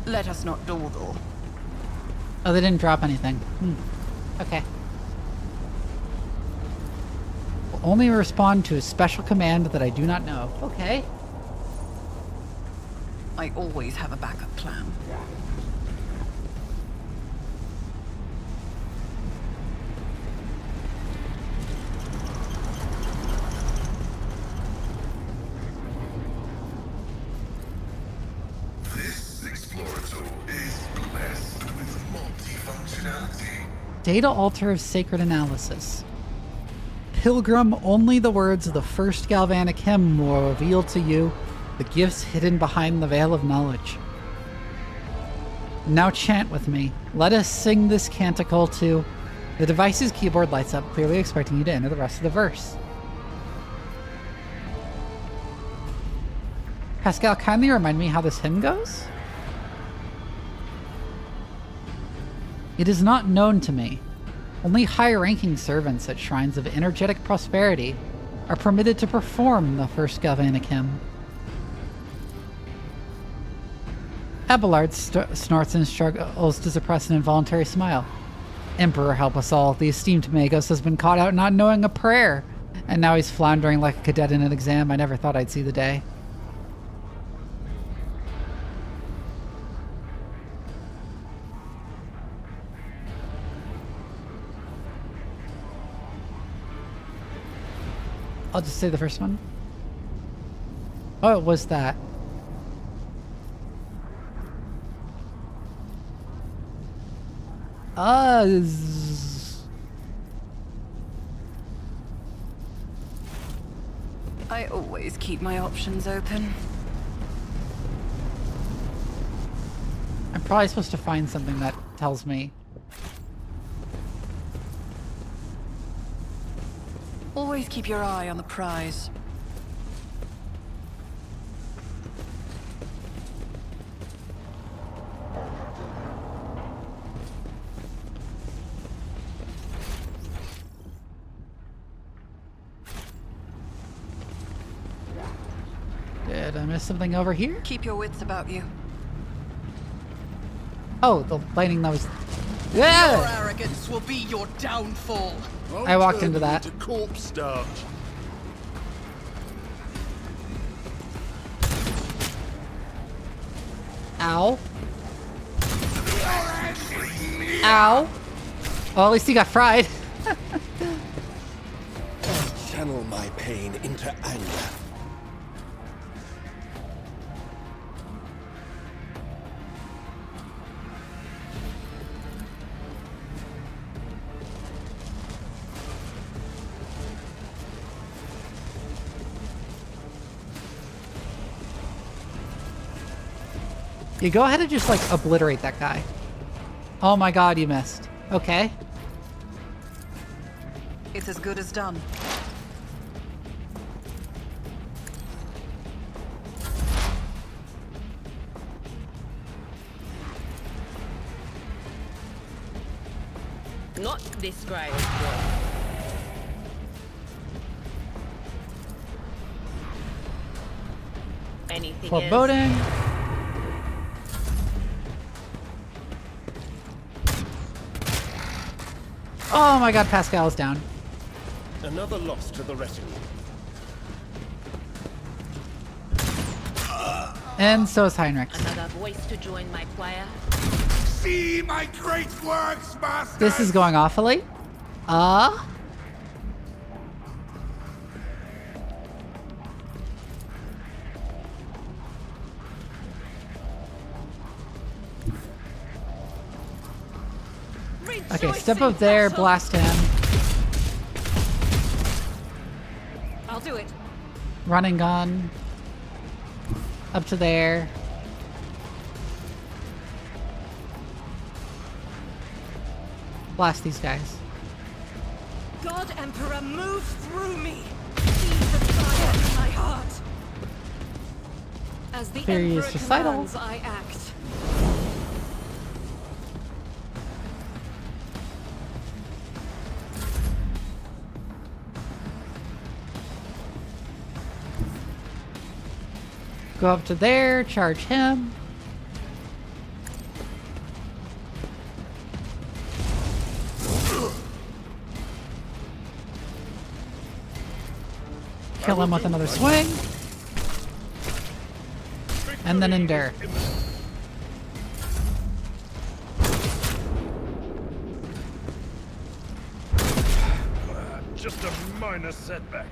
Let us not dawdle. Oh, they didn't drop anything. Okay. Will only respond to a special command that I do not know. Okay. I always have a backup plan. This explorator is blessed with multifunctionality. Data altar of sacred analysis. Pilgrim, only the words of the first galvanic hymn will reveal to you the gifts hidden behind the veil of knowledge. Now chant with me. Let us sing this canticle to... The device's keyboard lights up, clearly expecting you to enter the rest of the verse. Pascal, kindly remind me how this hymn goes? It is not known to me. Only high-ranking servants at shrines of energetic prosperity are permitted to perform the first galvanic hymn. Abelard snorts and struggles to suppress an involuntary smile. Emperor help us all. The esteemed Magos has been caught out not knowing a prayer. And now he's floundering like a cadet in an exam. I never thought I'd see the day. I'll just say the first one. Oh, it was that. I always keep my options open. I'm probably supposed to find something that tells me. Always keep your eye on the prize. Did I miss something over here? Keep your wits about you. Oh, the lightning that was... Your Yeah! arrogance will be your downfall. I walked into that. To corpse starch. Ow. Ow. Well, at least he got fried. Channel my pain into anger. You go ahead and just, like, obliterate that guy. Oh my god, you missed. Okay. It's as good as done. Not this guy. Anything Foreboding. Oh my god, Pascal is down. Another loss to the retinue. And so is Heinrich. Another voice to join my choir. See my great works, master. This is going awfully. Okay, step up there, blast him. I'll do it. Running gun. Up to there. Blast these guys. God Emperor, move through me. Be the fire in my heart. As the Furious Emperor recital. commands, I act. Go up to there, charge him. Kill him with another swing. And then endure. Just a minor setback.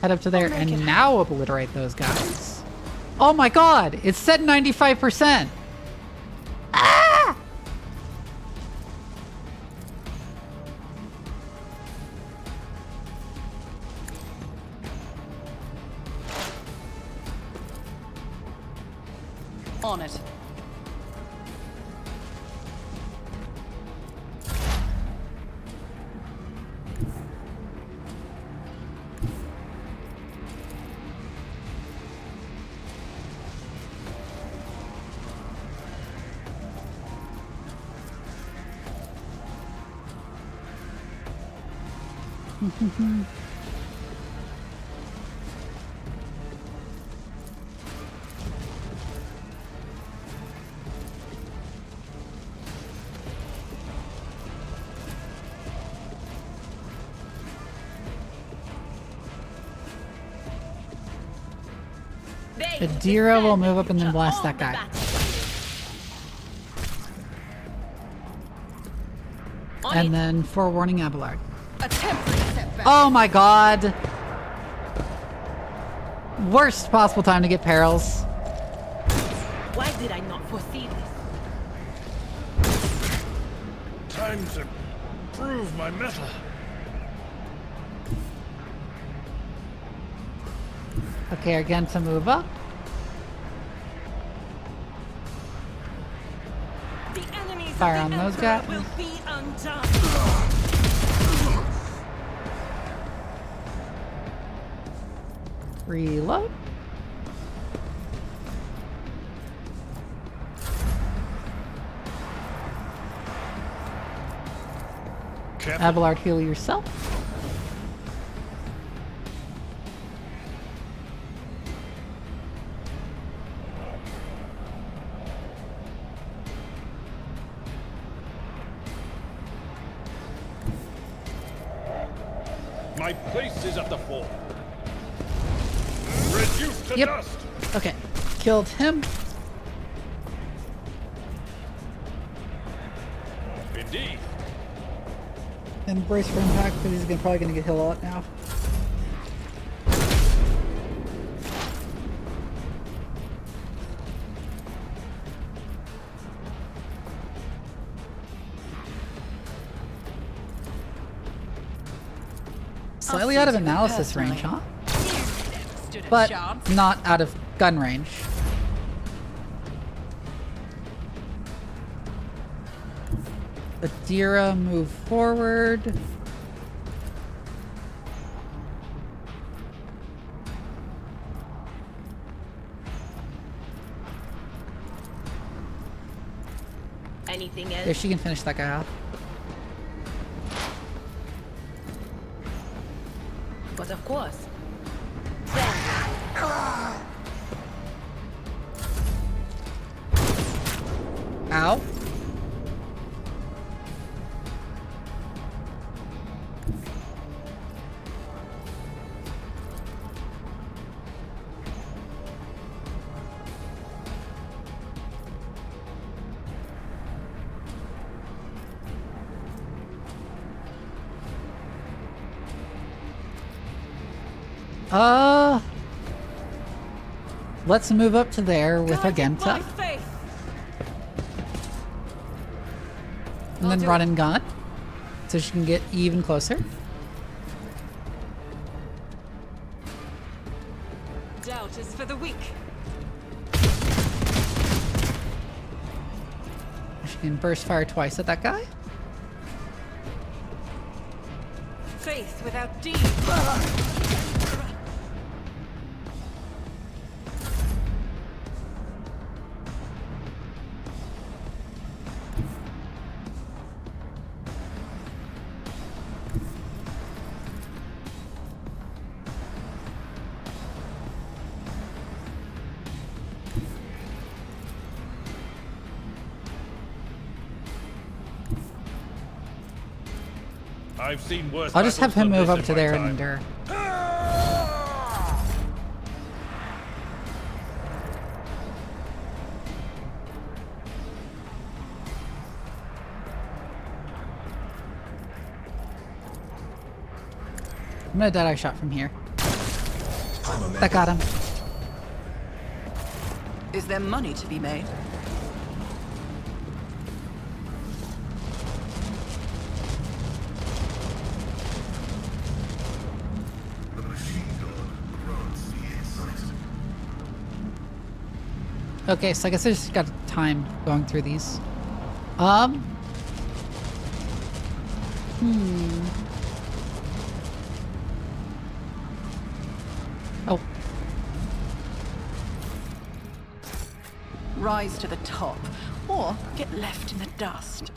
Head up to there and now obliterate those guys. Oh my god! It's set 95%! Ah! On it. Adira will move up and then blast that guy. And then forewarning Abelard. A temporary setback. Oh my god! Worst possible time to get perils. Why did I not foresee this? Time to prove my mettle. Okay, again to move up. The enemies Fire of on the those Emperor guys. will be undone. Reload. Careful. Abelard, heal yourself. My place is at the fore. Reduced to Yep. dust. Okay, killed him. Indeed. And brace for impact because he's probably going to get healed a lot now. Slightly out of analysis range, huh? Stood a But chance. not out of gun range. Adira, move forward. Anything There, else? she can finish that guy off. But of course. Ow. Let's move up to there with Argenta. And then run and gun. So she can get even closer. Doubt is for the weak. She can burst fire twice at that guy. Faith without deed. I've seen worse. I'll just have him battles move than up this to in my there and time. endure. I'm gonna dead eye shot from here. That got him. Is there money to be made? Okay, so I guess I just got time going through these. Oh, Rise to the top, or get left in the dust.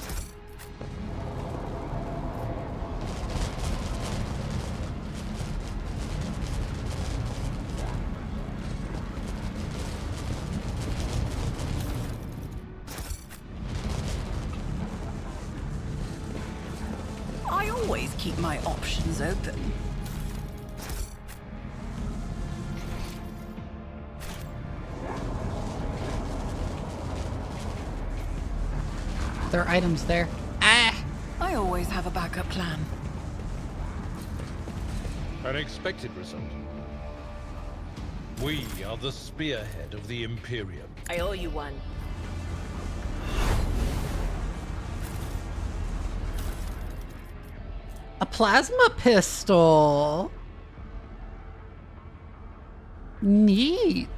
I always keep my options open. there are items there. Ah! I always have a backup plan. An expected result. We are the spearhead of the Imperium. I owe you one. A plasma pistol. Neat.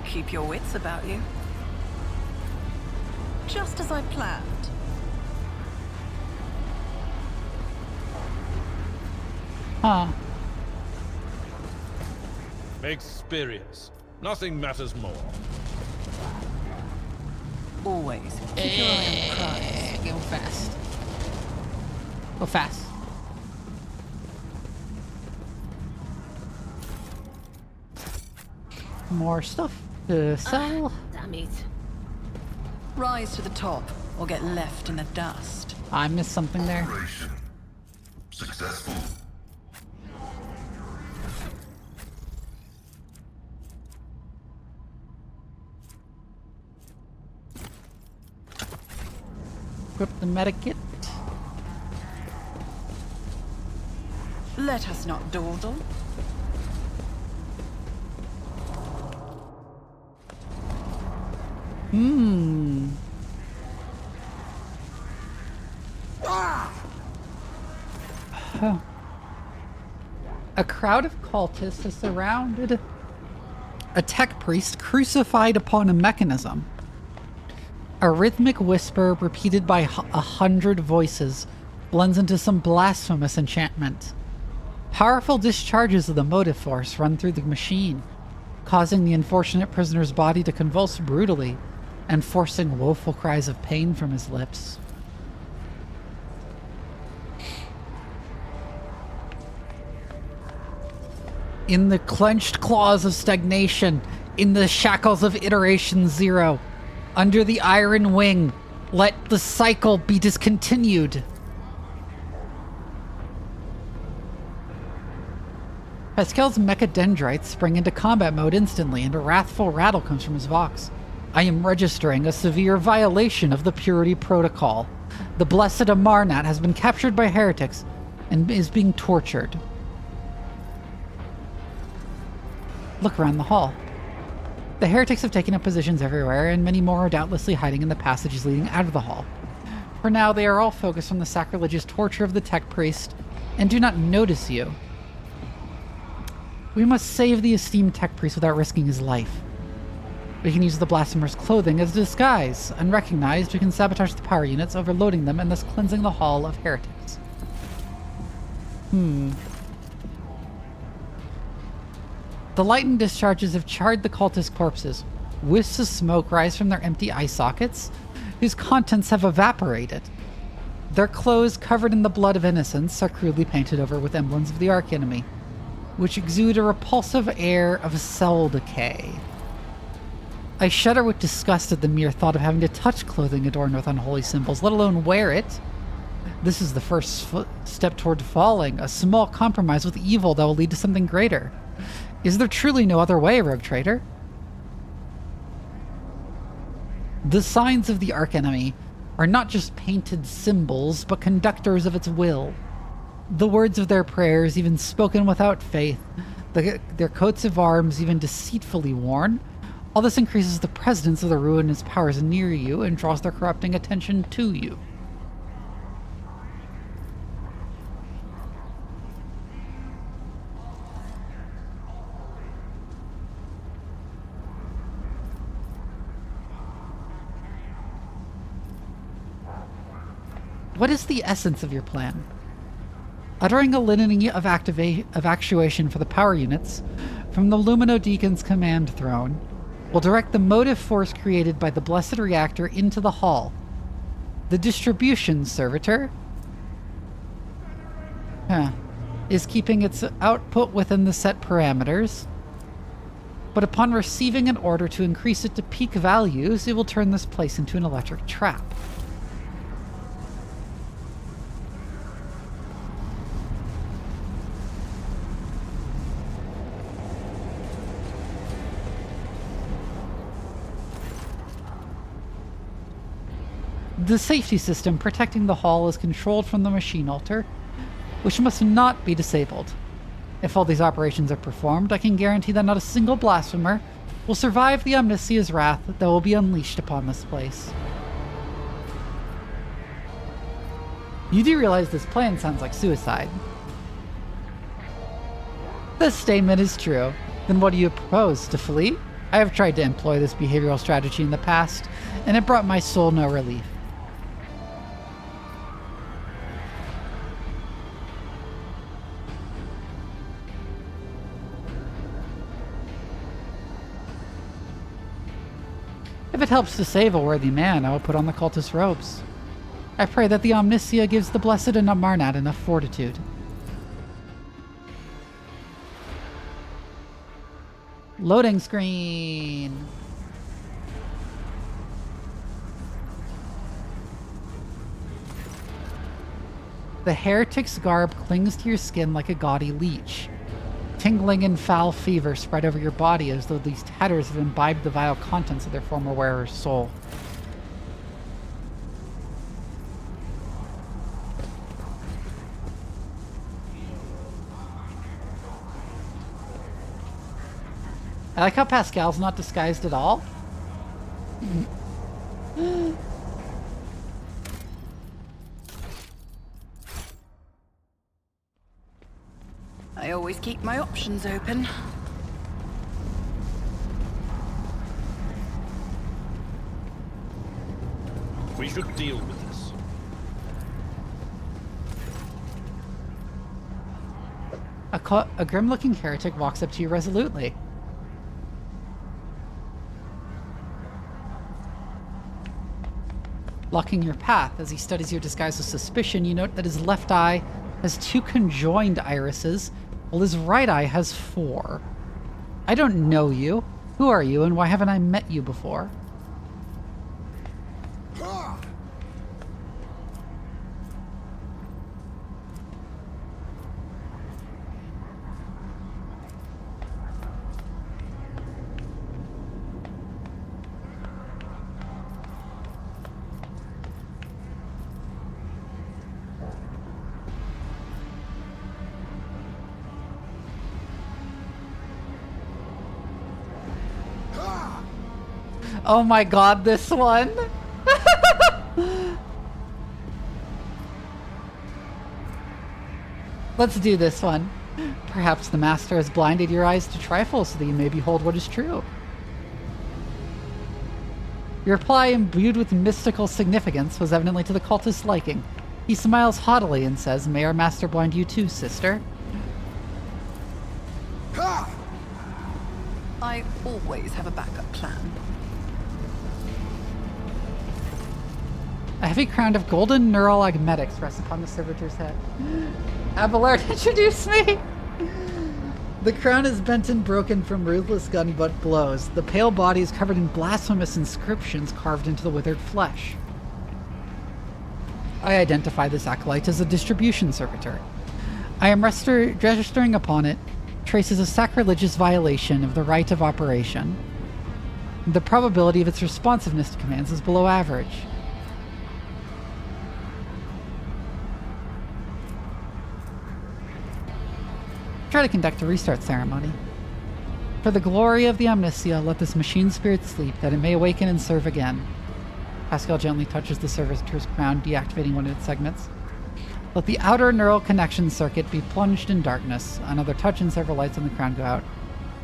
Keep your wits about you. Just as I planned. Huh. Experience. Nothing matters more. Always. Keep your eye on the prize. Go fast. Go fast. More stuff to sell. Damn it. Rise to the top, or get left in the dust. I missed something there. Operation successful. Equip the medikit. Let us not dawdle. Huh. A crowd of cultists has surrounded a tech priest crucified upon a mechanism. A rhythmic whisper repeated by 100 voices blends into some blasphemous enchantment. Powerful discharges of the motive force run through the machine, causing the unfortunate prisoner's body to convulse brutally and forcing woeful cries of pain from his lips. In the clenched claws of stagnation, in the shackles of iteration zero, under the iron wing, let the cycle be discontinued. Pascal's mechadendrites spring into combat mode instantly, and a wrathful rattle comes from his vox. I am registering a severe violation of the Purity Protocol. The Blessed Amarnat has been captured by heretics and is being tortured. Look around the hall. The heretics have taken up positions everywhere, and many more are doubtlessly hiding in the passages leading out of the hall. For now, they are all focused on the sacrilegious torture of the tech priest, and do not notice you. We must save the esteemed tech priest without risking his life. We can use the blasphemer's clothing as a disguise. Unrecognized, we can sabotage the power units, overloading them, and thus cleansing the hall of heretics. The lightened discharges have charred the cultist corpses. Wisps of smoke rise from their empty eye sockets, whose contents have evaporated. Their clothes, covered in the blood of innocents, are crudely painted over with emblems of the archenemy, which exude a repulsive air of cell decay. I shudder with disgust at the mere thought of having to touch clothing adorned with unholy symbols, let alone wear it. This is the first step toward falling, a small compromise with evil that will lead to something greater. Is there truly no other way, rogue traitor? The signs of the archenemy are not just painted symbols, but conductors of its will. The words of their prayers, even spoken without faith, their coats of arms, even deceitfully worn, all this increases the presence of the ruinous powers near you and draws their corrupting attention to you. What is the essence of your plan? Uttering a litany of actuation for the power units from the Lumino Deacon's command throne will direct the motive force created by the Blessed Reactor into the hall. The distribution servitor? is keeping its output within the set parameters, but upon receiving an order to increase it to peak values, it will turn this place into an electric trap. The safety system protecting the hall is controlled from the machine altar, which must not be disabled. If all these operations are performed, I can guarantee that not a single blasphemer will survive the Omnissia's wrath that will be unleashed upon this place. You do realize this plan sounds like suicide. This statement is true. Then what do you propose? To flee? I have tried to employ this behavioral strategy in the past, and it brought my soul no relief. If it helps to save a worthy man, I will put on the cultist robes. I pray that the Omnissia gives the blessed and Amarnat enough fortitude. Loading screen! The heretic's garb clings to your skin like a gaudy leech. Tingling and foul fever spread over your body as though these tatters have imbibed the vile contents of their former wearer's soul. I like how Pascal's not disguised at all. I always keep my options open. We should deal with this. A grim-looking heretic walks up to you resolutely. Blocking your path as he studies your disguise with suspicion, you note that his left eye has 2 conjoined irises, while his right eye has 4. I don't know you. Who are you, and why haven't I met you before? Oh my god, this one! Let's do this one. Perhaps the Master has blinded your eyes to trifle so that you may behold what is true. Your reply, imbued with mystical significance, was evidently to the cultist's liking. He smiles haughtily and says, "May our Master blind you too, sister." I always have a backup plan. A heavy crown of golden neural augmetics rests upon the servitor's head. Abelard, introduce me! The crown is bent and broken from ruthless gun butt blows. The pale body is covered in blasphemous inscriptions carved into the withered flesh. I identify this acolyte as a distribution servitor. I am registering upon it traces a sacrilegious violation of the right of operation. The probability of its responsiveness to commands is below average. Try to conduct a restart ceremony. For the glory of the Omnissia, let this machine spirit sleep, that it may awaken and serve again. Pascal gently touches the servitor's crown, deactivating one of its segments. Let the outer neural connection circuit be plunged in darkness. Another touch and several lights on the crown go out.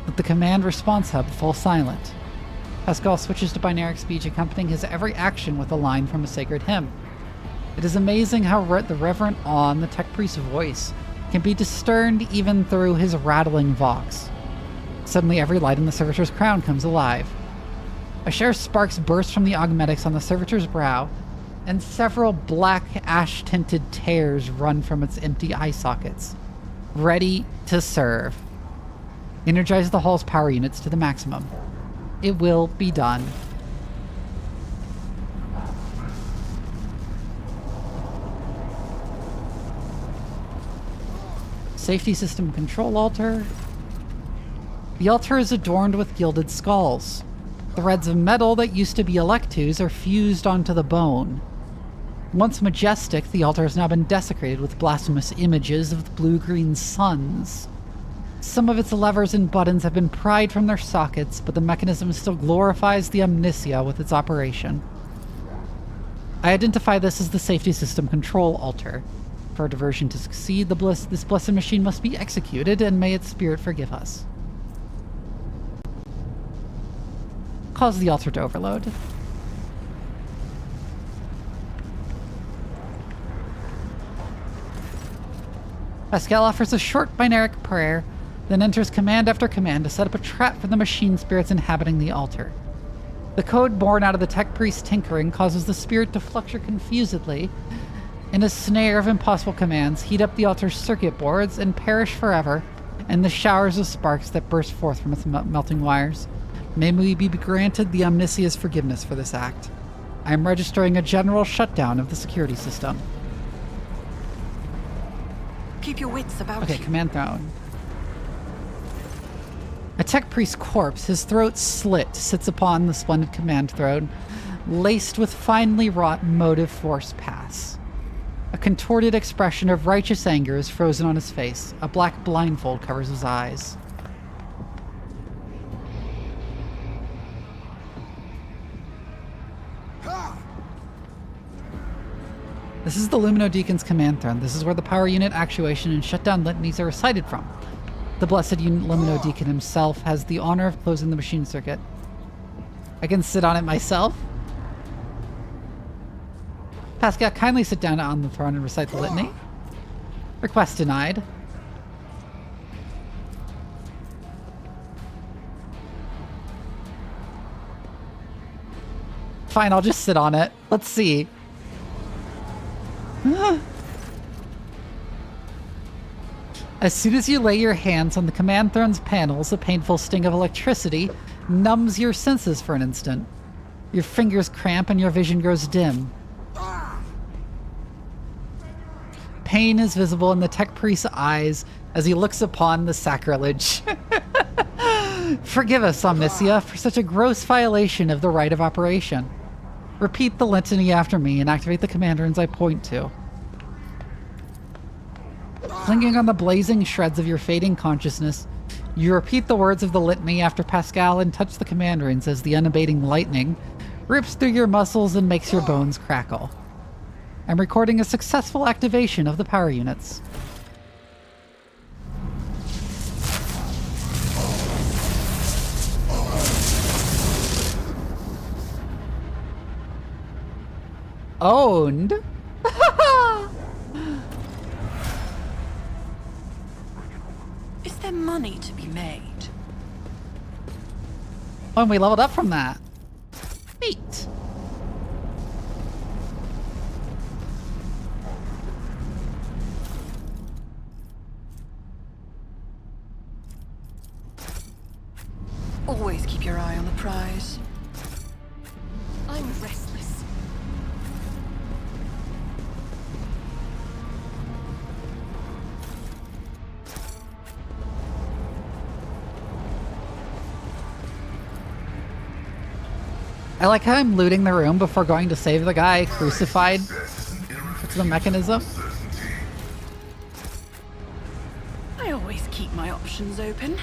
Let the command response hub fall silent. Pascal switches to binary speech, accompanying his every action with a line from a sacred hymn. It is amazing how the reverent awe in the tech priest's voice can be discerned even through his rattling vox. Suddenly, every light in the servitor's crown comes alive. A share of sparks burst from the augmetics on the servitor's brow, and several black ash-tinted tears run from its empty eye sockets. ready to serve. Energize the hall's power units to the maximum. It will be done. Safety system control altar. The altar is adorned with gilded skulls. Threads of metal that used to be electus are fused onto the bone. Once majestic, the altar has now been desecrated with blasphemous images of the blue-green suns. Some of its levers and buttons have been pried from their sockets, but the mechanism still glorifies the Omniscia with its operation. I identify this as the safety system control altar. For a diversion to succeed, this blessed machine must be executed, and may its spirit forgive us. Cause the altar to overload. Pascal offers a short binaric prayer, then enters command after command to set up a trap for the machine spirits inhabiting the altar. The code born out of the tech priest's tinkering causes the spirit to fluctuate confusedly in a snare of impossible commands, heat up the altar's circuit boards, and perish forever in the showers of sparks that burst forth from its melting wires. May we be granted the Omniscia's forgiveness for this act. I am registering a general shutdown of the security system. Keep your wits about you. Command throne. A tech priest's corpse, his throat slit, sits upon the splendid command throne, laced with finely wrought motive force paths. A contorted expression of righteous anger is frozen on his face. A black blindfold covers his eyes. This is the Lumino Deacon's command throne. This is where the power unit actuation and shutdown litanies are recited from. The blessed Lumino Deacon himself has the honor of closing the machine circuit. I can sit on it myself. Pascal, kindly sit down on the throne and recite the litany. Request denied. Fine, I'll just sit on it. Let's see. As soon as you lay your hands on the command throne's panels, a painful sting of electricity numbs your senses for an instant. Your fingers cramp and your vision grows dim. Pain is visible in the tech priest's eyes as he looks upon the sacrilege. Forgive us, Omniscia, for such a gross violation of the right of operation. Repeat the litany after me and activate the command runes I point to. Clinging on the blazing shreds of your fading consciousness, you repeat the words of the litany after Pascal and touch the command runes as the unabating lightning rips through your muscles and makes your bones crackle. I'm recording a successful activation of the power units. Owned? Is there money to be made? Oh, and we leveled up from that. Neat. Always keep your eye on the prize. I'm restless. I like how I'm looting the room before going to save the guy crucified to the mechanism. I always keep my options open.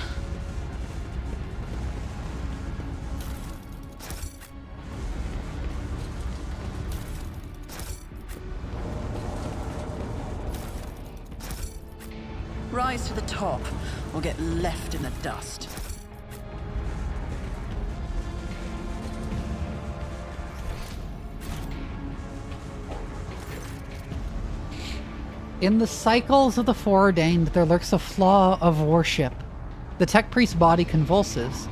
Rise to the top, or get left in the dust. In the cycles of the foreordained, there lurks a flaw of worship. The tech priest's body convulses.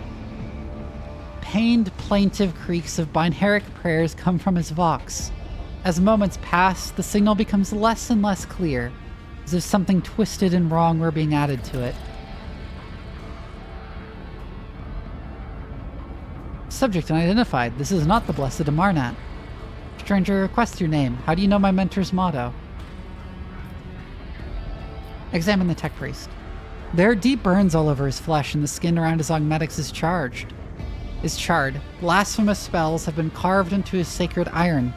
Pained, plaintive creaks of binaric prayers come from his vox. As moments pass, the signal becomes less and less clear, as if something twisted and wrong were being added to it. Subject unidentified. This is not the Blessed Amarnat. Stranger requests your name. How do you know my mentor's motto? Examine the tech priest. There are deep burns all over his flesh, and the skin around his augmetics is charred. Blasphemous spells have been carved into his sacred iron,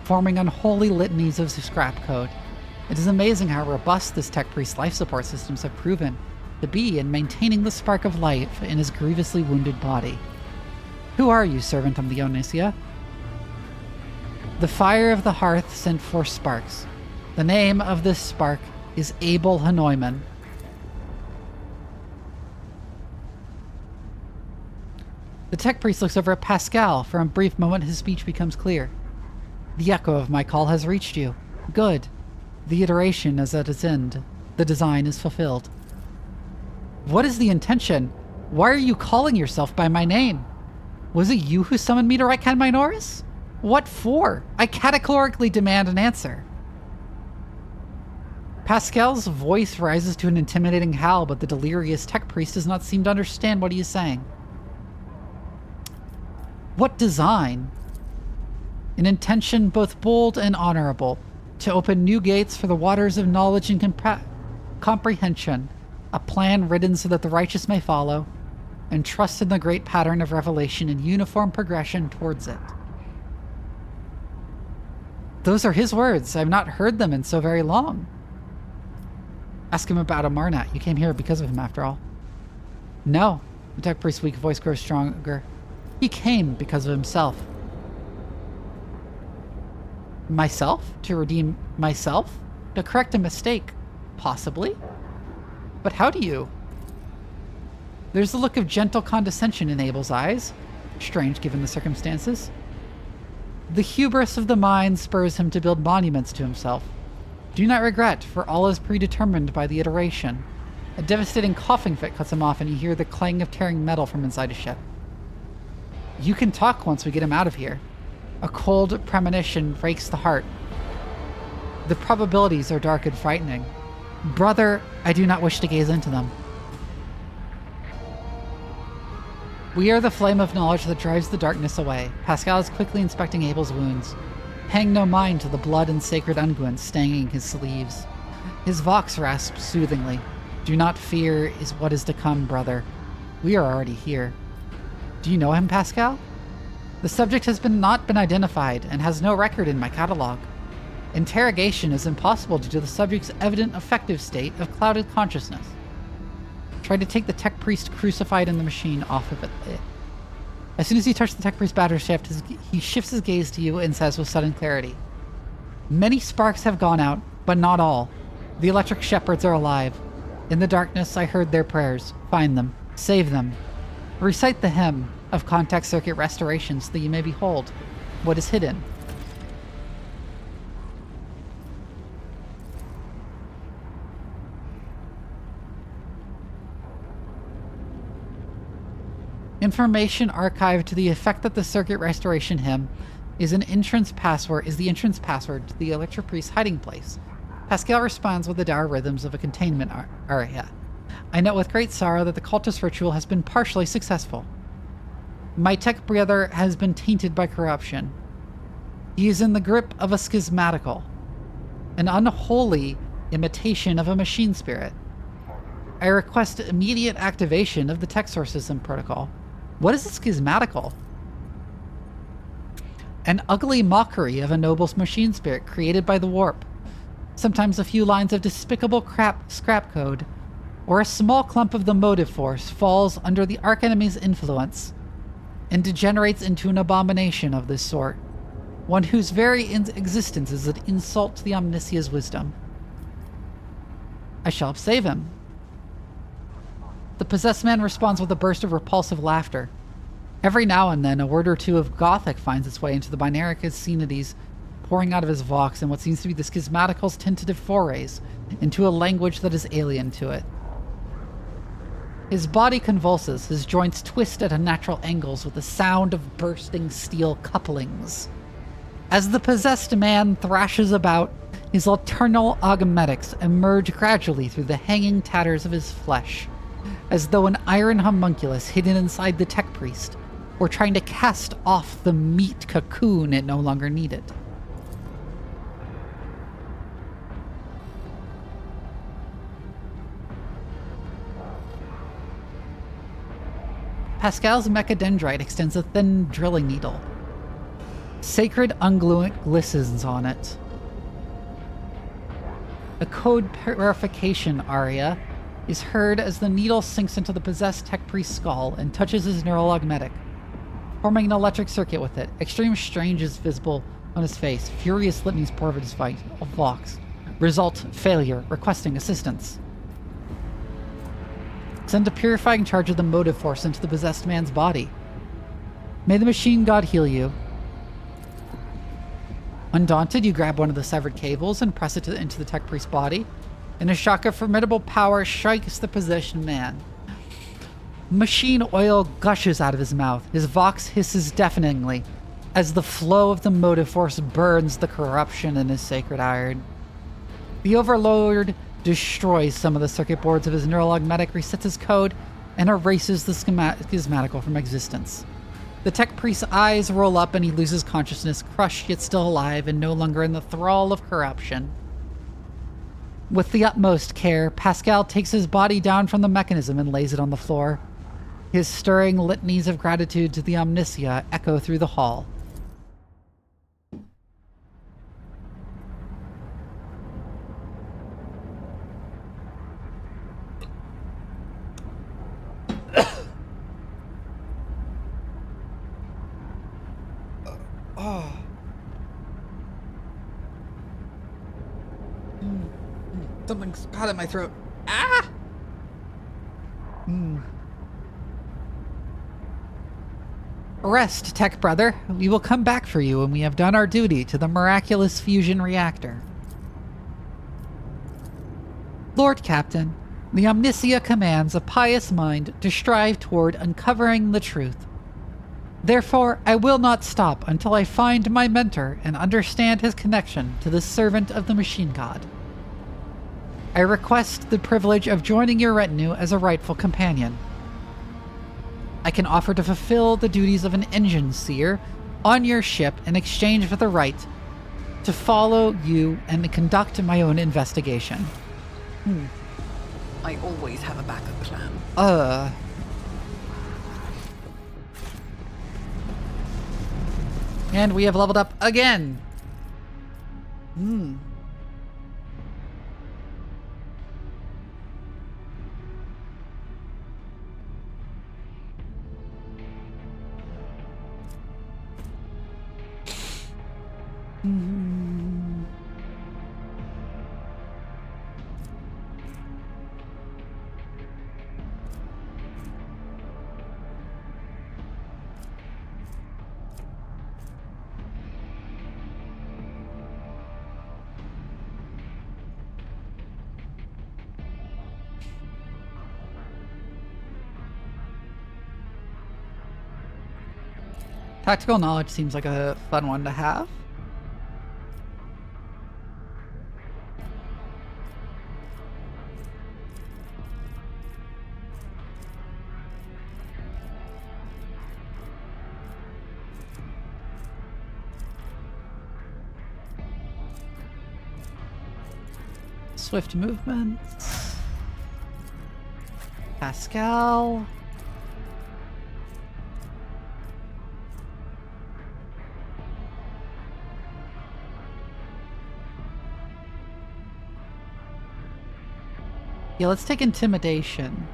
forming unholy litanies of scrap code. It is amazing how robust this tech priest's life support systems have proven to be in maintaining the spark of life in his grievously wounded body. Who are you, servant of the Onysia? The fire of the hearth sent forth sparks. The name of this spark is Abel Hanoiman. The tech priest looks over at Pascal. For a brief moment, his speech becomes clear. The echo of my call has reached you. Good. The iteration is at its end. The design is fulfilled. What is the intention? Why are you calling yourself by my name? Was it you who summoned me to Rycan Minoris? What for? I categorically demand an answer. Pascal's voice rises to an intimidating howl, but the delirious tech priest does not seem to understand what he is saying. What design? An intention both bold and honorable, to open new gates for the waters of knowledge and comprehension, a plan written so that the righteous may follow, and trust in the great pattern of revelation in uniform progression towards it. Those are his words. I've not heard them in so very long. Ask him about Amarnat. You came here because of him, after all. No. The tech priest's weak voice grows stronger. He came because of himself. Myself? To redeem myself? To correct a mistake? Possibly. But how do you? There's a look of gentle condescension in Abel's eyes. Strange given the circumstances. The hubris of the mind spurs him to build monuments to himself. Do not regret, for all is predetermined by the iteration. A devastating coughing fit cuts him off, and you hear the clang of tearing metal from inside a ship. You can talk once we get him out of here. A cold premonition breaks the heart. The probabilities are dark and frightening. Brother, I do not wish to gaze into them. We are the flame of knowledge that drives the darkness away. Pascal is quickly inspecting Abel's wounds, paying no mind to the blood and sacred unguents staining his sleeves. His vox rasps soothingly. Do not fear is what is to come, brother. We are already here. Do you know him, Pascal? The subject has not been identified and has no record in my catalog. Interrogation is impossible due to the subject's evident affective state of clouded consciousness. Try to take the tech priest crucified in the machine off of it. As soon as you touch the tech priest's battery shaft, he shifts his gaze to you and says with sudden clarity, Many sparks have gone out, but not all. The electric shepherds are alive. In the darkness, I heard their prayers. Find them. Save them. Recite the hymn of contact circuit restoration so that you may behold what is hidden. Information archived to the effect that the circuit restoration hymn is the entrance password to the electric priest's hiding place. Pascal responds with the dour rhythms of a containment aria. I note with great sorrow that the cultist ritual has been partially successful. My tech brother has been tainted by corruption. He is in the grip of a schismatical, an unholy imitation of a machine spirit. I request immediate activation of the tech sourcism protocol. What is a schismatical? An ugly mockery of a noble machine spirit created by the warp. Sometimes a few lines of despicable scrap code, or a small clump of the motive force falls under the archenemy's influence and degenerates into an abomination of this sort, one whose very existence is an insult to the Omnisia's wisdom. I shall save him. The possessed man responds with a burst of repulsive laughter. Every now and then, a word or two of Gothic finds its way into the binary obscenities pouring out of his vox and what seems to be the schismatical's tentative forays into a language that is alien to it. His body convulses, his joints twist at unnatural angles with the sound of bursting steel couplings. As the possessed man thrashes about, His internal augmetics emerge gradually through the hanging tatters of his flesh, as though an iron homunculus hidden inside the tech priest were trying to cast off the meat cocoon it no longer needed. Pascal's mechadendrite extends a thin drilling needle. Sacred ungluent glistens on it. A code verification aria is heard as the needle sinks into the possessed tech priest's skull and touches his neural augmetic, forming an electric circuit with it. Extreme strange is visible on his face. Furious litanies pour over his fight. Vox. Result, failure. Requesting assistance. Send a purifying charge of the motive force into the possessed man's body. May the machine god heal you. Undaunted, you grab one of the severed cables and press it into the tech priest's body. And a shock of formidable power strikes the possessed man. Machine oil gushes out of his mouth. His vox hisses deafeningly as the flow of the motive force burns the corruption in his sacred iron. The Overlord destroys some of the circuit boards of his neural augmetic, resets his code, and erases the schismatical from existence. The tech priest's eyes roll up and he loses consciousness, crushed yet still alive and no longer in the thrall of corruption. With the utmost care, Pascal takes his body down from the mechanism and lays it on the floor. His stirring litanies of gratitude to the Omnicia echo through the hall. Something's hot in my throat. Ah! Rest, tech brother. We will come back for you when we have done our duty to the miraculous fusion reactor. Lord Captain, the Omnicia commands a pious mind to strive toward uncovering the truth. Therefore, I will not stop until I find my mentor and understand his connection to the servant of the machine god. I request the privilege of joining your retinue as a rightful companion. I can offer to fulfill the duties of an engine seer on your ship in exchange for the right to follow you and conduct my own investigation. I always have a backup plan. And we have leveled up again. Tactical knowledge seems like a fun one to have. Swift movement. Pascal. Yeah, let's take intimidation.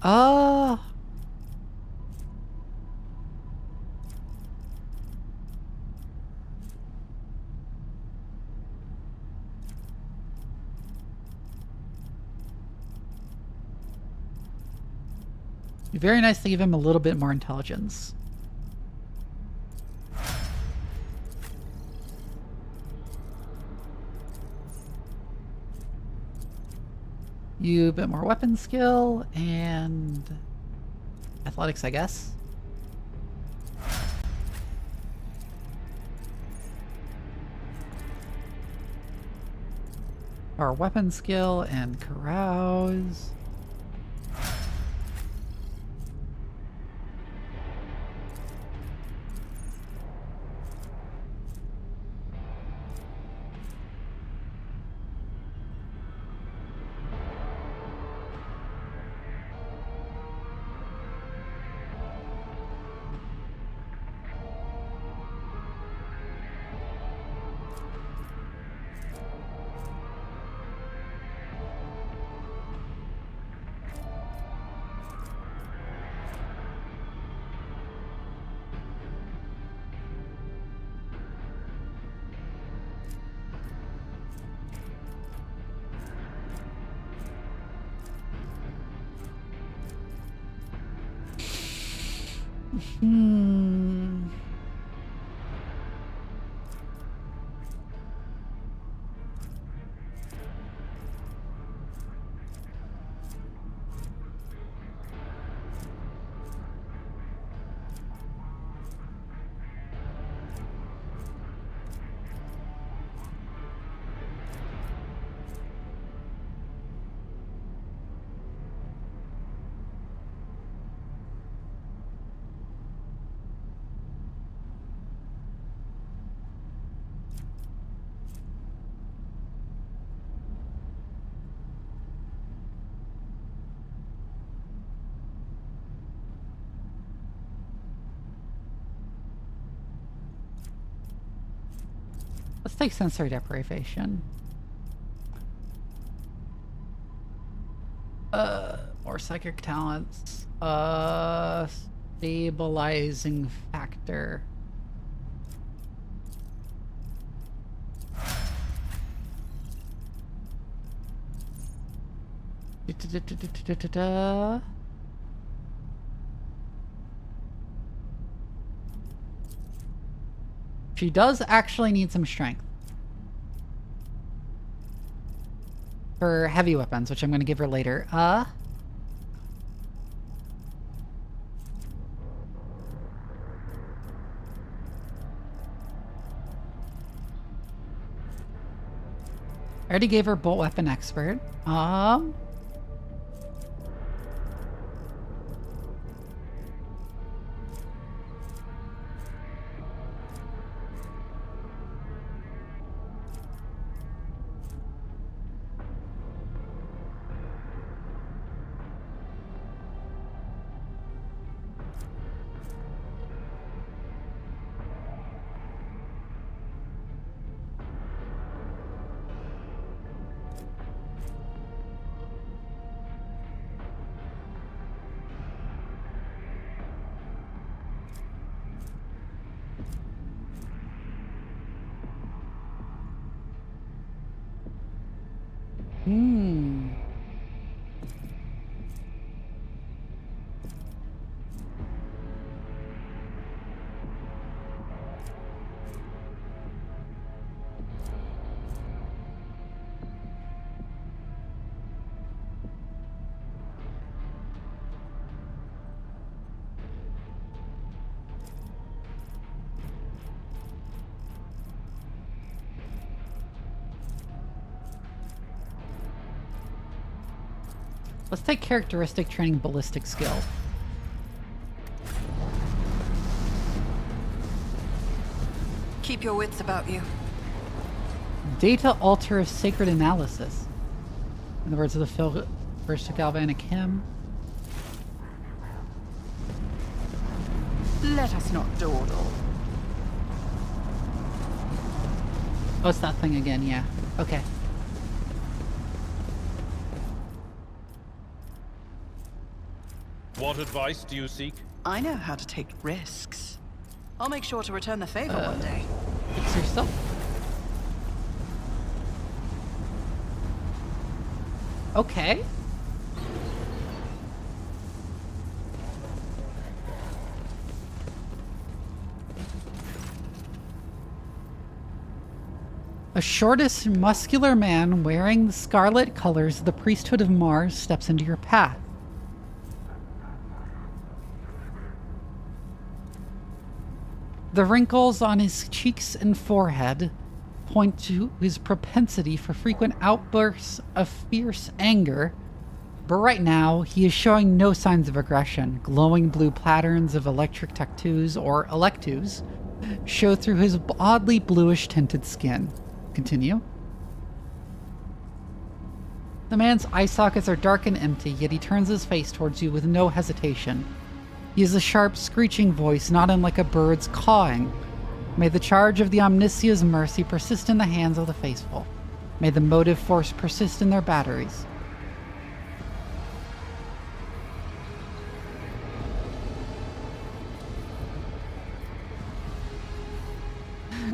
Be very nice to give him a little bit more intelligence. You a bit more weapon skill and athletics, I guess. Our weapon skill and carouse. Let's take sensory deprivation. More psychic talents. Stabilizing factor. She does actually need some strength for heavy weapons, which I'm going to give her later. I already gave her bolt weapon expert. Let's take characteristic training ballistic skill. Keep your wits about you. Data alter of sacred analysis. In the words of the first galvanic hymn. Let us not dawdle. Oh, it's that thing again, yeah. Okay. What advice do you seek? I know how to take risks. I'll make sure to return the favor one day. Fix yourself. Okay. A shortish, muscular man wearing the scarlet colors of the priesthood of Mars steps into your path. The wrinkles on his cheeks and forehead point to his propensity for frequent outbursts of fierce anger, but right now he is showing no signs of aggression. Glowing blue patterns of electric tattoos, or electus, show through his oddly bluish tinted skin. Continue. The man's eye sockets are dark and empty, yet he turns his face towards you with no hesitation. He has a sharp, screeching voice, not unlike a bird's cawing. May the charge of the Omnisia's mercy persist in the hands of the faithful. May the motive force persist in their batteries.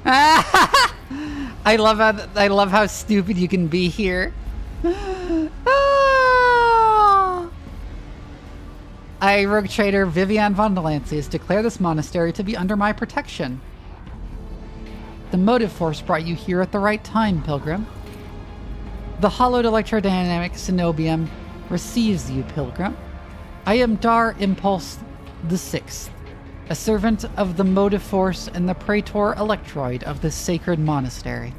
I love how stupid you can be here. I, rogue trader Vivian von Delancius, declare this monastery to be under my protection. The motive force brought you here at the right time, pilgrim. The hollowed electrodynamic cenobium receives you, pilgrim. I am Dar Impulse the Sixth, a servant of the motive force and the praetor electroid of this sacred monastery.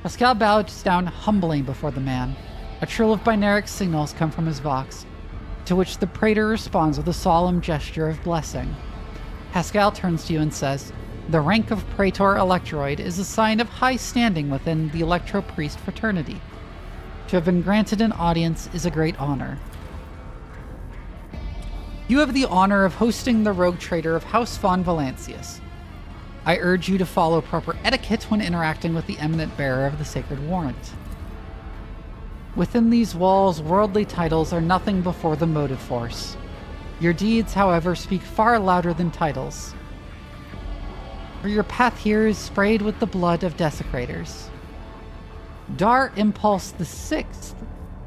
Pascal bows down humbly before the man. A trill of binaric signals come from his vox, to which the praetor responds with a solemn gesture of blessing. Pascal turns to you and says, "The rank of praetor electroid is a sign of high standing within the electro-priest fraternity. To have been granted an audience is a great honor. You have the honor of hosting the rogue trader of House von Valancius. I urge you to follow proper etiquette when interacting with the eminent bearer of the sacred warrant. Within these walls, worldly titles are nothing before the motive force. Your deeds, however, speak far louder than titles. For your path here is sprayed with the blood of desecrators. Dar Impulse the Sixth.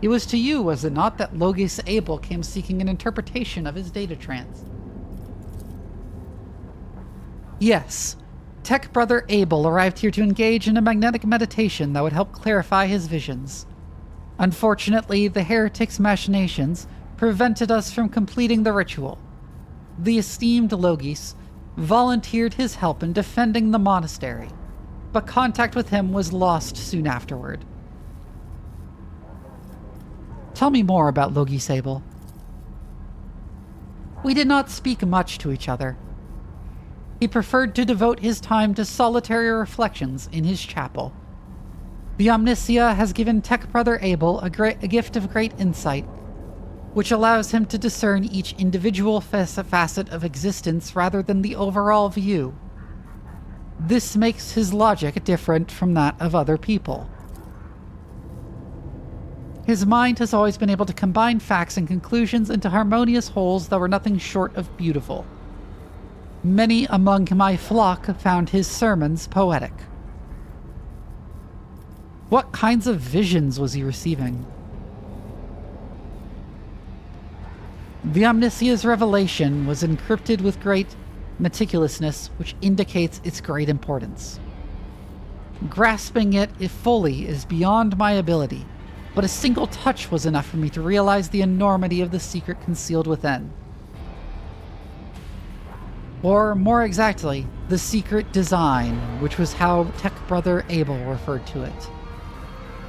It was to you, was it not, that Logis Abel came seeking an interpretation of his data trance? Yes. Tech brother Abel arrived here to engage in a magnetic meditation that would help clarify his visions. Unfortunately, the heretic's machinations prevented us from completing the ritual. The esteemed Logis volunteered his help in defending the monastery, but contact with him was lost soon afterward. Tell me more about Logis Abel. We did not speak much to each other. He preferred to devote his time to solitary reflections in his chapel. The Omnisia has given Tech Brother Abel a gift of great insight, which allows him to discern each individual facet of existence rather than the overall view. This makes his logic different from that of other people. His mind has always been able to combine facts and conclusions into harmonious wholes that were nothing short of beautiful. Many among my flock found his sermons poetic. What kinds of visions was he receiving? The Omnisia's revelation was encrypted with great meticulousness, which indicates its great importance. Grasping it fully is beyond my ability, but a single touch was enough for me to realize the enormity of the secret concealed within. Or, more exactly, the secret design, which was how Tech Brother Abel referred to it.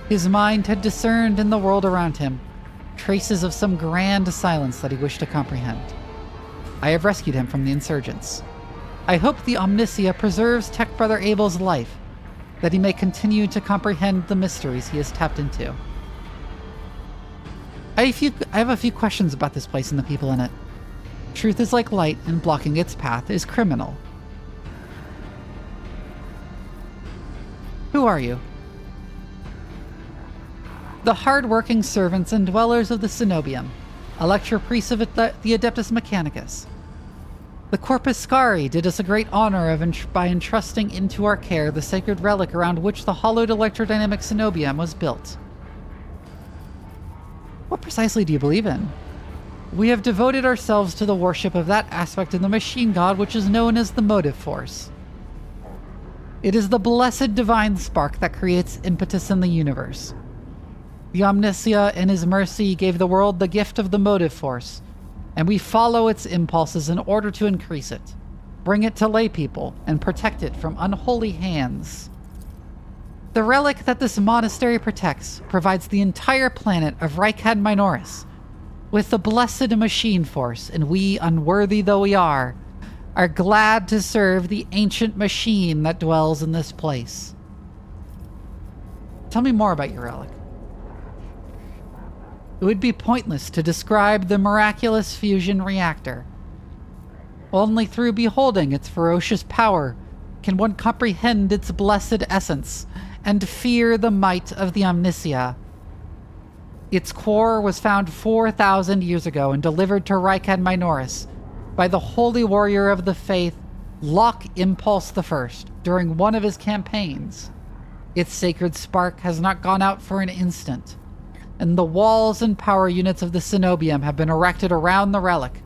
His mind had discerned in the world around him traces of some grand silence that he wished to comprehend. I have rescued him from the insurgents. I hope the Omnisia preserves Tech Brother Abel's life, that he may continue to comprehend the mysteries he has tapped into. I have a few questions about this place and the people in it. Truth is like light, and blocking its path is criminal. Who are you? The hard-working servants and dwellers of the Cenobium, Electro Priests of the Adeptus Mechanicus. The Corpus Scari did us a great honor by entrusting into our care the sacred relic around which the hollowed electrodynamic Cenobium was built. What precisely do you believe in? We have devoted ourselves to the worship of that aspect of the machine god which is known as the motive force. It is the blessed divine spark that creates impetus in the universe. The Omnicia, in his mercy, gave the world the gift of the motive force, and we follow its impulses in order to increase it, bring it to laypeople, and protect it from unholy hands. The relic that this monastery protects provides the entire planet of Rykad Minoris with the blessed machine force, and we, unworthy though we are glad to serve the ancient machine that dwells in this place. Tell me more about your relic. It would be pointless to describe the miraculous fusion reactor. Only through beholding its ferocious power can one comprehend its blessed essence and fear the might of the Omnicia. Its core was found 4,000 years ago and delivered to Rykad Minoris by the holy warrior of the faith, Locke Impulse I, during one of his campaigns. Its sacred spark has not gone out for an instant, and the walls and power units of the Cenobium have been erected around the relic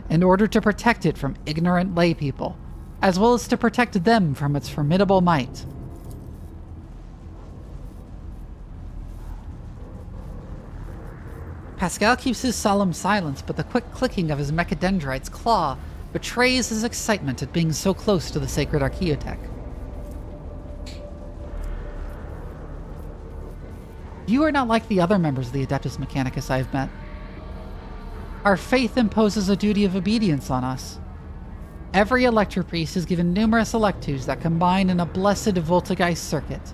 in order to protect it from ignorant laypeople, as well as to protect them from its formidable might. Pascal keeps his solemn silence, but the quick clicking of his mechadendrite's claw betrays his excitement at being so close to the sacred Archaeotech. You are not like the other members of the Adeptus Mechanicus I have met. Our faith imposes a duty of obedience on us. Every Electropriest is given numerous Electus that combine in a blessed Voltaggeist circuit,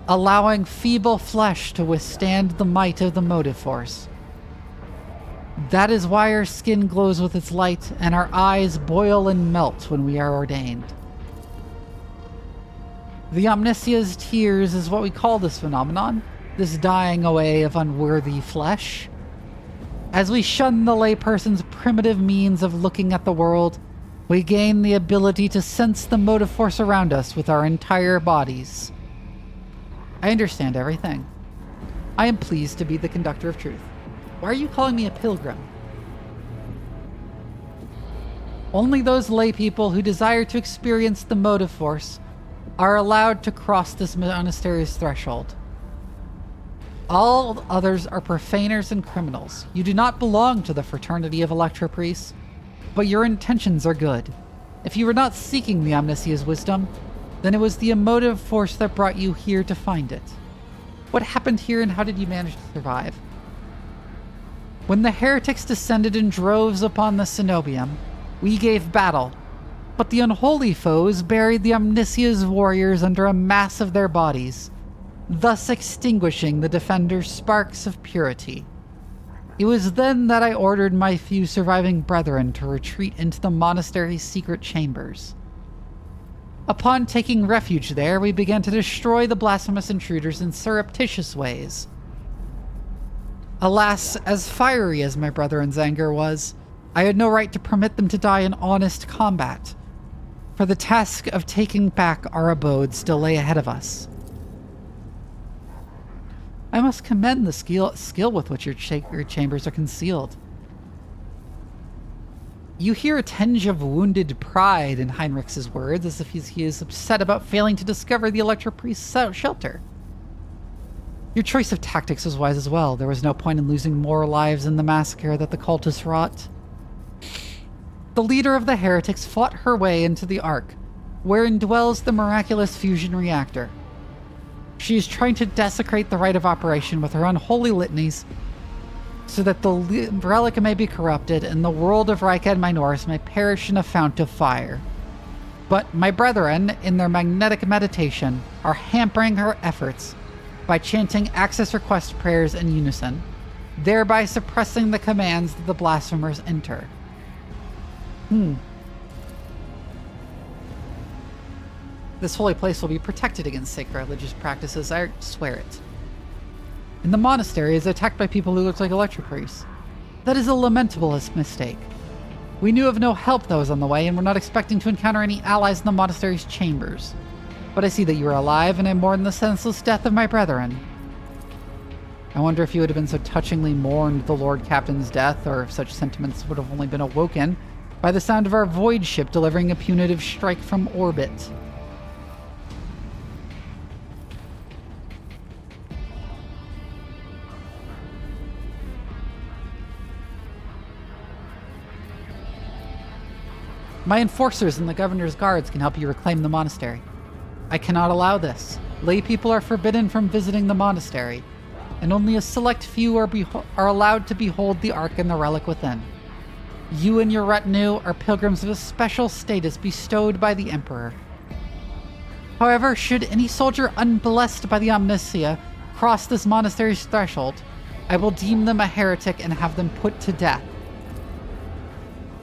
allowing feeble flesh to withstand the might of the motive force. That is why our skin glows with its light and our eyes boil and melt when we are ordained. The Omnicia's tears is what we call this phenomenon, this dying away of unworthy flesh. As we shun the layperson's primitive means of looking at the world, we gain the ability to sense the motive force around us with our entire bodies. I understand everything. I am pleased to be the conductor of truth. Why are you calling me a pilgrim? Only those laypeople who desire to experience the motive force are allowed to cross this monastery's threshold. All others are profaners and criminals. You do not belong to the fraternity of Electropriests, but your intentions are good. If you were not seeking the Omnicia's wisdom, then it was the emotive force that brought you here to find it. What happened here and how did you manage to survive? When the heretics descended in droves upon the Cenobium, we gave battle, but the unholy foes buried the Omnicia's warriors under a mass of their bodies, thus extinguishing the defenders' sparks of purity. It was then that I ordered my few surviving brethren to retreat into the monastery's secret chambers. Upon taking refuge there, we began to destroy the blasphemous intruders in surreptitious ways. Alas, as fiery as my brethren's anger was, I had no right to permit them to die in honest combat, for the task of taking back our abode still lay ahead of us. I must commend the skill with which your chambers are concealed. You hear a tinge of wounded pride in Heinrich's words, as if he is upset about failing to discover the Electropriest's shelter. Your choice of tactics was wise as well. There was no point in losing more lives in the massacre that the cultists wrought. The leader of the heretics fought her way into the Ark, wherein dwells the miraculous fusion reactor. She is trying to desecrate the rite of operation with her unholy litanies, so that the relic may be corrupted and the world of Rykad Minoris may perish in a fount of fire. But my brethren, in their magnetic meditation, are hampering her efforts by chanting access request prayers in unison, thereby suppressing the commands that the blasphemers enter. The This holy place will be protected against sacrilegious practices, I swear it. And the monastery is attacked by people who look like electric priests. That is a lamentable mistake. We knew of no help that was on the way, and were not expecting to encounter any allies in the monastery's chambers. But I see that you are alive, and I mourn the senseless death of my brethren. I wonder if you would have been so touchingly mourned the Lord Captain's death, or if such sentiments would have only been awoken by the sound of our void ship delivering a punitive strike from orbit. My enforcers and the governor's guards can help you reclaim the monastery. I cannot allow this. Lay people are forbidden from visiting the monastery, and only a select few are allowed to behold the Ark and the relic within. You and your retinue are pilgrims of a special status bestowed by the Emperor. However, should any soldier unblessed by the Omnicia cross this monastery's threshold, I will deem them a heretic and have them put to death.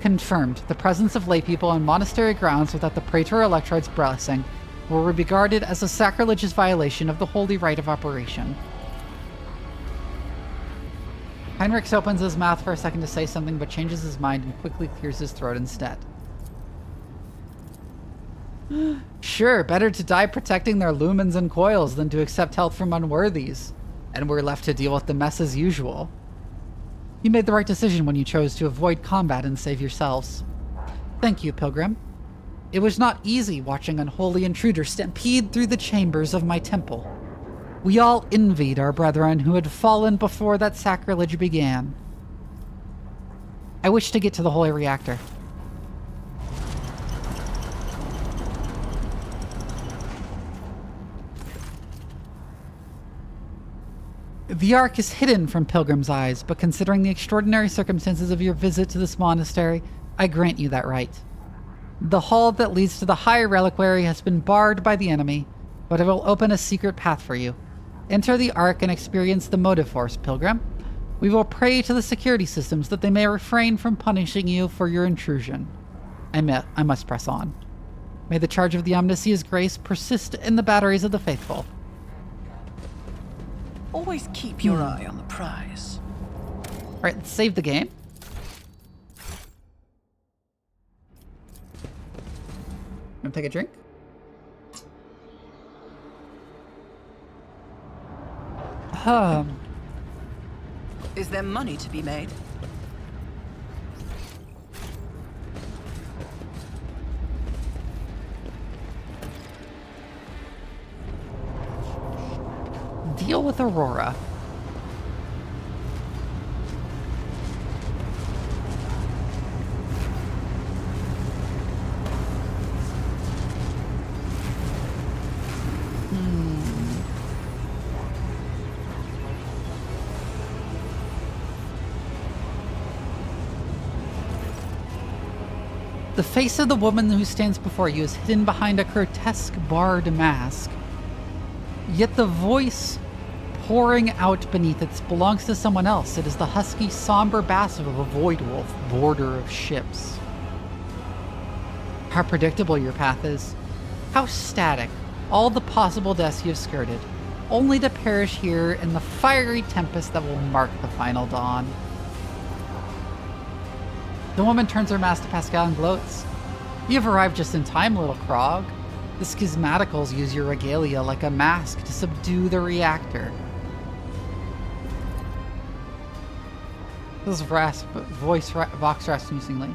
Confirmed. The presence of laypeople on monastery grounds without the Praetor Electroid's blessing will be regarded as a sacrilegious violation of the holy rite of operation. Heinrichs opens his mouth for a second to say something, but changes his mind and quickly clears his throat instead. Sure, better to die protecting their lumens and coils than to accept help from unworthies. And we're left to deal with the mess as usual. You made the right decision when you chose to avoid combat and save yourselves. Thank you, Pilgrim. It was not easy watching unholy intruders stampede through the chambers of my temple. We all envied our brethren who had fallen before that sacrilege began. I wish to get to the holy reactor. The Ark is hidden from Pilgrim's eyes, but considering the extraordinary circumstances of your visit to this monastery, I grant you that right. The hall that leads to the High Reliquary has been barred by the enemy, but it will open a secret path for you. Enter the Ark and experience the motive force, Pilgrim. We will pray to the security systems that they may refrain from punishing you for your intrusion. I must press on. May the charge of the Omnicia's grace persist in the batteries of the faithful. Always keep your eye on the prize. Alright, let's save the game. Wanna take a drink? Is there money to be made? Deal with Aurora. The face of the woman who stands before you is hidden behind a grotesque barred mask. Yet the voice pouring out beneath it belongs to someone else. It is the husky, somber bass of a void wolf, boarder of ships. How predictable your path is. How static all the possible deaths you have skirted, only to perish here in the fiery tempest that will mark the final dawn. The woman turns her mask to Pascal and gloats. You have arrived just in time, little Krog. The schismaticals use your regalia like a mask to subdue the reactor. This voice vox raps musingly.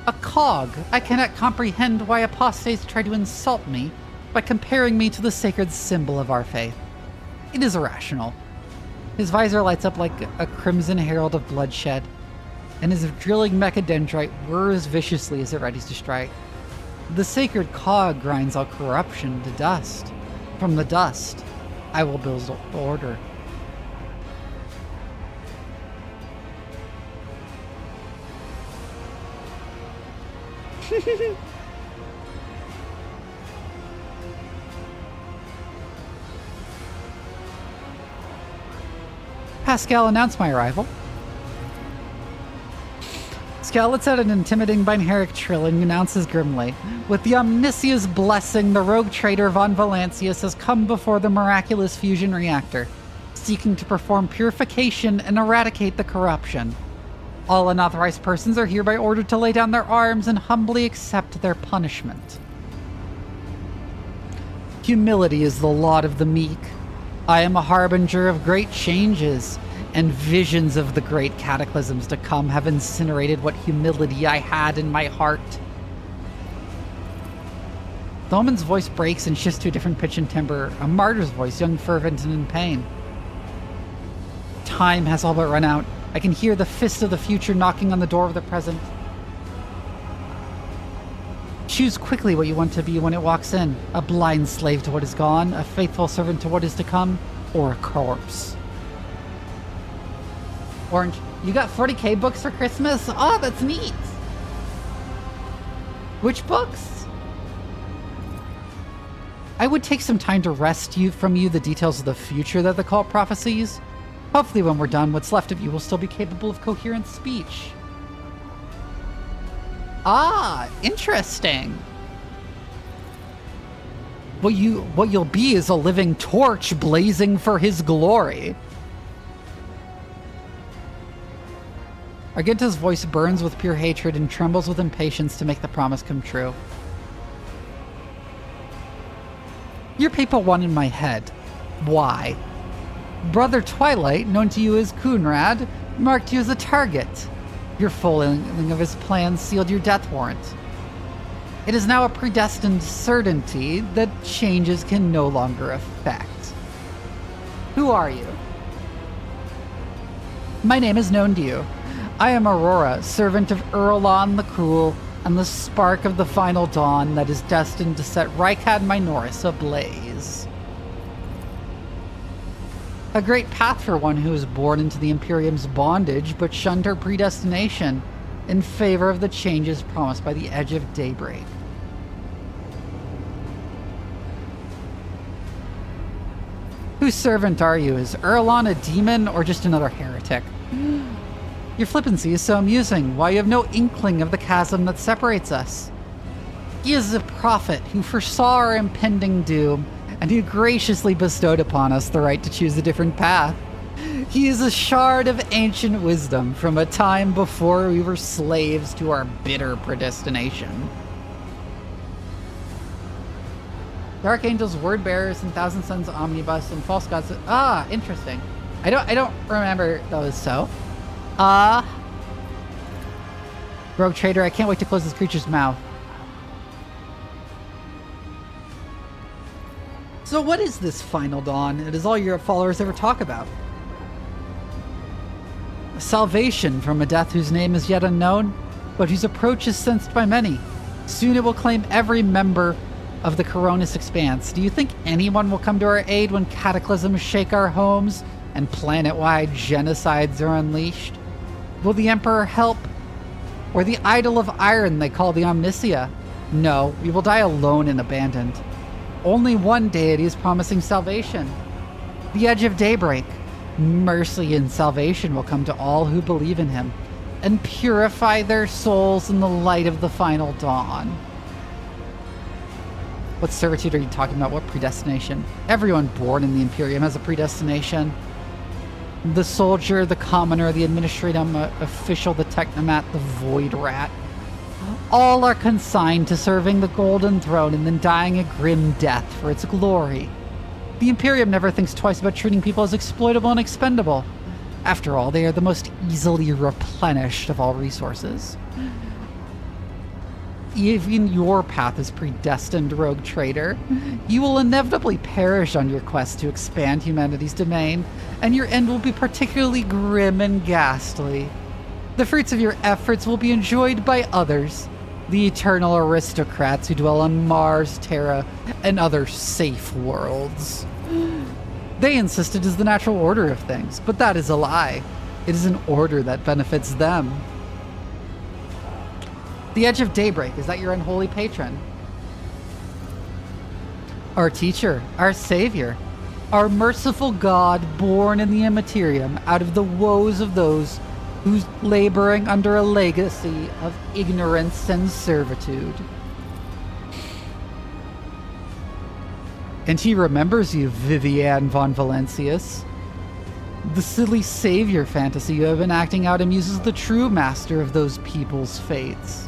A cog! I cannot comprehend why apostates try to insult me by comparing me to the sacred symbol of our faith. It is irrational. His visor lights up like a crimson herald of bloodshed, and his drilling mechadendrite whirs viciously as it readies to strike. The sacred cog grinds all corruption to dust. From the dust, I will build order. Pascal announced my arrival. Skeleton at an intimidating binaric trilling announces grimly, "With the Omnisia's blessing, the rogue traitor Von Valancius has come before the miraculous fusion reactor, seeking to perform purification and eradicate the corruption. All unauthorized persons are hereby ordered to lay down their arms and humbly accept their punishment. Humility is the lot of the meek. I am a harbinger of great changes, and visions of the great cataclysms to come have incinerated what humility I had in my heart." The woman's voice breaks and shifts to a different pitch and timbre, a martyr's voice, young, fervent, and in pain. "Time has all but run out. I can hear the fist of the future knocking on the door of the present. Choose quickly what you want to be when it walks in. A blind slave to what is gone, a faithful servant to what is to come, or a corpse." Orange, you got 40K books for Christmas? Oh, that's neat! Which books? I would take some time to wrest from you the details of the future that the cult prophesies. Hopefully when we're done, what's left of you will still be capable of coherent speech. Ah, interesting. What you'll be is a living torch blazing for his glory. Argenta's voice burns with pure hatred and trembles with impatience to make the promise come true. "Your people won in my head. Why? Brother Twilight, known to you as Kunrad, marked you as a target. Your foiling of his plans sealed your death warrant. It is now a predestined certainty that changes can no longer affect. Who are you?" "My name is known to you. I am Aurora, servant of Erlon the Cruel, and the spark of the final dawn that is destined to set Rykad Minoris ablaze. A great path for one who was born into the Imperium's bondage but shunned her predestination in favor of the changes promised by the Edge of Daybreak. Whose servant are you? Is Erlon a demon or just another heretic? Your flippancy is so amusing. Why, you have no inkling of the chasm that separates us. He is a prophet who foresaw our impending doom, and who graciously bestowed upon us the right to choose a different path. He is a shard of ancient wisdom from a time before we were slaves to our bitter predestination. Dark Angels, Word Bearers, and Thousand Suns Omnibus, and False Gods. Ah, interesting. I don't remember those, so. Rogue Trader, I can't wait to close this creature's mouth. So what is this final dawn? It is all your followers ever talk about. Salvation from a death whose name is yet unknown, but whose approach is sensed by many. Soon it will claim every member of the Coronis Expanse. Do you think anyone will come to our aid when cataclysms shake our homes and planet-wide genocides are unleashed? Will the Emperor help? Or the Idol of Iron they call the Omnisia? No, we will die alone and abandoned. Only one deity is promising salvation. The Edge of Daybreak. Mercy and salvation will come to all who believe in him and purify their souls in the light of the final dawn. What servitude are you talking about? What predestination? Everyone born in the Imperium has a predestination. The soldier, the commoner, the administratum official, the technomat, the void rat. All are consigned to serving the Golden Throne and then dying a grim death for its glory. The Imperium never thinks twice about treating people as exploitable and expendable. After all, they are the most easily replenished of all resources. Even your path is predestined, rogue traitor. You will inevitably perish on your quest to expand humanity's domain, and your end will be particularly grim and ghastly. The fruits of your efforts will be enjoyed by others, the eternal aristocrats who dwell on Mars, Terra, and other safe worlds. They insist it is the natural order of things, but that is a lie. It is an order that benefits them. The Edge of Daybreak, is that your unholy patron? Our teacher, our savior, our merciful God born in the Immaterium out of the woes of those who's laboring under a legacy of ignorance and servitude. And he remembers you, Vivian von Valencius. The silly savior fantasy you have been acting out amuses the true master of those people's fates.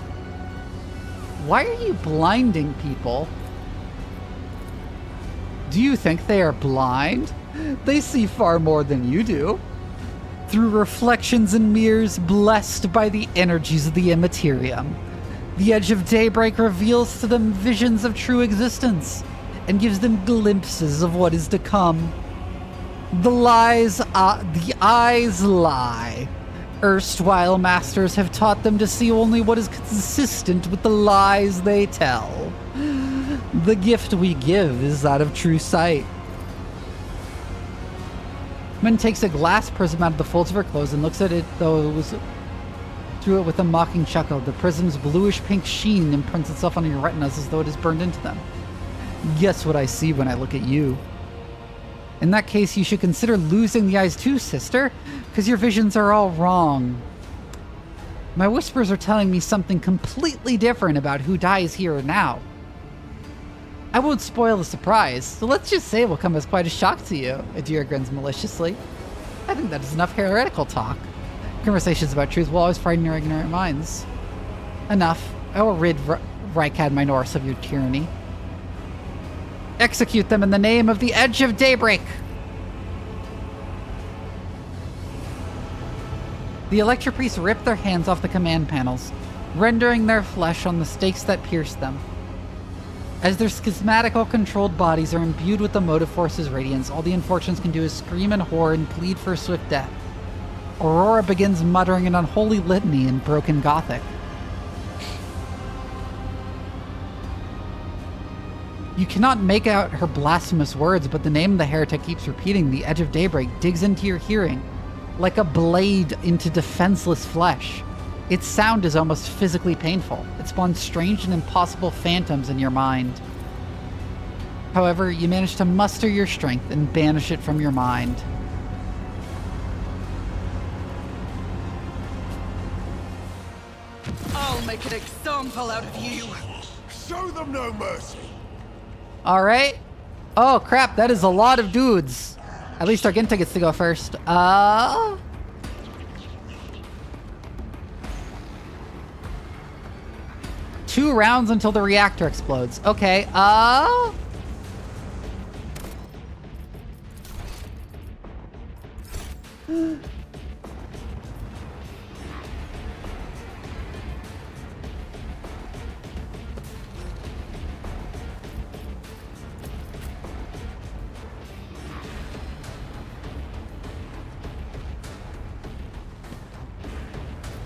Why are you blinding people? Do you think they are blind? They see far more than you do. Through reflections and mirrors blessed by the energies of the immaterium, the edge of daybreak reveals to them visions of true existence and gives them glimpses of what is to come. The eyes lie. Erstwhile masters have taught them to see only what is consistent with the lies they tell. The gift we give is that of true sight. Min takes a glass prism out of the folds of her clothes and looks at it through it with a mocking chuckle. The prism's bluish-pink sheen imprints itself on your retinas as though it is burned into them. Guess what I see when I look at you? In that case, you should consider losing the eyes too, sister, because your visions are all wrong. My whispers are telling me something completely different about who dies here and now. I won't spoil the surprise, so let's just say it will come as quite a shock to you, Adira grins maliciously. I think that is enough heretical talk. Conversations about truth will always frighten your ignorant minds. Enough. I will rid Rykad Minoris of your tyranny. Execute them in the name of the Edge of Daybreak! The Electropriests rip their hands off the command panels, rendering their flesh on the stakes that pierce them. As their schismatical controlled bodies are imbued with the motive force's radiance, all the unfortunates can do is scream in horror and plead for a swift death. Aurora begins muttering an unholy litany in broken Gothic. You cannot make out her blasphemous words, but the name of the heretic keeps repeating. The Edge of Daybreak digs into your hearing, like a blade into defenseless flesh. Its sound is almost physically painful. It spawns strange and impossible phantoms in your mind. However, you manage to muster your strength and banish it from your mind. I'll make an example out of you. Show them no mercy. Alright. Oh crap, that is a lot of dudes. At least Argenta gets to go first. 2 rounds until the reactor explodes. Okay,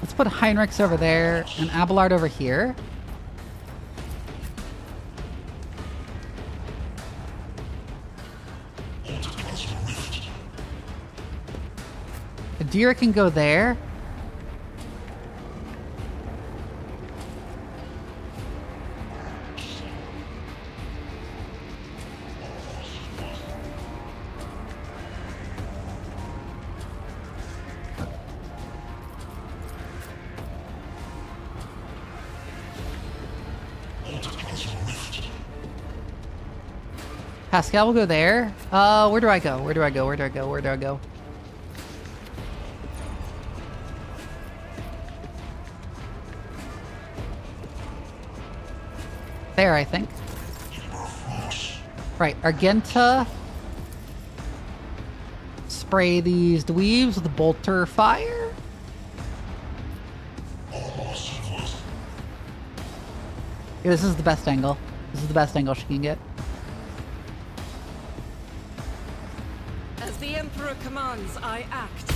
let's put Heinrichs over there and Abelard over here. Adira can go there. Pascal will go there. Where do I go? Where do I go? Where do I go? Where do I go? There, I think. Right, Argenta. Spray these dweebs with bolter fire. Yeah, this is the best angle. This is the best angle she can get. As the Emperor commands, I act.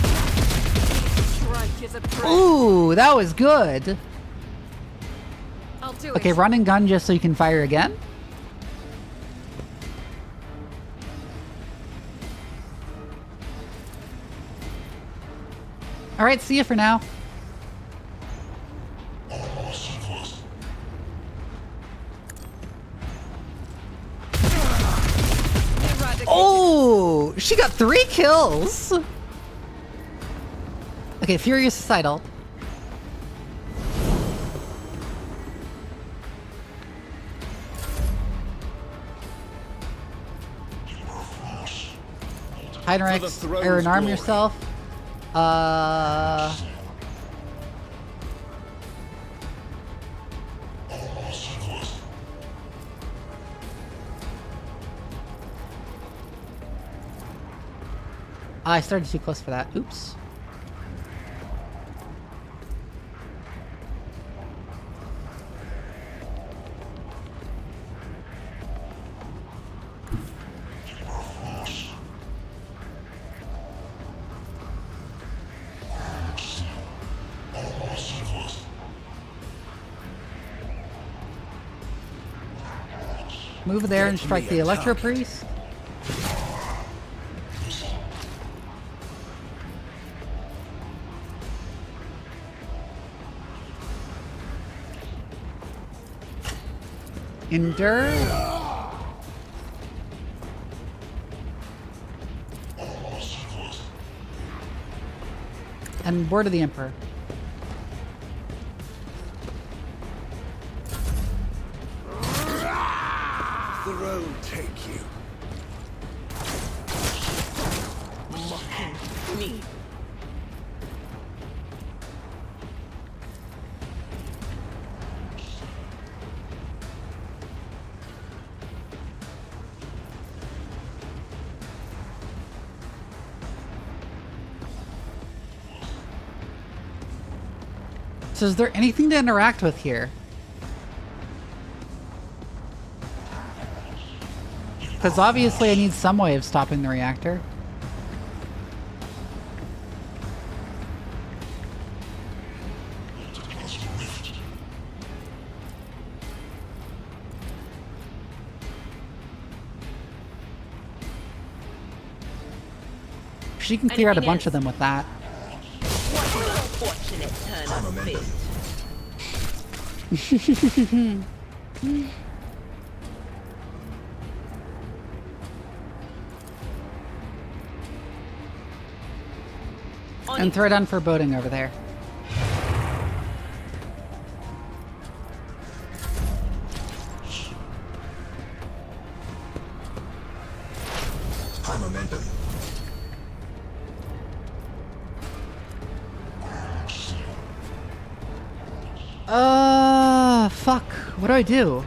Strike is a prayer. Ooh, that was good. I'll do Okay, it. run and gun just so you can fire again. Alright, see you for now. Oh, she got 3 kills. Okay, Okay, Furious Societal. Heinrichs, Orion Arm yourself. I started too close for that. Oops. Move there and strike the Electro Priest. Endure. And Word of the Emperor. The road take you. Mocking me. So is there anything to interact with here? Because obviously I need some way of stopping the reactor. She can clear out a bunch of them with that. What an unfortunate turn of fate. And throw down foreboding over there. High momentum. Fuck. What do I do?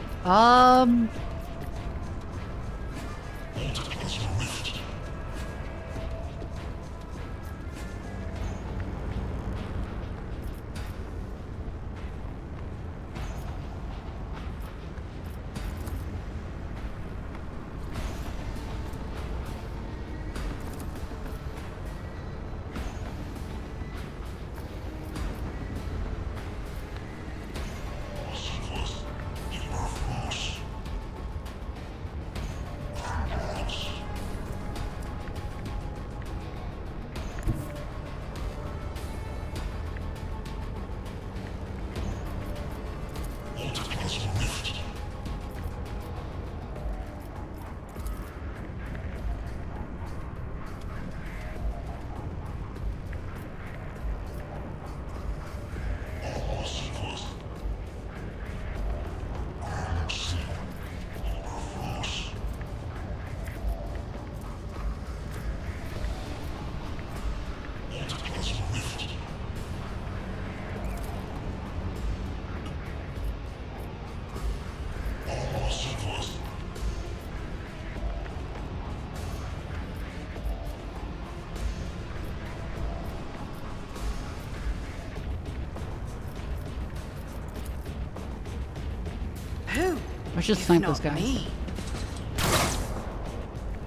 Who? Let's just if snipe not those guys. me?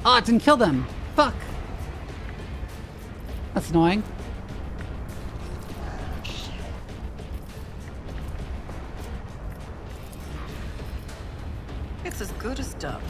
Oh, it didn't kill them. Fuck. That's annoying. It's as good as done.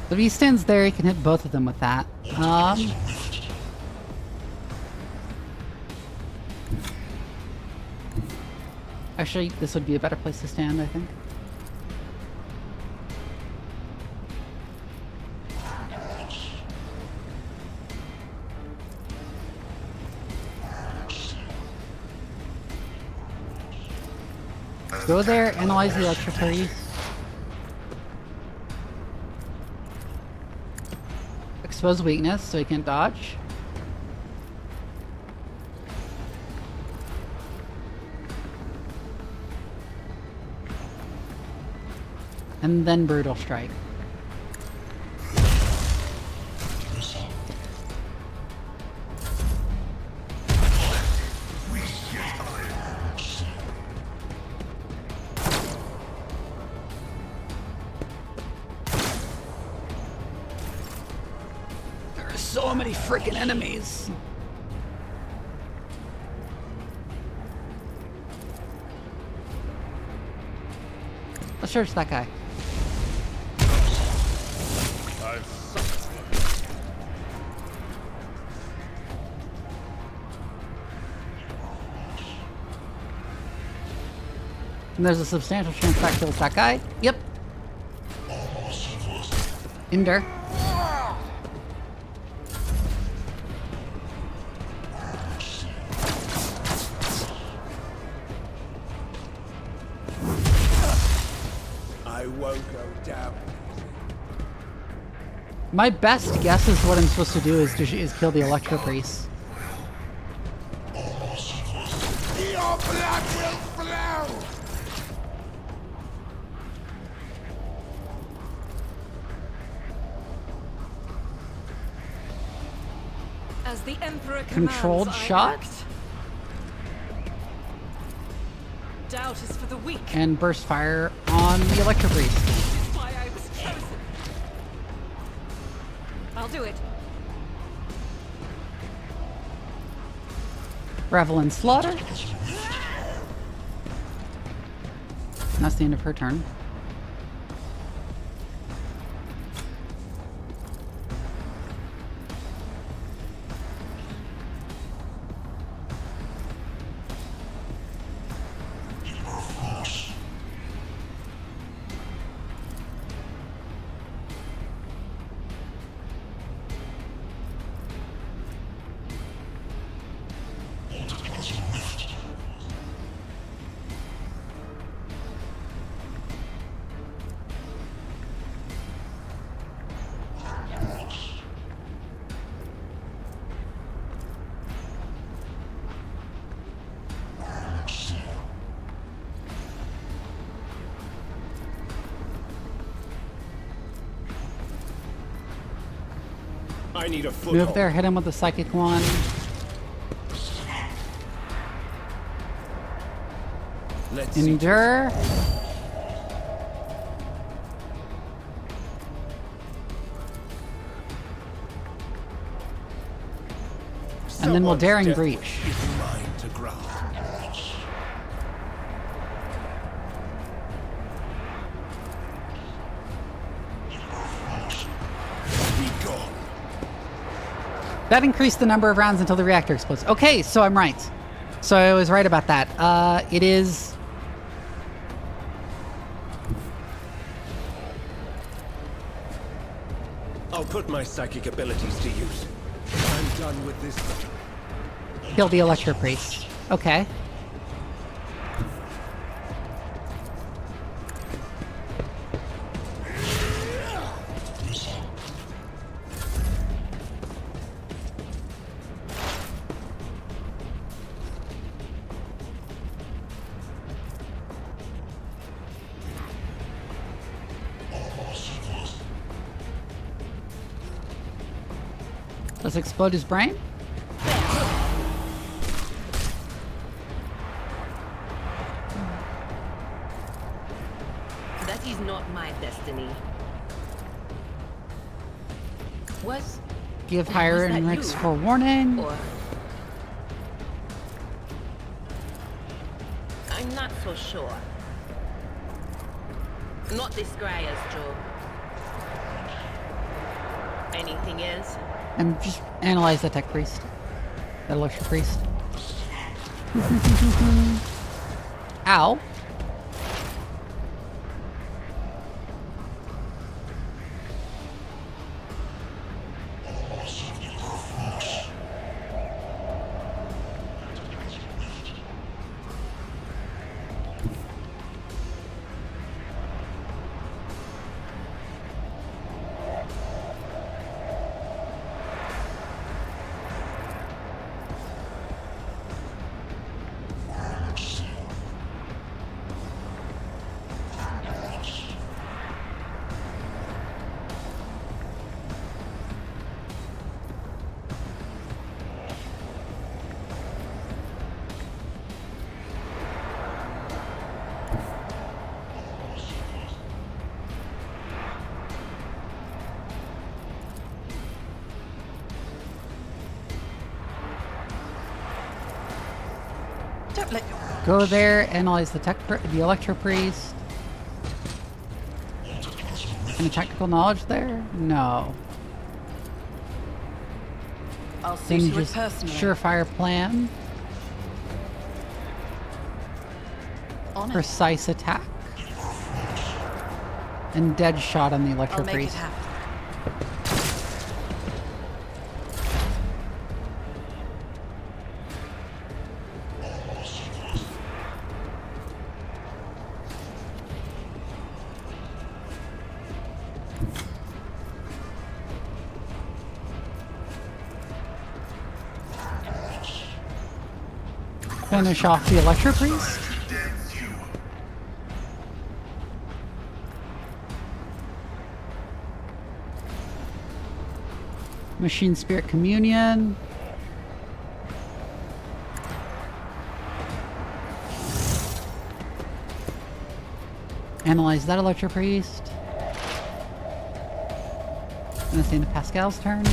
So if he stands there, he can hit both of them with that. Actually, this would be a better place to stand, I think. Go there, analyze the electricity. Expose weakness so he can't dodge. And then brutal strike. So many freaking enemies. Let's search that guy. And there's a substantial chance that kills that guy. Yep. Ender. I won't go down. My best guess is what I'm supposed to do is kill the Electro Priest. Your blood will flow! As the Emperor Controlled commands, I shot? act. Doubt is for the weak. And burst fire on the Electro Priest. This is why I was chosen. I'll do it. Revel in Slaughter. That's the end of her turn. I need a foothold. Move there, hit him with the Psychic one. Let's see. Endure. And then we'll Daring Breach. Is mine to grasp. Be gone. That increased the number of rounds until the reactor explodes. Okay, so I'm right. So I was right about that. It is... I'll put my psychic abilities to use. I'm done with this. Kill the Electro Priest. Okay. Let's explode his brain. That is not my destiny. What? Give higher Was that index you? for warning. Or... I'm not so sure. Not this Greyer's job. anything is. And just analyze the tech priest. The electric priest. Ow. Don't let Go there, analyze the the electro priest. Any tactical knowledge there? No. I'll see Then to it just personally. surefire plan. On it. Precise attack. And dead shot on the I'll electro make it priest. happen. Finish off the electro priest. Machine Spirit Communion. Analyze that electro priest. And it's the end of Pascal's turn.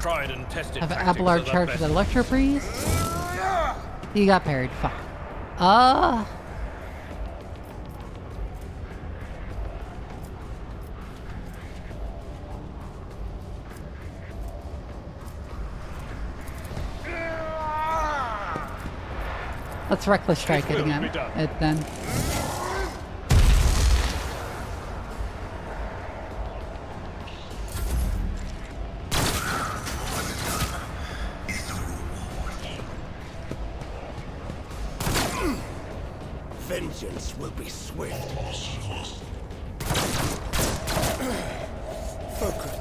Tried and tested Have tactics Abelard are the charge best. the electro priest. He got parried. Fuck. Let's reckless strike it will again. be done. Then. Vengeance will be swift. Focus.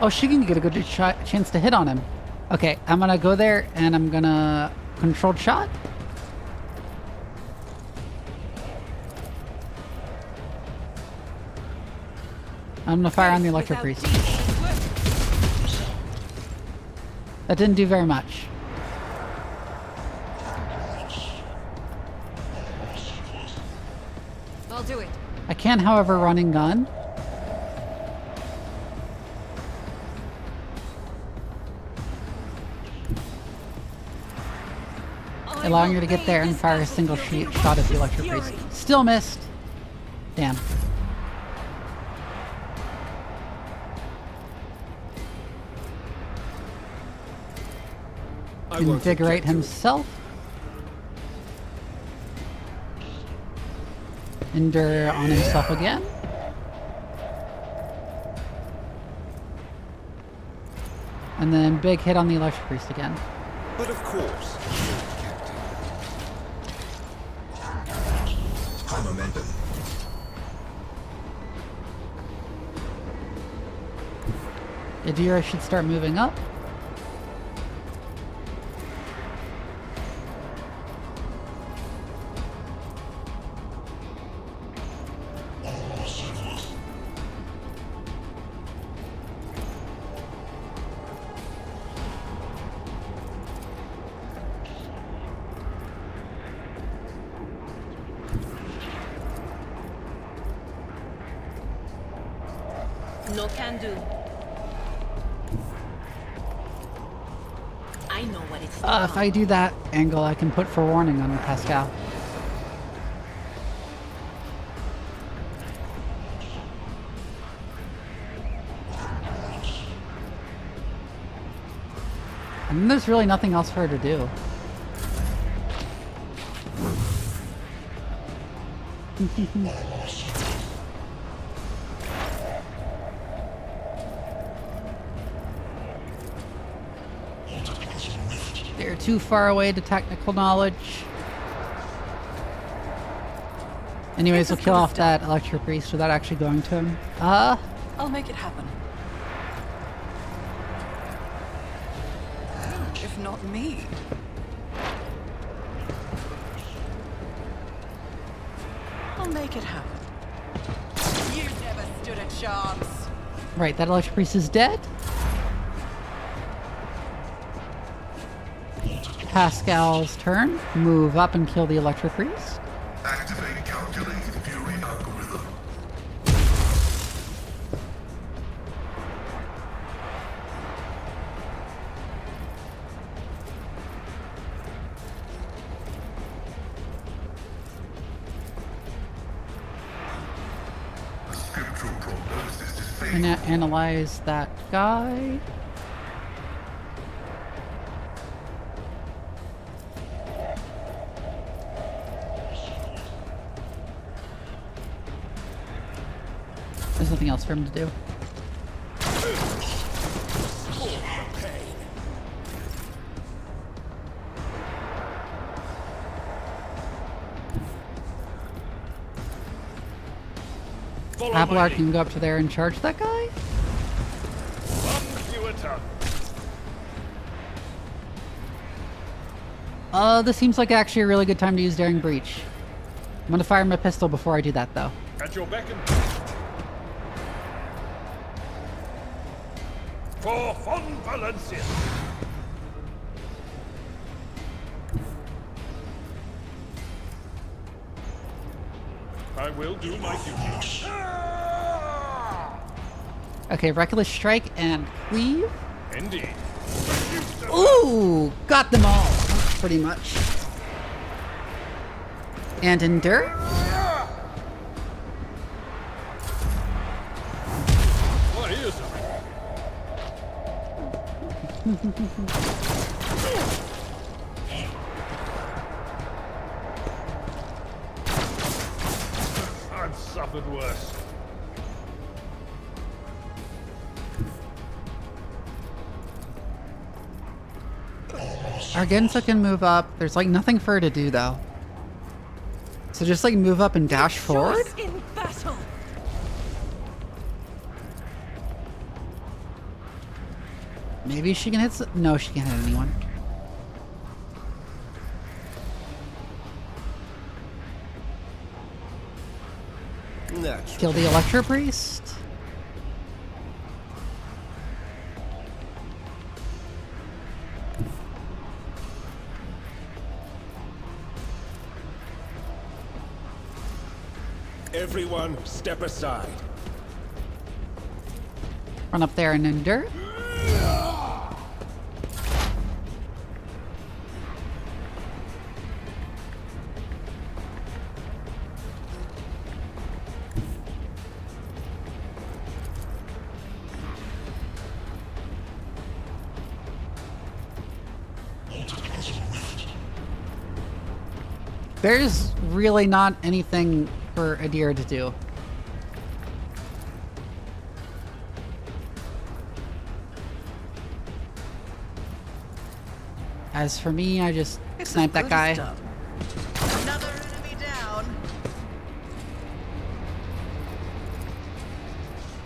Oh, she can get a good chance to hit on him. Okay, I'm gonna go there and I'm gonna controlled shot. I'm gonna fire on the electro priest. That didn't do very much. I'll do it. I can, however, run and gun. Allowing her to get there and fire a single shot at the electro priest. Still missed. Damn. Invigorate himself. Endure on himself again. And then big hit on the electric priest again. But of course. High momentum. Adira should start moving up. No can do. I know what it's If I do that angle, I can put forewarning on Pascal. And there's really nothing else for her to do. They're too far away to technical knowledge. Anyways, we'll kill off that Electro Priest without actually going to him. I'll make it happen. If not me. I'll make it happen. You never stood a chance. Right, that Electro Priest is dead. Pascal's turn. Move up and kill the Electro Priest. Activate calculated fury algorithm. The scriptural prognosis is fake. And analyze that guy. There's nothing else for him to do. Abelard can go up to there and charge that guy? This seems like actually a really good time to use Daring Breach. I'm gonna fire my pistol before I do that, though. At your beck and for Fon Valencia. I will do my duty. Okay, Reckless Strike and Cleave. Indeed. Ooh! Got them all, pretty much. And Endure. What is I've suffered worse. Argenza can move up. There's like nothing for her to do though. So just like move up and dash forward? In battle. Maybe she can hit no, she can't hit anyone. Natural. Kill the Electro Priest. Everyone, step aside. Run up there and endure. There's really not anything for Adir to do. As for me, I just snipe that guy. Another enemy down.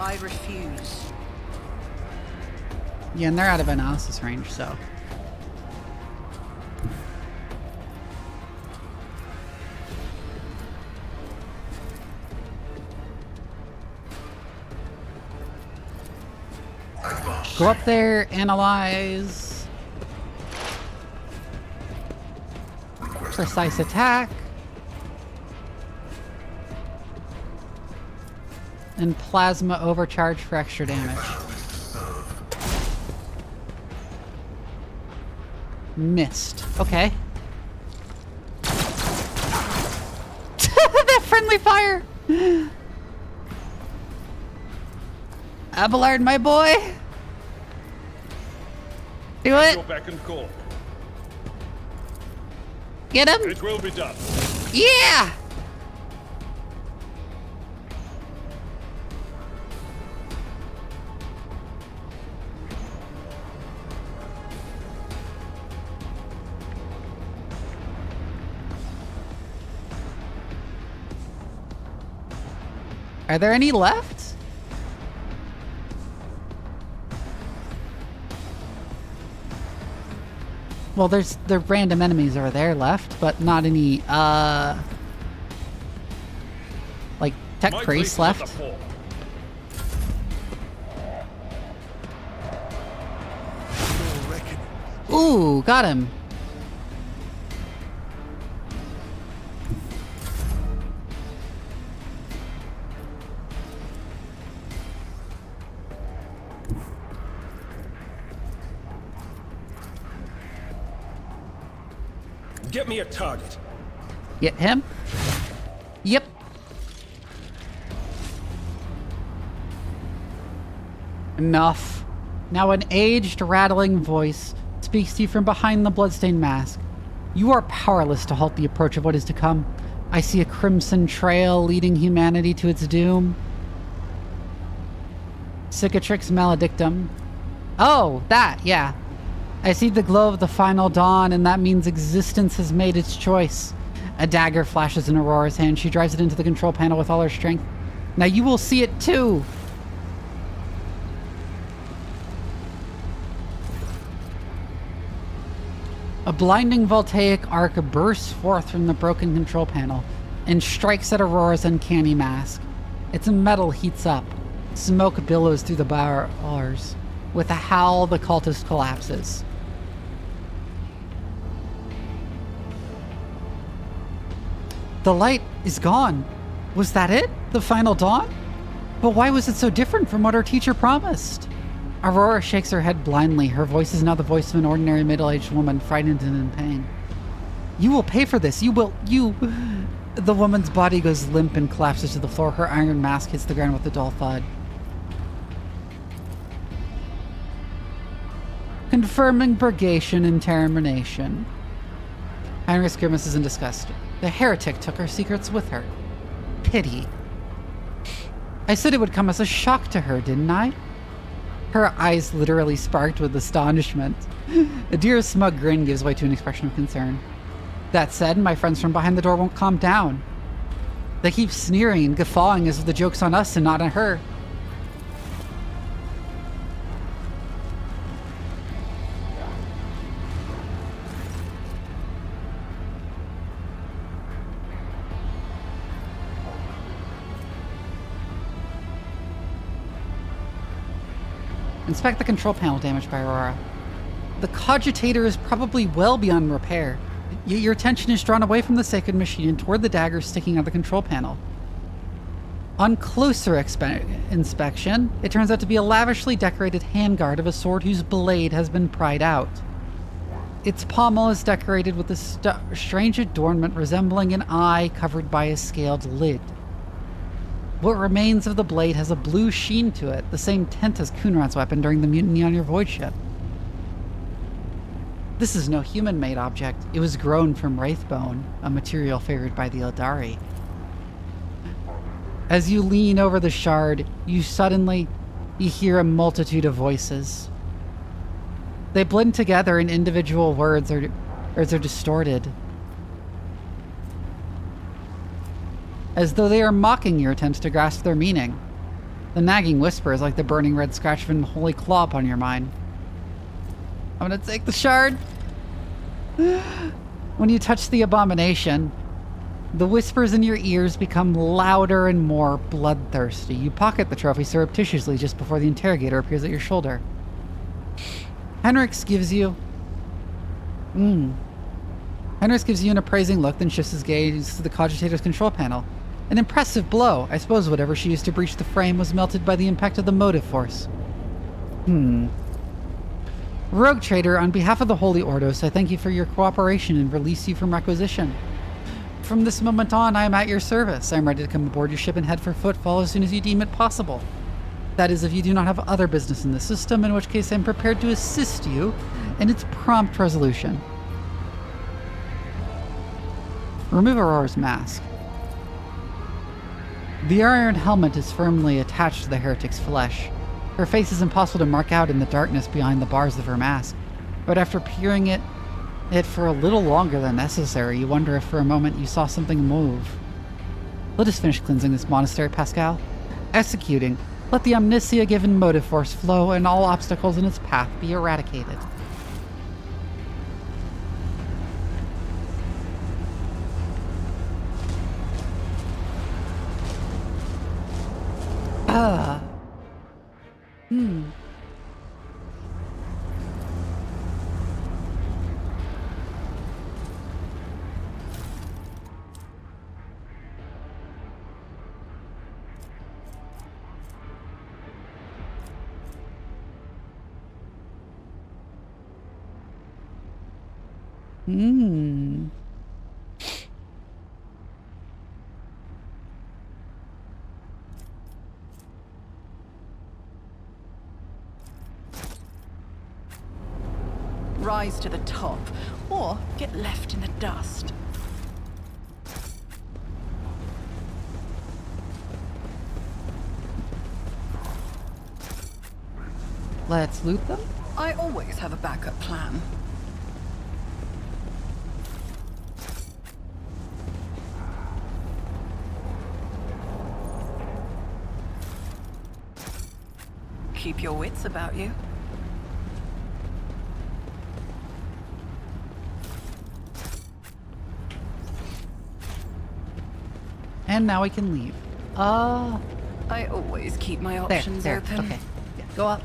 I refuse. Yeah, and they're out of analysis range, so. Go up there, analyze. Precise attack. and plasma overcharge for extra damage. Missed. Okay. That friendly fire! Abelard, my boy! Do it! Go back and call. Get him! It will be done. Yeah! Are there any left? Well, the random enemies are there left, but not any, like, tech priests left. Ooh, got him. Get me a target. Get him? Yep. Enough. Now an aged, rattling voice speaks to you from behind the bloodstained mask. You are powerless to halt the approach of what is to come. I see a crimson trail leading humanity to its doom. Cicatrix maledictum. Oh, that, yeah. I see the glow of the final dawn, and that means existence has made its choice. A dagger flashes in Aurora's hand. She drives it into the control panel with all her strength. Now you will see it too! A blinding voltaic arc bursts forth from the broken control panel and strikes at Aurora's uncanny mask. Its metal heats up. Smoke billows through the bars. With a howl, the cultist collapses. The light is gone. Was that it? The final dawn? But why was it so different from what our teacher promised? Aurora shakes her head blindly. Her voice is now the voice of an ordinary middle-aged woman, frightened and in pain. You will pay for this. You will... The woman's body goes limp and collapses to the floor. Her iron mask hits the ground with a dull thud. Confirming purgation and termination. Heinrich grimaces in disgust. The heretic took her secrets with her. Pity. I said it would come as a shock to her, didn't I? Her eyes literally sparked with astonishment. A dear smug grin gives way to an expression of concern. That said, my friends from behind the door won't calm down. They keep sneering and guffawing as if the joke's on us and not on her. Inspect the control panel damaged by Aurora. The cogitator is probably well beyond repair. Yet your attention is drawn away from the sacred machine and toward the dagger sticking out of the control panel. On closer inspection, it turns out to be a lavishly decorated handguard of a sword whose blade has been pried out. Its pommel is decorated with a strange adornment resembling an eye covered by a scaled lid. What remains of the blade has a blue sheen to it, the same tint as Kunrad's weapon during the mutiny on your void ship. This is no human-made object. It was grown from wraithbone, a material favored by the Eldari. As you lean over the shard, you hear a multitude of voices. They blend together in individual words or are distorted. As though they are mocking your attempts to grasp their meaning. The nagging whisper is like the burning red scratch of an unholy claw upon your mind. I'm gonna take the shard. When you touch the abomination, the whispers in your ears become louder and more bloodthirsty. You pocket the trophy surreptitiously just before the interrogator appears at your shoulder. Henrix gives you an appraising look, then shifts his gaze to the cogitator's control panel. An impressive blow. I suppose whatever she used to breach the frame was melted by the impact of the motive force. Rogue Trader, on behalf of the Holy Ordos, I thank you for your cooperation and release you from requisition. From this moment on, I am at your service. I am ready to come aboard your ship and head for Footfall as soon as you deem it possible. That is, if you do not have other business in the system, in which case I am prepared to assist you in its prompt resolution. Remove Aurora's mask. The iron helmet is firmly attached to the heretic's flesh. Her face is impossible to mark out in the darkness behind the bars of her mask, but after peering at it for a little longer than necessary, you wonder if for a moment you saw something move. Let us finish cleansing this monastery, Pascal. Executing, let the Omnicia-given motive force flow and all obstacles in its path be eradicated. Rise to the top, or get left in the dust. Let's loot them? I always have a backup plan. Keep your wits about you. And now we can leave. I always keep my options there. open. Okay. Yeah, go up.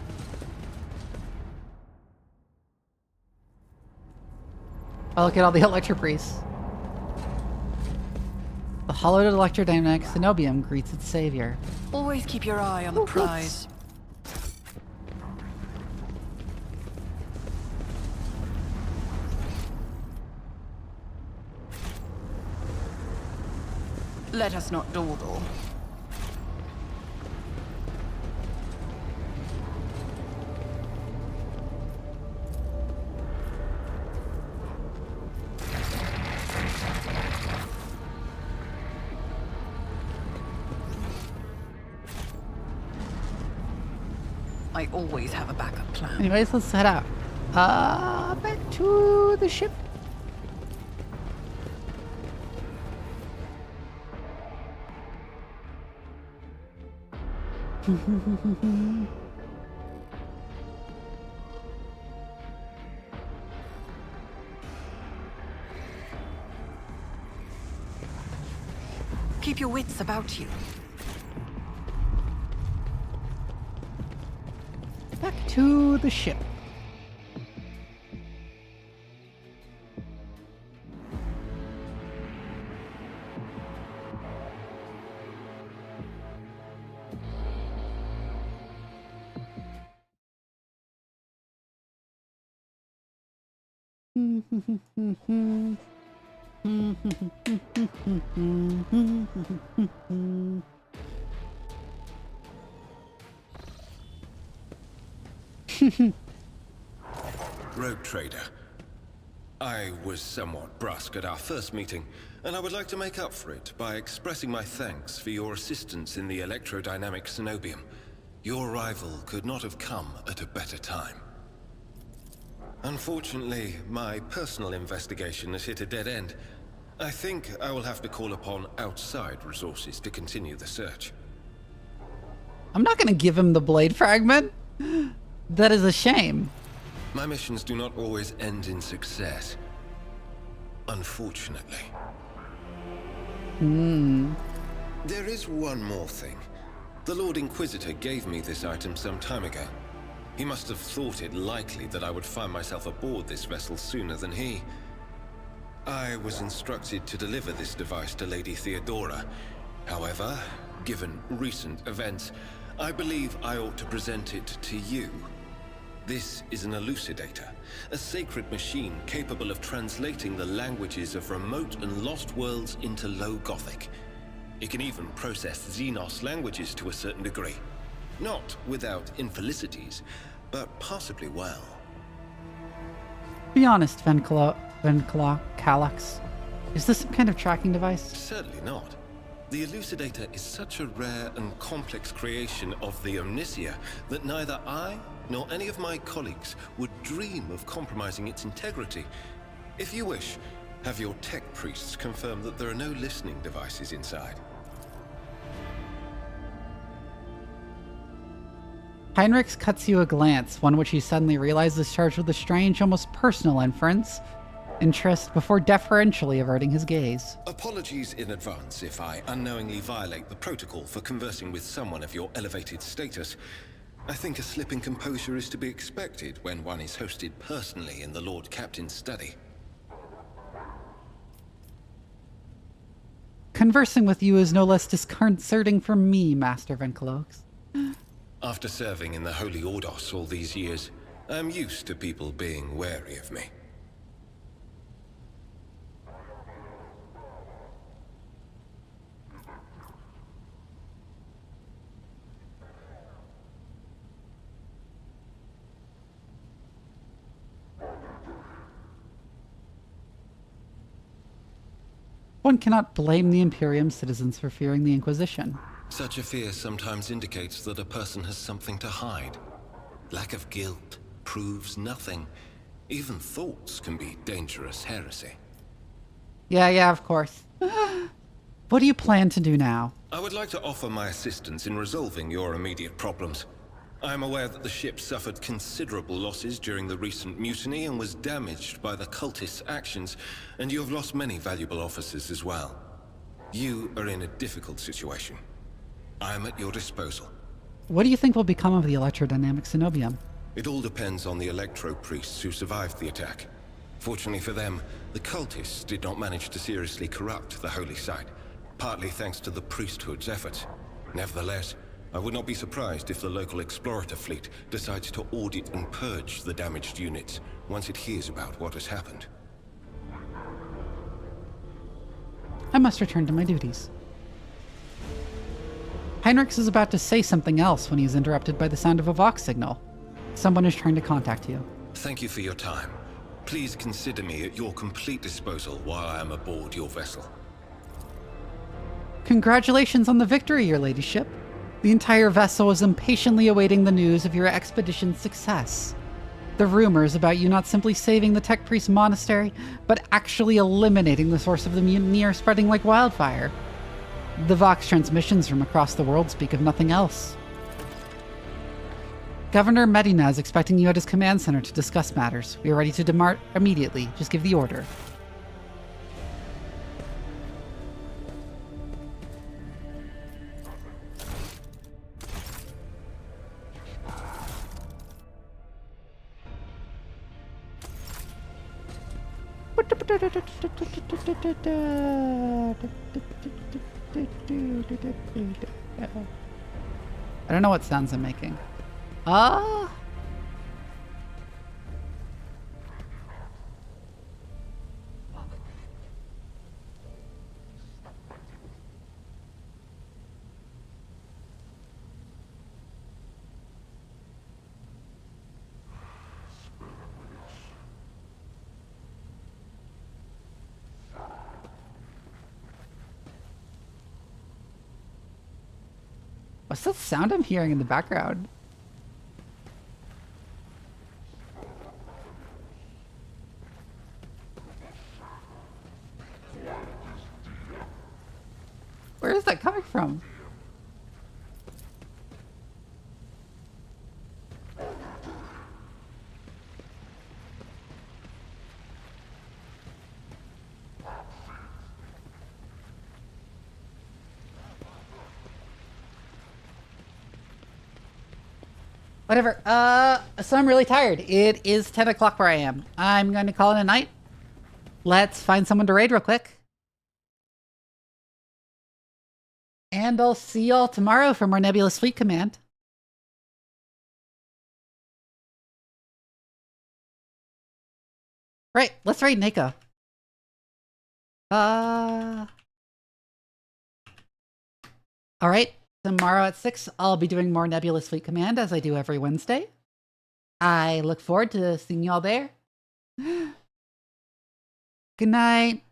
Oh, look at all the electropries. The hollowed electrodynamic Cenobium greets its savior. Always keep your eye on the prize. Let us not dawdle. I always have a backup plan. Anyways, let's head out. Back to the ship. Keep your wits about you. Back to the ship. Rogue Trader. I was somewhat brusque at our first meeting, and I would like to make up for it by expressing my thanks for your assistance in the electrodynamic Cenobium. Your arrival could not have come at a better time. Unfortunately, my personal investigation has hit a dead end. I think I will have to call upon outside resources to continue the search. I'm not going to give him the blade fragment. That is a shame. My missions do not always end in success. Unfortunately. There is one more thing. The Lord Inquisitor gave me this item some time ago. He must have thought it likely that I would find myself aboard this vessel sooner than he. I was instructed to deliver this device to Lady Theodora, However, given recent events, I believe I ought to present it to you. This is an elucidator, a sacred machine capable of translating the languages of remote and lost worlds into Low Gothic. It can even process Xenos languages to a certain degree. Not without infelicities, but possibly well. Be honest, Calyx. Is this some kind of tracking device? Certainly not. The elucidator is such a rare and complex creation of the Omnicia that neither I nor any of my colleagues would dream of compromising its integrity. If you wish, have your tech priests confirm that there are no listening devices inside. Heinrichs cuts you a glance, one which he suddenly realizes charged with a strange, almost personal interest, before deferentially averting his gaze. Apologies in advance if I unknowingly violate the protocol for conversing with someone of your elevated status. I think a slip in composure is to be expected when one is hosted personally in the Lord Captain's study. Conversing with you is no less disconcerting for me, Master Venkalox. After serving in the Holy Ordos all these years, I'm used to people being wary of me. One cannot blame the Imperium citizens for fearing the Inquisition. Such a fear sometimes indicates that a person has something to hide. Lack of guilt proves nothing. Even thoughts can be dangerous heresy. Yeah, of course. What do you plan to do now? I would like to offer my assistance in resolving your immediate problems. I am aware that the ship suffered considerable losses during the recent mutiny and was damaged by the cultists' actions, and you have lost many valuable officers as well. You are in a difficult situation. I am at your disposal. What do you think will become of the electrodynamic Cenobium? It all depends on the electro-priests who survived the attack. Fortunately for them, the cultists did not manage to seriously corrupt the holy site, partly thanks to the priesthood's efforts. Nevertheless, I would not be surprised if the local explorator fleet decides to audit and purge the damaged units once it hears about what has happened. I must return to my duties. Heinrichs is about to say something else when he is interrupted by the sound of a Vox signal. Someone is trying to contact you. Thank you for your time. Please consider me at your complete disposal while I am aboard your vessel. Congratulations on the victory, your ladyship. The entire vessel is impatiently awaiting the news of your expedition's success. The rumors about you not simply saving the Tech Priest Monastery, but actually eliminating the source of the mutiny are spreading like wildfire. The Vox transmissions from across the world speak of nothing else. Governor Medina is expecting you at his command center to discuss matters. We are ready to depart immediately. Just give the order. I don't know what sounds I'm making. What's that sound I'm hearing in the background? Where is that coming from? Whatever. So I'm really tired. It is 10 o'clock where I am. I'm going to call it a night. Let's find someone to raid real quick. And I'll see y'all tomorrow for more Nebulous Fleet Command. Right, let's raid Nako. Alright, tomorrow at 6, I'll be doing more Nebulous Fleet Command as I do every Wednesday. I look forward to seeing y'all there. Good night.